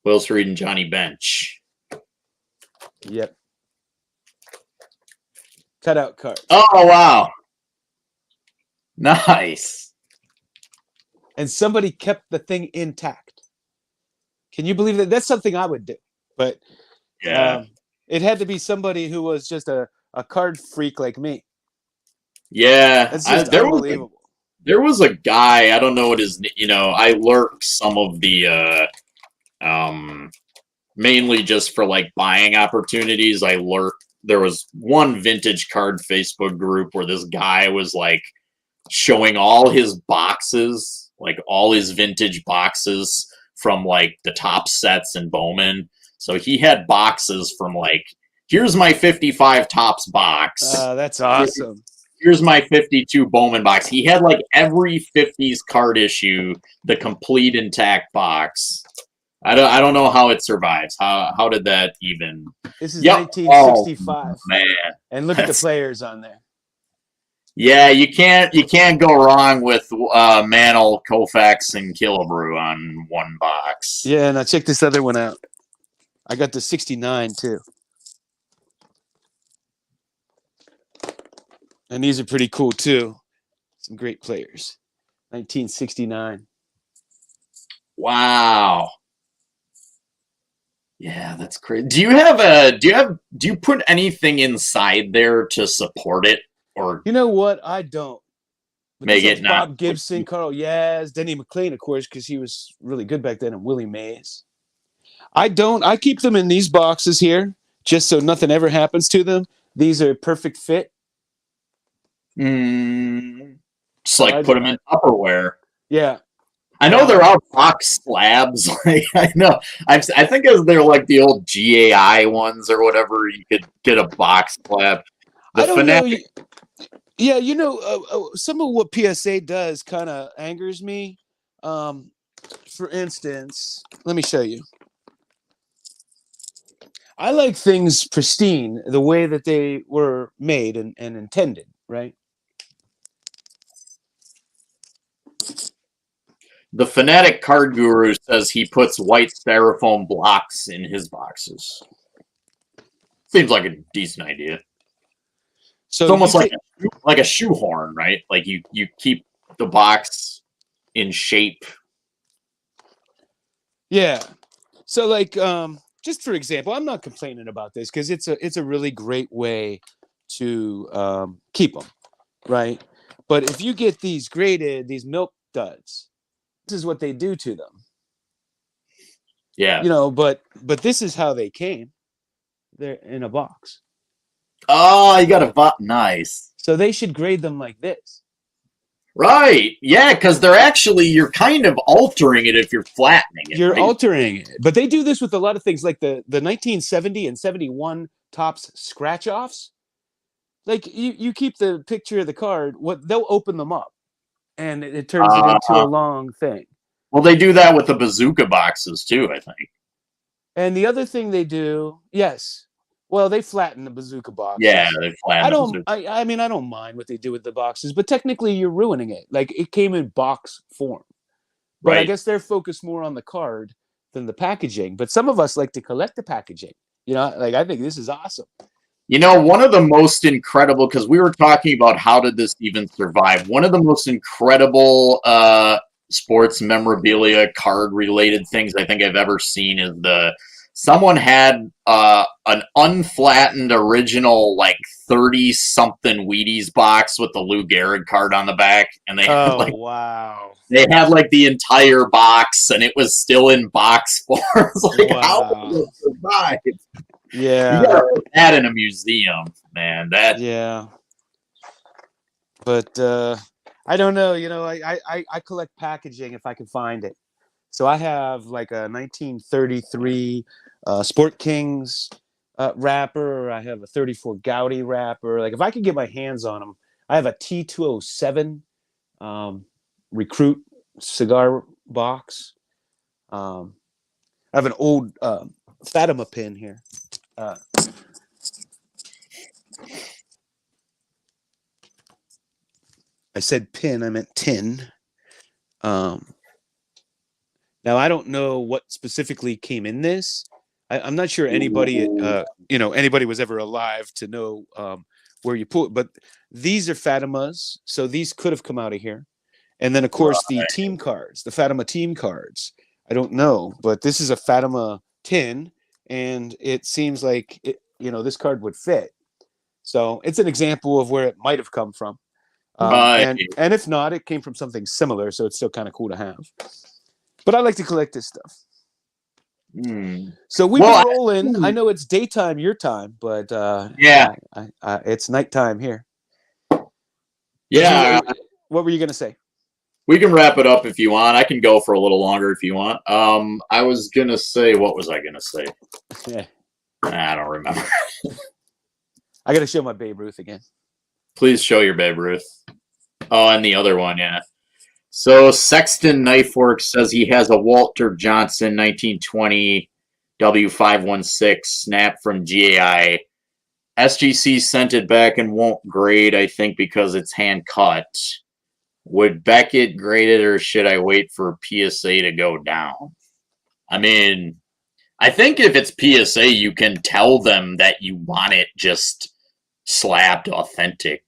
Will's reading Johnny Bench. Yep. cutout cards. Oh wow, nice. And somebody kept the thing intact. Can you believe that? That's something I would do. But Yeah, it had to be somebody who was just a card freak like me. yeah. That's just unbelievable. There was a guy. I don't know what his. I lurked some of the mainly just for like buying opportunities. I lurked. There was one vintage card Facebook group where this guy was like showing all his boxes, like all his vintage boxes from like the top sets and Bowman. So he had boxes from like, here's my 55 tops box. That's awesome. Here's my 52 Bowman box. He had like every 50s card issue, the complete intact box. I don't know how it survives. How did that even? This is 1965. Oh, man, and look at the players on there. Yeah, you can't go wrong with Mantle, Koufax, and Killebrew on one box. Yeah, now check this other one out. I got the 69 too. And these are pretty cool too. Some great players. 1969. Wow. Yeah, that's crazy. Do you put anything inside there to support it, or you know what? I don't. Make it not Bob Gibson, Carl Yaz, Denny McLean, of course, because he was really good back then, and Willie Mays. I don't. I keep them in these boxes here, just so nothing ever happens to them. These are perfect fit. Just like put them in Tupperware. Yeah. I know there are box slabs. Like I know, I think they're like the old GAI ones or whatever. You could get a box slab. I don't know. Yeah, some of what PSA does kind of angers me. For instance, let me show you. I like things pristine, the way that they were made and intended, right? The Fanatic Card Guru says he puts white styrofoam blocks in his boxes. Seems like a decent idea. So it's almost like a shoehorn, right? Like you keep the box in shape. Yeah. So like just for example, I'm not complaining about this because it's a really great way to keep them, right? But if you get these graded, these milk duds, this is what they do to them. Yeah. But this is how they came. They're in a box. Oh, you got a box. Nice. So they should grade them like this. Right. Yeah, because you're kind of altering it if you're flattening it. You're altering it. But they do this with a lot of things, like the 1970 and 71 Topps scratch-offs. Like you keep the picture of the card, they'll open them up. And it turns it into a long thing. Well, they do that with the bazooka boxes too, I think. And the other thing they do, yes, well, they flatten the bazooka box. Yeah, they flatten. I mean, I don't mind what they do with the boxes, but technically, you're ruining it. Like it came in box form, but right. I guess they're focused more on the card than the packaging. But some of us like to collect the packaging. Like I think this is awesome. One of the most incredible, because we were talking about how did this even survive. One of the most incredible sports memorabilia card related things I think I've ever seen is someone had an unflattened original like 30 something Wheaties box with the Lou Gehrig card on the back, and they had wow. They had like the entire box, and it was still in box form. Like how did it survive? Yeah, you gotta put that in a museum, man. Yeah, but I don't know. I collect packaging if I can find it. So I have like a 1933 Sport Kings wrapper. I have a 34 Gaudi wrapper. Like if I could get my hands on them, I have a T207 Recruit cigar box. I have an old Fatima pin here. I said pin, I meant tin. Now I don't know what specifically came in this. I'm not sure anybody, anybody was ever alive to know where you pull. But these are Fatimas, so these could have come out of here. And then, of course, the team cards, the Fatima team cards. I don't know, but this is a Fatima tin, and it seems like this card would fit. So it's an example of where it might have come from. And if not, it came from something similar, so it's still kind of cool to have. But I like to collect this stuff. So we've been rolling. I know it's daytime your time, but it's nighttime here. Yeah. What were you going to say? We can wrap it up if you want. I can go for a little longer if you want. I was going to say, what was I going to say? Yeah. I don't remember. I got to show my Babe Ruth again. Please show your Babe Ruth. Oh, and the other one, yeah. So Sexton Knifeworks says he has a Walter Johnson 1920 W516 snap from GAI. SGC sent it back and won't grade, I think, because it's hand cut. Would Beckett grade it, or should I wait for PSA to go down? I mean, I think if it's PSA, you can tell them that you want it just slapped authentic.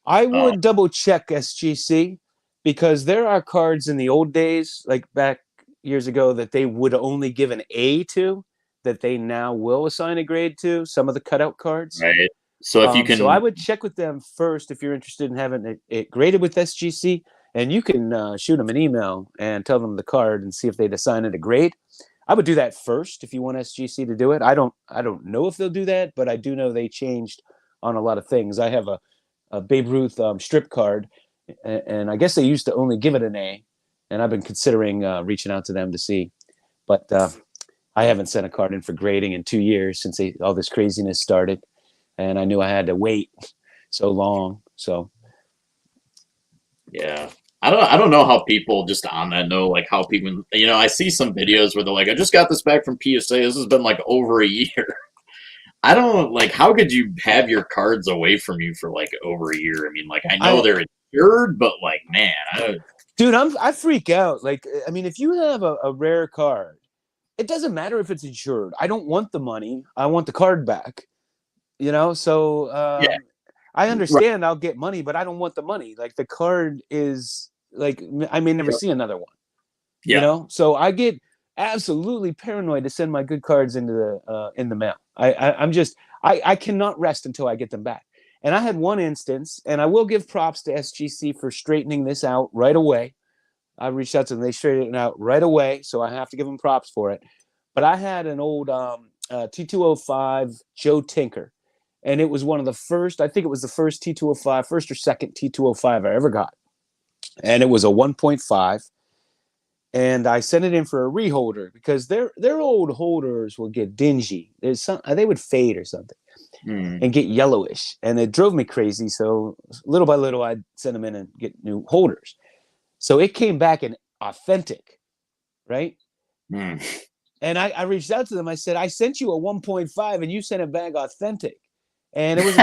I would double check SGC, because there are cards in the old days, like back years ago, that they would only give an A to, that they now will assign a grade to, some of the cutout cards. Right. So if you can... So I would check with them first if you're interested in having it graded with SGC, and you can shoot them an email and tell them the card and see if they'd assign it a grade. I would do that first if you want SGC to do it. I don't know if they'll do that, but I do know they changed on a lot of things. I have a Babe Ruth strip card, and I guess they used to only give it an A, and I've been considering reaching out to them to see. But I haven't sent a card in for grading in 2 years since all this craziness started, and I knew I had to wait so long. So yeah. I don't know how people, just on that note, like how people, I see some videos where they're like, I just got this back from PSA. This has been like over a year. I don't, like, how could you have your cards away from you for like over a year? I mean, like, I know they're insured, but like, man. Dude, I freak out. Like, I mean, if you have a rare card, it doesn't matter if it's insured. I don't want the money. I want the card back. So I understand I'll get money, but I don't want the money. Like, the card is... like, I may never see another one, so I get absolutely paranoid to send my good cards into the mail. I cannot rest until I get them back. And I had one instance, and I will give props to SGC for straightening this out right away. I reached out to them, they straightened it out right away, so I have to give them props for it. But I had an old T205 Joe Tinker, and it was one of the first, I think it was the first T205, first or second T205 I ever got. And it was a 1.5, and I sent it in for a reholder because their old holders will get dingy. They would fade or something and get yellowish, and it drove me crazy. So little by little, I'd send them in and get new holders. So it came back in authentic, right? And I reached out to them. I said, I sent you a 1.5, and you sent it back authentic, and it was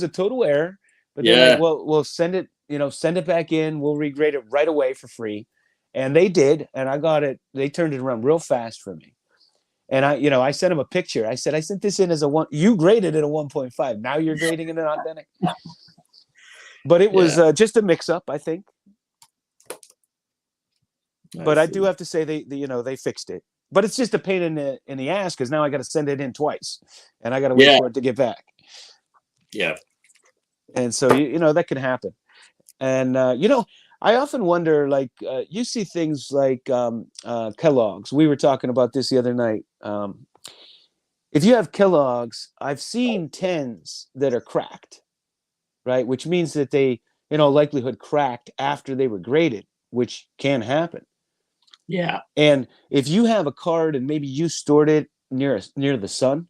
a total error. But they're like, well, we'll send it. Send it back in. We'll regrade it right away for free. And they did. And I got it. They turned it around real fast for me. And I sent them a picture. I said, I sent this in as a 1. You graded it a 1.5. Now you're grading it an authentic. But it was just a mix up, I think. But I do have to say they fixed it. But it's just a pain in the ass, because now I got to send it in twice, and I got to wait for it to get back. Yeah. And so that can happen. And, I often wonder, like, you see things like Kellogg's. We were talking about this the other night. If you have Kellogg's, I've seen 10s that are cracked, right? Which means that they, likelihood cracked after they were graded, which can happen. Yeah. And if you have a card and maybe you stored it near the sun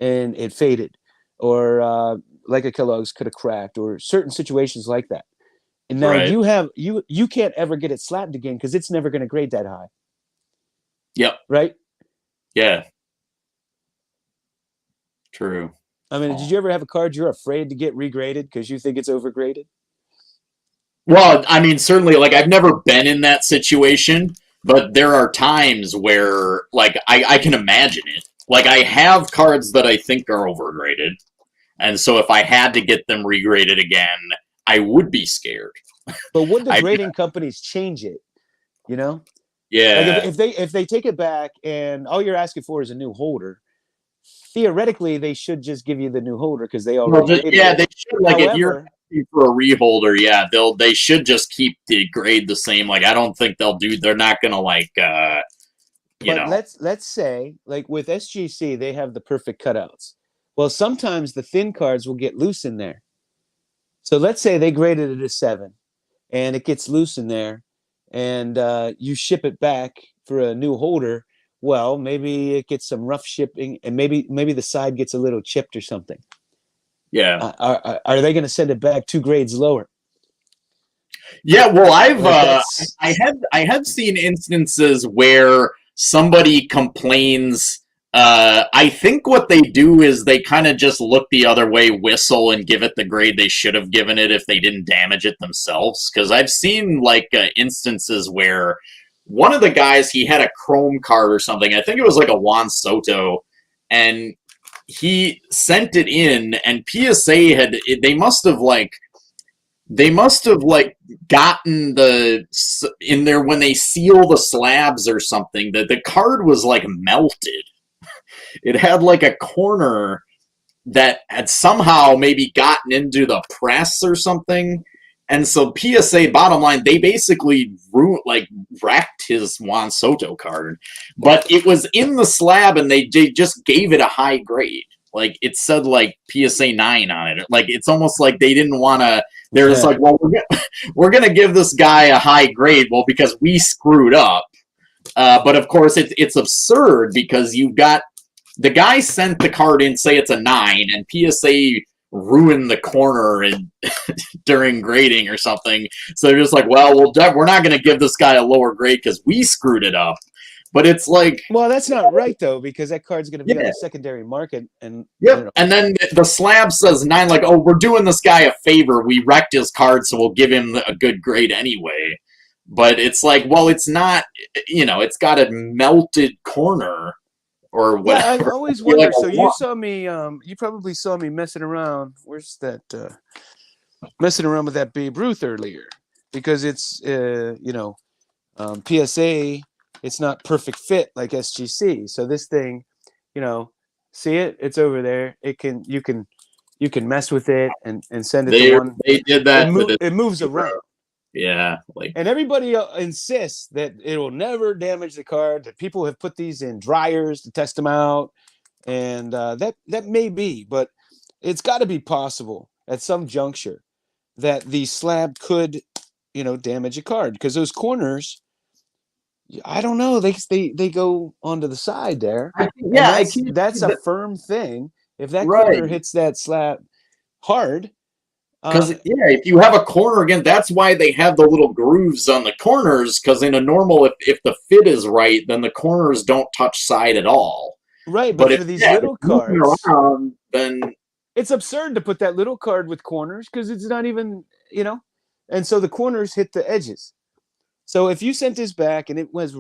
and it faded, or like a Kellogg's could have cracked, or certain situations like that. And now you can't ever get it slapped again, because it's never going to grade that high. Yep. Right? Yeah. True. I mean, did you ever have a card you're afraid to get regraded because you think it's overgraded? Well, I mean, certainly, like, I've never been in that situation, but there are times where, like, I can imagine it. Like, I have cards that I think are overgraded. And so if I had to get them regraded again, I would be scared. But would the I- grading companies change it? You know, Yeah. like if they take it back and all you're asking for is a new holder, theoretically they should just give you the new holder because they already graded yeah, it. they should. Like if you're However, asking for a reholder, yeah, they should just keep the grade the same. Like I don't think they're not gonna like you but know. let's say like with SGC they have the perfect cutouts. Well, sometimes the thin cards will get loose in there. So let's say they graded it a 7 and it gets loose in there and you ship it back for a new holder. Well, maybe it gets some rough shipping and maybe the side gets a little chipped or something. Yeah. Are they going to send it back 2 grades lower? Yeah, well, Like I have seen instances where somebody complains. I think what they do is they kind of just look the other way, whistle, and give it the grade they should have given it if they didn't damage it themselves. Because I've seen like instances where one of the guys, he had a chrome card or something. I think it was like a Juan Soto, and he sent it in, and PSA had they must have gotten in there when they seal the slabs or something, that the card was like melted. It had like a corner that had somehow maybe gotten into the press or something. And so PSA, bottom line, they basically wrecked his Juan Soto card. But it was in the slab and they just gave it a high grade. Like it said like PSA 9 on it. Like it's almost like they didn't want to. They're just like, well, we're gonna give this guy a high grade. Well, because we screwed up. But of course, it's absurd because you've got the guy sent the card in, say it's a 9, and PSA ruined the corner during grading or something. So they're just like, well, we're not going to give this guy a lower grade because we screwed it up. But it's like, well, that's not right though, because that card's going to be on the secondary market, and and then the slab says 9, like, oh, we're doing this guy a favor. We wrecked his card, so we'll give him a good grade anyway. But it's like, well, it's not, it's got a melted corner. Or what? Yeah, I've always wondered. So you saw me. You probably saw me messing around. Where's that? Messing around with that Babe Ruth earlier, because it's PSA. It's not perfect fit like SGC. So this thing, see it? It's over there. You can mess with it and send it to one. They did that. It moves around. Yeah, and everybody insists that it will never damage the card. That people have put these in dryers to test them out, and that may be, but it's got to be possible at some juncture that the slab could, damage a card because those corners. I don't know. They go onto the side there. Yeah, that's a firm thing. If that corner hits that slab hard. Because if you have a corner again, that's why they have the little grooves on the corners. Because in a normal, if the fit is right, then the corners don't touch side at all. Right, but for these little cards, around, then it's absurd to put that little card with corners because it's not even, and so the corners hit the edges. So if you sent this back and it was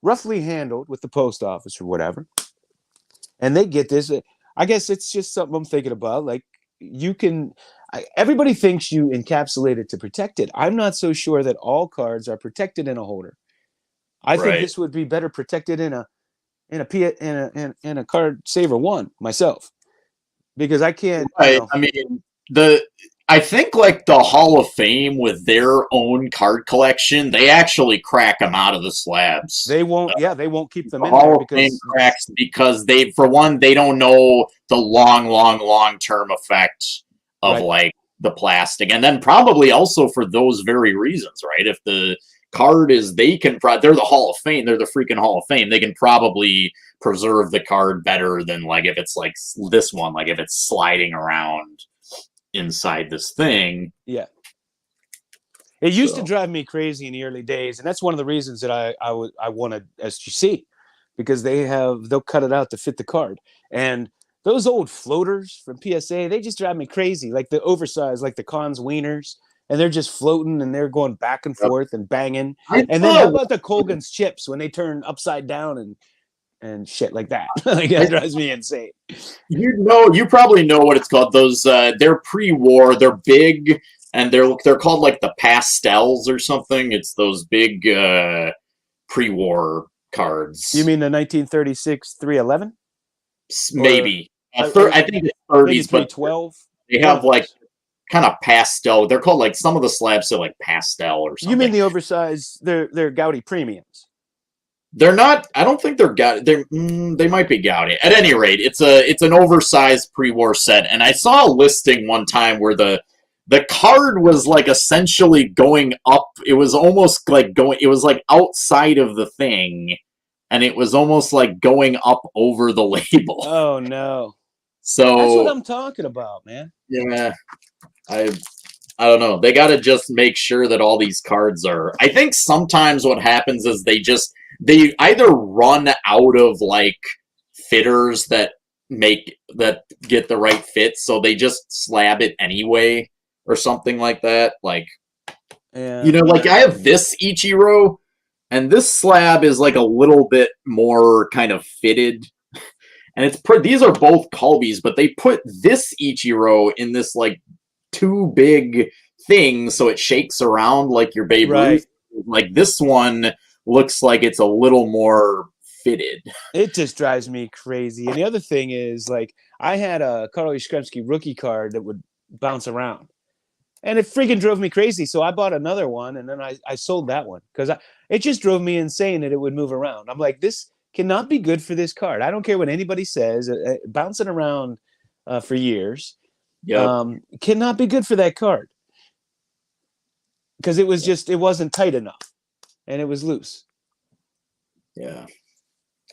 roughly handled with the post office or whatever, and they get this, I guess it's just something I'm thinking about. Like everybody thinks you encapsulate it to protect it. I'm not so sure that all cards are protected in a holder. I think this would be better protected in a card saver 1 myself, because I can't. Right. I mean, I think like the Hall of Fame with their own card collection, they actually crack them out of the slabs. They won't. They won't keep them in Hall there of Fame cracks because they don't know the long term effect of like the plastic, and then probably also for those very reasons, right? If the card is, they're the Hall of Fame, they're the freaking Hall of Fame. They can probably preserve the card better than like if it's like this one, like if it's sliding around inside this thing. Yeah. It used to drive me crazy in the early days, and that's one of the reasons that I wanted SGC, because they'll cut it out to fit the card. And those old floaters from PSA, they just drive me crazy, like the oversized, like the Cons Wieners, and they're just floating and they're going back and forth and banging. And then how about the Colgan's chips when they turn upside down and and shit like that. Like that drives me insane. You probably know what it's called. Those they're pre-war. They're big, and they're called like the pastels or something. It's those big pre-war cards. You mean the 1936 311? Maybe. I think it's 30s, but 312. They have like kind of pastel. They're called like some of the slabs are like pastel or something. You mean the oversized? They're Gaudi premiums. They're not. I don't think they're Gaudi. They might be Gaudi. At any rate, it's an oversized pre-war set. And I saw a listing one time where the card was like essentially going up. It was almost like going. It was like outside of the thing, and it was almost like going up over the label. Oh no! So that's what I'm talking about, man. Yeah, I don't know. They got to just make sure that all these cards are. I think sometimes what happens is they either run out of like fitters that get the right fit, so they just slab it anyway or something like that. Like, yeah. Like I have this Ichiro, and this slab is like a little bit more kind of fitted. And these are both Colbys, but they put this Ichiro in this like too big thing, so it shakes around like your Babe Ruth. Like this one looks like it's a little more fitted. It just drives me crazy. And the other thing is, like, I had a Karol Yastrzemski rookie card that would bounce around, and it freaking drove me crazy. So I bought another one, and then I sold that one because it just drove me insane that it would move around. I'm like, this cannot be good for this card. I don't care what anybody says. Bouncing around for years, cannot be good for that card because it wasn't tight enough and it was loose. Yeah,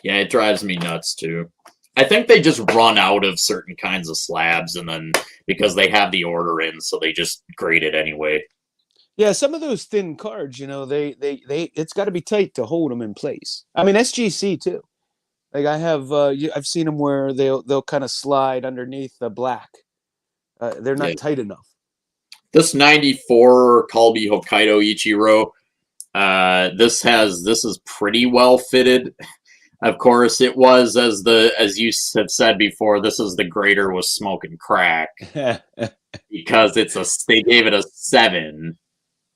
it drives me nuts too. I think they just run out of certain kinds of slabs, and then because they have the order in, so they just grade it anyway. Yeah, some of those thin cards, they it's got to be tight to hold them in place. I mean, SGC too. Like I have, I've seen them where they'll kind of slide underneath the black. They're not tight enough. This 94 Colby Hokkaido Ichiro, this is pretty well fitted. Of course, it was as you have said before. This is the grader was smoking crack because they gave it a 7.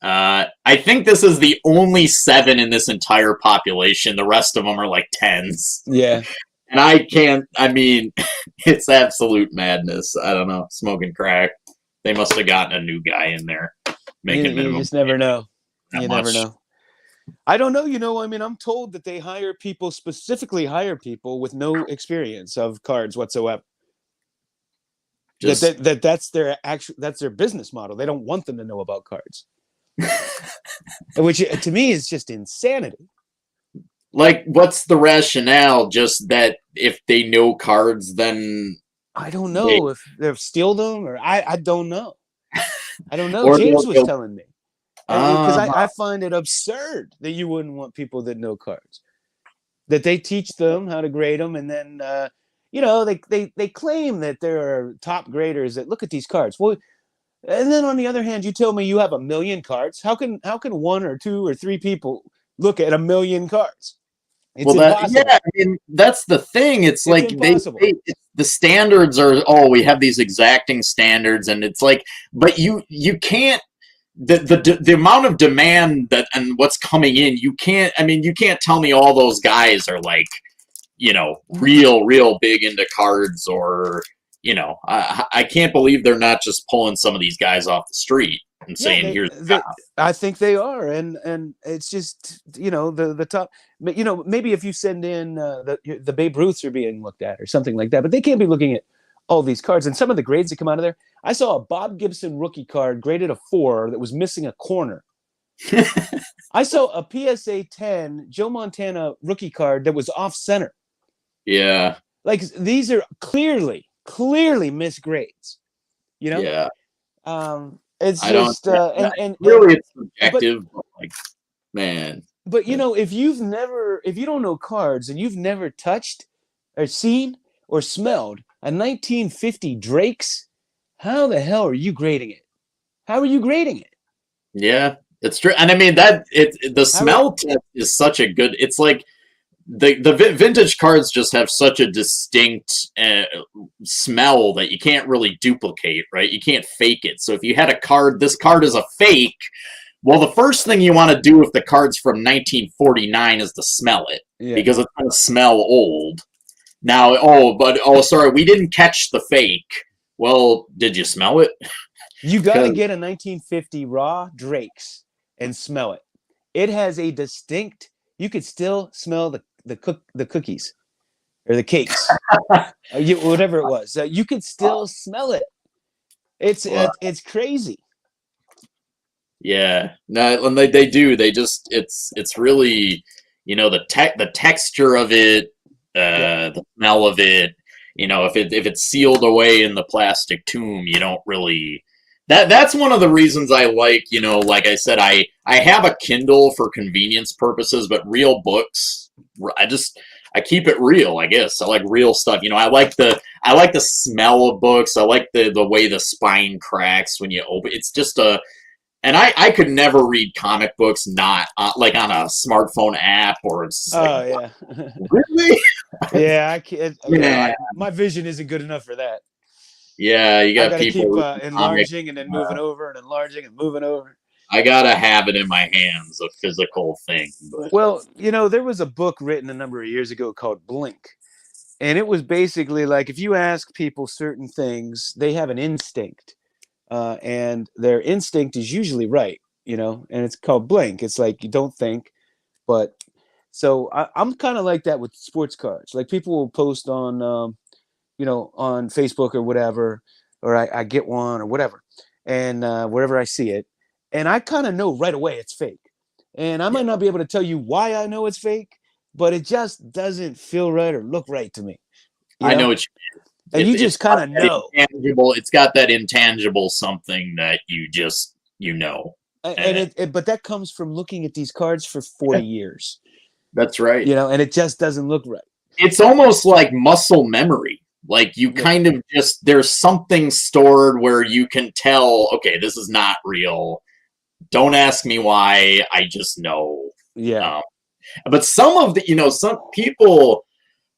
I think this is the only 7 in this entire population. The rest of them are like 10s. Yeah. And it's absolute madness. I don't know. Smoking crack. They must have gotten a new guy in there. Making minimum. You just never know. Never know. I don't know. I'm told that they specifically hire people with no experience of cards whatsoever. That's their business model. They don't want them to know about cards. Which to me is just insanity. Like, what's the rationale? Just that if they know cards, then I don't know if they've steal them or I don't know. I don't know. James was telling me because I find it absurd that you wouldn't want people that know cards, that they teach them how to grade them, and then they claim that there are top graders that look at these cards. Well. And then on the other hand, you tell me you have 1 million cards. How can 1 or 2 or 3 people look at 1 million cards? It's impossible. That's the thing. It's like the standards are. Oh, we have these exacting standards, and it's like, but you can't. The amount of demand and what's coming in, you can't. You can't tell me all those guys are like, real big into cards or. I can't believe they're not just pulling some of these guys off the street and saying, "Here's the job." I think they are, and it's just the top. But maybe if you send in the Babe Ruths are being looked at or something like that, but they can't be looking at all these cards and some of the grades that come out of there. I saw a Bob Gibson rookie card graded a 4 that was missing a corner. I saw a PSA 10 Joe Montana rookie card that was off center. Yeah, like these are clearly misgrades, Yeah. It's just and really it's subjective, but like, man. But if you don't know cards and you've never touched or seen or smelled a 1950 Drake's, how the hell are you grading it? How are you grading it? Yeah, it's true. And the smell test is such a good. It's like vintage cards just have such a distinct smell that you can't really duplicate, right? You can't fake it. So if you had a card, this card is a fake. Well, the first thing you want to do if the card's from 1949 is to smell it, because it's going to smell old. Now, sorry, we didn't catch the fake. Well, did you smell it? You got to get a 1950 raw Drake's and smell it. It has a distinct. You could still smell the cookies or the cakes, whatever it was. You could still smell it. It's crazy. Yeah, no, and they do. They just it's really, the texture of it, the smell of it. If it's sealed away in the plastic tomb, you don't really. That's one of the reasons I like, like I said, I have a Kindle for convenience purposes, but real books, I keep it real, I guess. I like real stuff. I like the smell of books. I like the way the spine cracks when you open. It's just and I could never read comic books not like on a smartphone app or it's yeah. Really? Yeah, I can't. My vision isn't good enough for that. Yeah, you got people keep enlarging and then moving over and enlarging and moving over. I gotta have it in my hands, a physical thing. But. Well, there was a book written a number of years ago called Blink, and it was basically like if you ask people certain things, they have an instinct, and their instinct is usually right, and it's called Blink. It's like you don't think, but so I'm kind of like that with sports cards. Like people will post on. On Facebook or whatever, or I get one or whatever, and wherever I see it, and I kind of know right away it's fake. And I might not be able to tell you why I know it's fake, but it just doesn't feel right or look right to me. I know what you mean. And you just kind of know. It's got that intangible something that you just, But that comes from looking at these cards for 40 years. That's right. And it just doesn't look right. It's almost like muscle memory. Like you kind of there's something stored where you can tell, okay, this is not real. Don't ask me why. I just know. Yeah. But some of the, some people,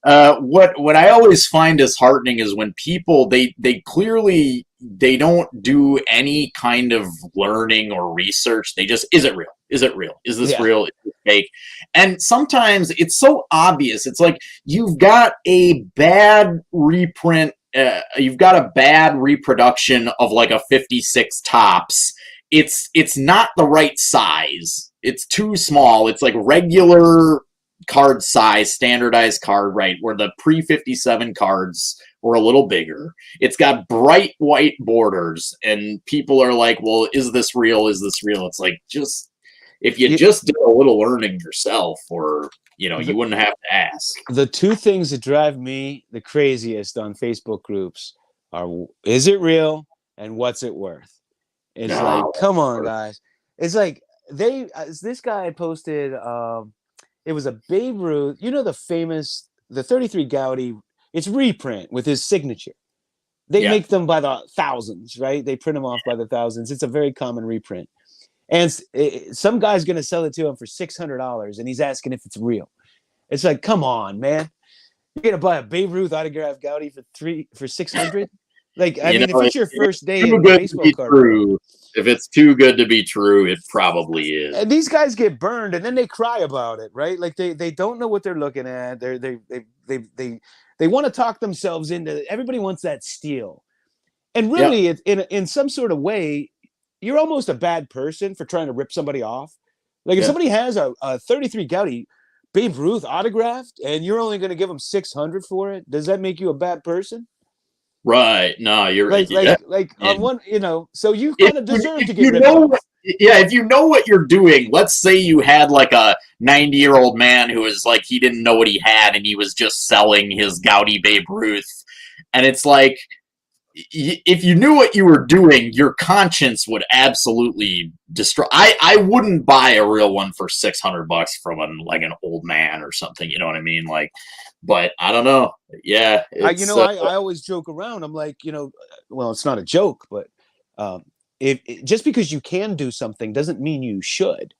what I always find disheartening is when people, they clearly, they don't do any kind of learning or research. They just, is it real? Is it real? Is this real? Is it fake? And sometimes it's so obvious. It's like you've got a bad reprint. You've got a bad reproduction of like a 56 tops. It's not the right size. It's too small. It's like regular card size, standardized card, right? Where the pre-57 cards were a little bigger. It's got bright white borders, and people are like, well, is this real? Is this real? It's like, if you just did a little learning yourself, or, you wouldn't have to ask. The two things that drive me the craziest on Facebook groups are, is it real? And what's it worth? It's like, come on, guys. It's like this guy posted, it was a Babe Ruth, the 33 Gaudy, it's reprint with his signature. They make them by the thousands, right? They print them off by the thousands. It's a very common reprint. And some guy's going to sell it to him for $600, and he's asking if it's real. It's like, come on, man. You're going to buy a Babe Ruth autographed Gaudy for $600? Like, I mean, if it's your first day in the baseball card. If it's too good to be true, it probably is. And these guys get burned, and then they cry about it, right? Like they don't know what they're looking at. They want to talk themselves into. Everybody wants that steal, and really, in some sort of way, you're almost a bad person for trying to rip somebody off. Like if somebody has a 33 Gaudy Babe Ruth autographed, and you're only going to give them $600 for it, does that make you a bad person? Right. No, you're right. On one, so you kind of deserve to get rid of it. If you know what you're doing, let's say you had like a 90-year-old man who was like, he didn't know what he had and he was just selling his Gaudy Babe Ruth. And it's like, if you knew what you were doing, your conscience would absolutely destroy. I wouldn't buy a real one for $600 from an old man or something. You know what I mean? Like, but I don't know. Yeah. I always joke around. I'm like, well, it's not a joke, but just because you can do something doesn't mean you should.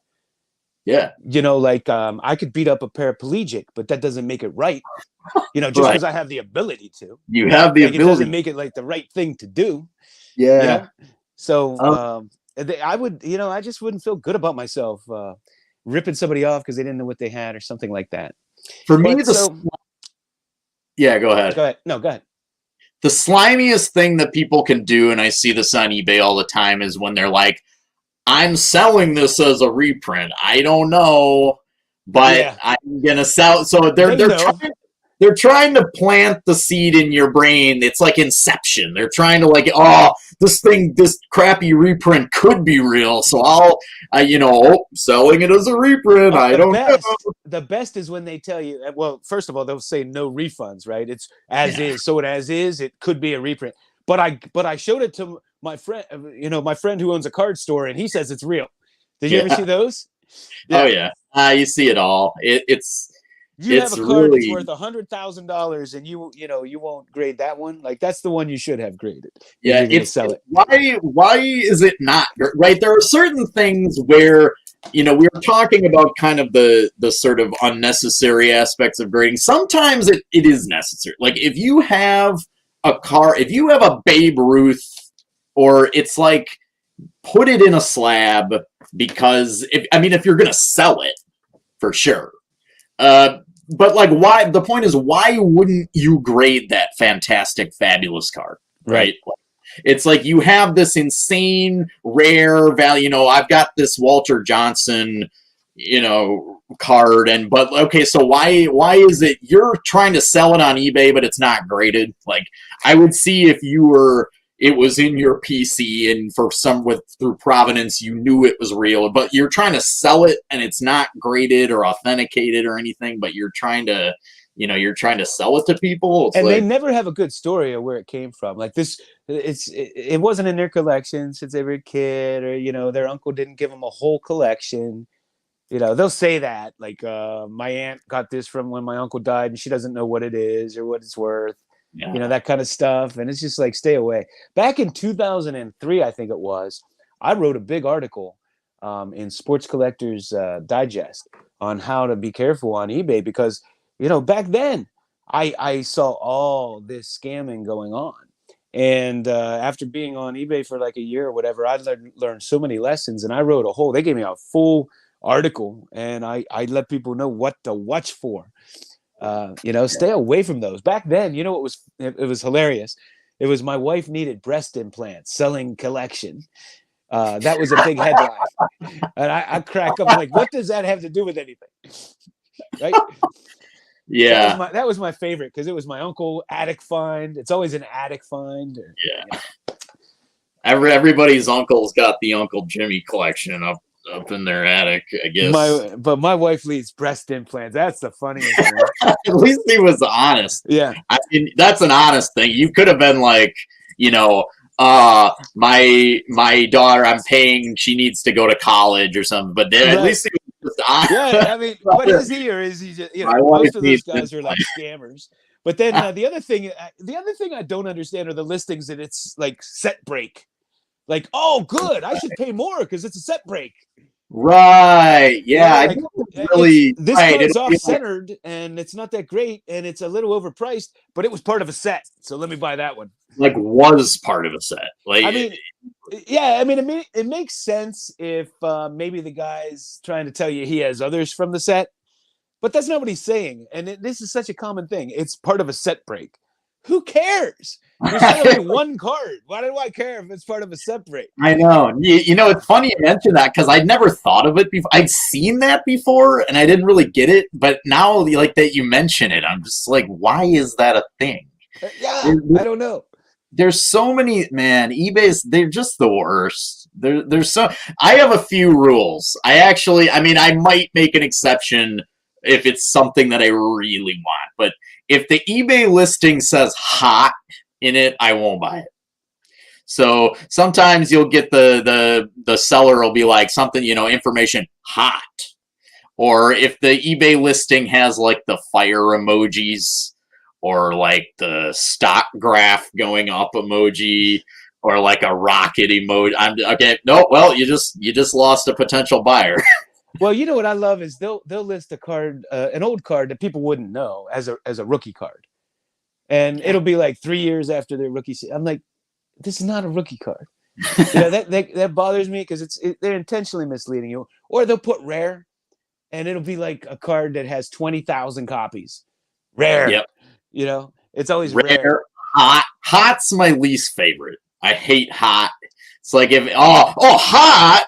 Yeah. You know, like I could beat up a paraplegic, but that doesn't make it right. You know, just Right. because I have the ability to. You have the Like, it doesn't ability. make it like the right thing to do. Yeah. You know? So Um, I would, you know, I just wouldn't feel good about myself ripping somebody off because they didn't know what they had or something like that. for me, But so yeah, go ahead. go ahead. No, go ahead. The slimiest thing that people can do, and I see this on eBay all the time, is when they're like, I'm selling this as a reprint. I don't know, but Yeah. I'm gonna sell. So They know. they're trying to plant the seed in your brain. It's like Inception. They're trying to like, oh, this crappy reprint could be real. So I'll, selling it as a reprint. I don't know. The best is when they tell you, well, first of all, they'll say no refunds, right? It's as is. So it as is, it could be a reprint. But I showed it to my friend, my friend who owns a card store, and he says it's real. Did you ever see those? Yeah. Oh yeah. You see it all. You It's have a card really... that's worth $100,000, and you won't grade that one. Like, that's the one you should have graded. Yeah, you're gonna sell it. Why is it not right? There are certain things where we were talking about kind of the sort of unnecessary aspects of grading. Sometimes it is necessary. Like if you have a Babe Ruth, or it's like put it in a slab, because if you're gonna sell it, for sure. But like, why? The point is, why wouldn't you grade that fantastic, fabulous card? Right. It's like you have this insane, rare value. I've got this Walter Johnson, card, but okay, so why is it you're trying to sell it on eBay, but it's not graded? Like, I would see if it was in your PC, and through provenance you knew it was real, but you're trying to sell it and it's not graded or authenticated or anything, but you're trying to sell it to people. And they never have a good story of where it came from. Like this, it wasn't in their collection since they were a kid, or their uncle didn't give them a whole collection. They'll say that, like, my aunt got this from when my uncle died, and she doesn't know what it is or what it's worth. Yeah. That kind of stuff. And it's just like, stay away. Back in 2003, I think it was, I wrote a big article in Sports Collectors Digest on how to be careful on eBay, because, back then I saw all this scamming going on. And after being on eBay for like a year or whatever, I learned so many lessons, and I wrote they gave me a full article, and I let people know what to watch for. Stay away from those. Back then, it was hilarious. It was, my wife needed breast implants, selling collection. That was a big headline. And I crack up. I'm like, what does that have to do with anything? Right? Yeah. That was my favorite, because it was my uncle attic find. It's always an attic find. Everybody's uncle's got the Uncle Jimmy collection up in their attic, I guess. But my wife needs breast implants. That's the funniest thing. At least he was honest. Yeah. I mean, that's an honest thing. You could have been like, my daughter, I'm paying, she needs to go to college or something. But then at least he was just honest. Yeah, I mean, but is he, or is he just, most of those guys are like scammers. But then the other thing I don't understand are the listings that it's like set break. Like, oh, good, I should pay more because it's a set break. Right. Yeah. This card's off-centered, and it's not that great, and it's a little overpriced, but it was part of a set, so let me buy that one. Like, was part of a set. Like, it makes sense if maybe the guy's trying to tell you he has others from the set, but that's not what he's saying. And this is such a common thing. It's part of a set break. Who cares? There's only one card. Why do I care if it's part of a set break? I know. It's funny you mention that, because I'd never thought of it before. I'd seen that before, and I didn't really get it. But now, like that you mention it, I'm just like, why is that a thing? Yeah, I don't know. There's so many, man. They're just the worst. There's so. I have a few rules. I might make an exception if it's something that I really want, but if the eBay listing says hot in it, I won't buy it. So sometimes you'll get the seller will be like something, information hot. Or if the eBay listing has like the fire emojis, or like the stock graph going up emoji, or like a rocket emoji. You just lost a potential buyer. Well, you know what I love is they'll list a card, an old card that people wouldn't know as a rookie card, and it'll be like 3 years after their rookie. I'm like, this is not a rookie card. That bothers me because they're intentionally misleading you, or they'll put rare, and it'll be like a card that has 20,000 copies. Rare. Yep. It's always rare. Hot's my least favorite. I hate hot. It's like if hot,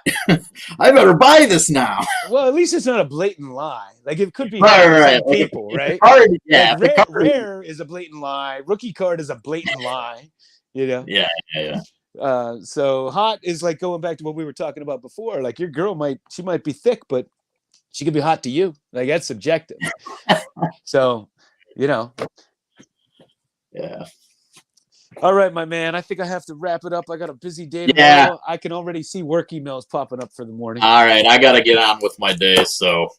I better buy this now. Well, at least it's not a blatant lie. Like it could be Right. people, right? Yeah. Like rare is a blatant lie. Rookie card is a blatant lie. Yeah. So hot is like going back to what we were talking about before. Like your girl might be thick, but she could be hot to you. Like that's subjective. So, Yeah. All right, my man. I think I have to wrap it up. I got a busy day tomorrow. I can already see work emails popping up for the morning. All right, I got to get on with my day. So,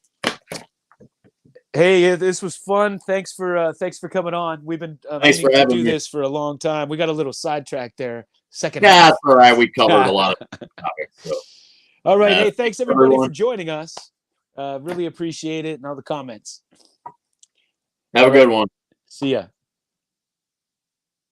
hey, this was fun. Thanks for coming on. We've been thanks for having me. this for a long time. We got a little sidetracked there. Second. Yeah, that's all right. We covered a lot of topics. So. All right. Hey, thanks everybody for joining us. Really appreciate it and all the comments. Have a good one. See ya.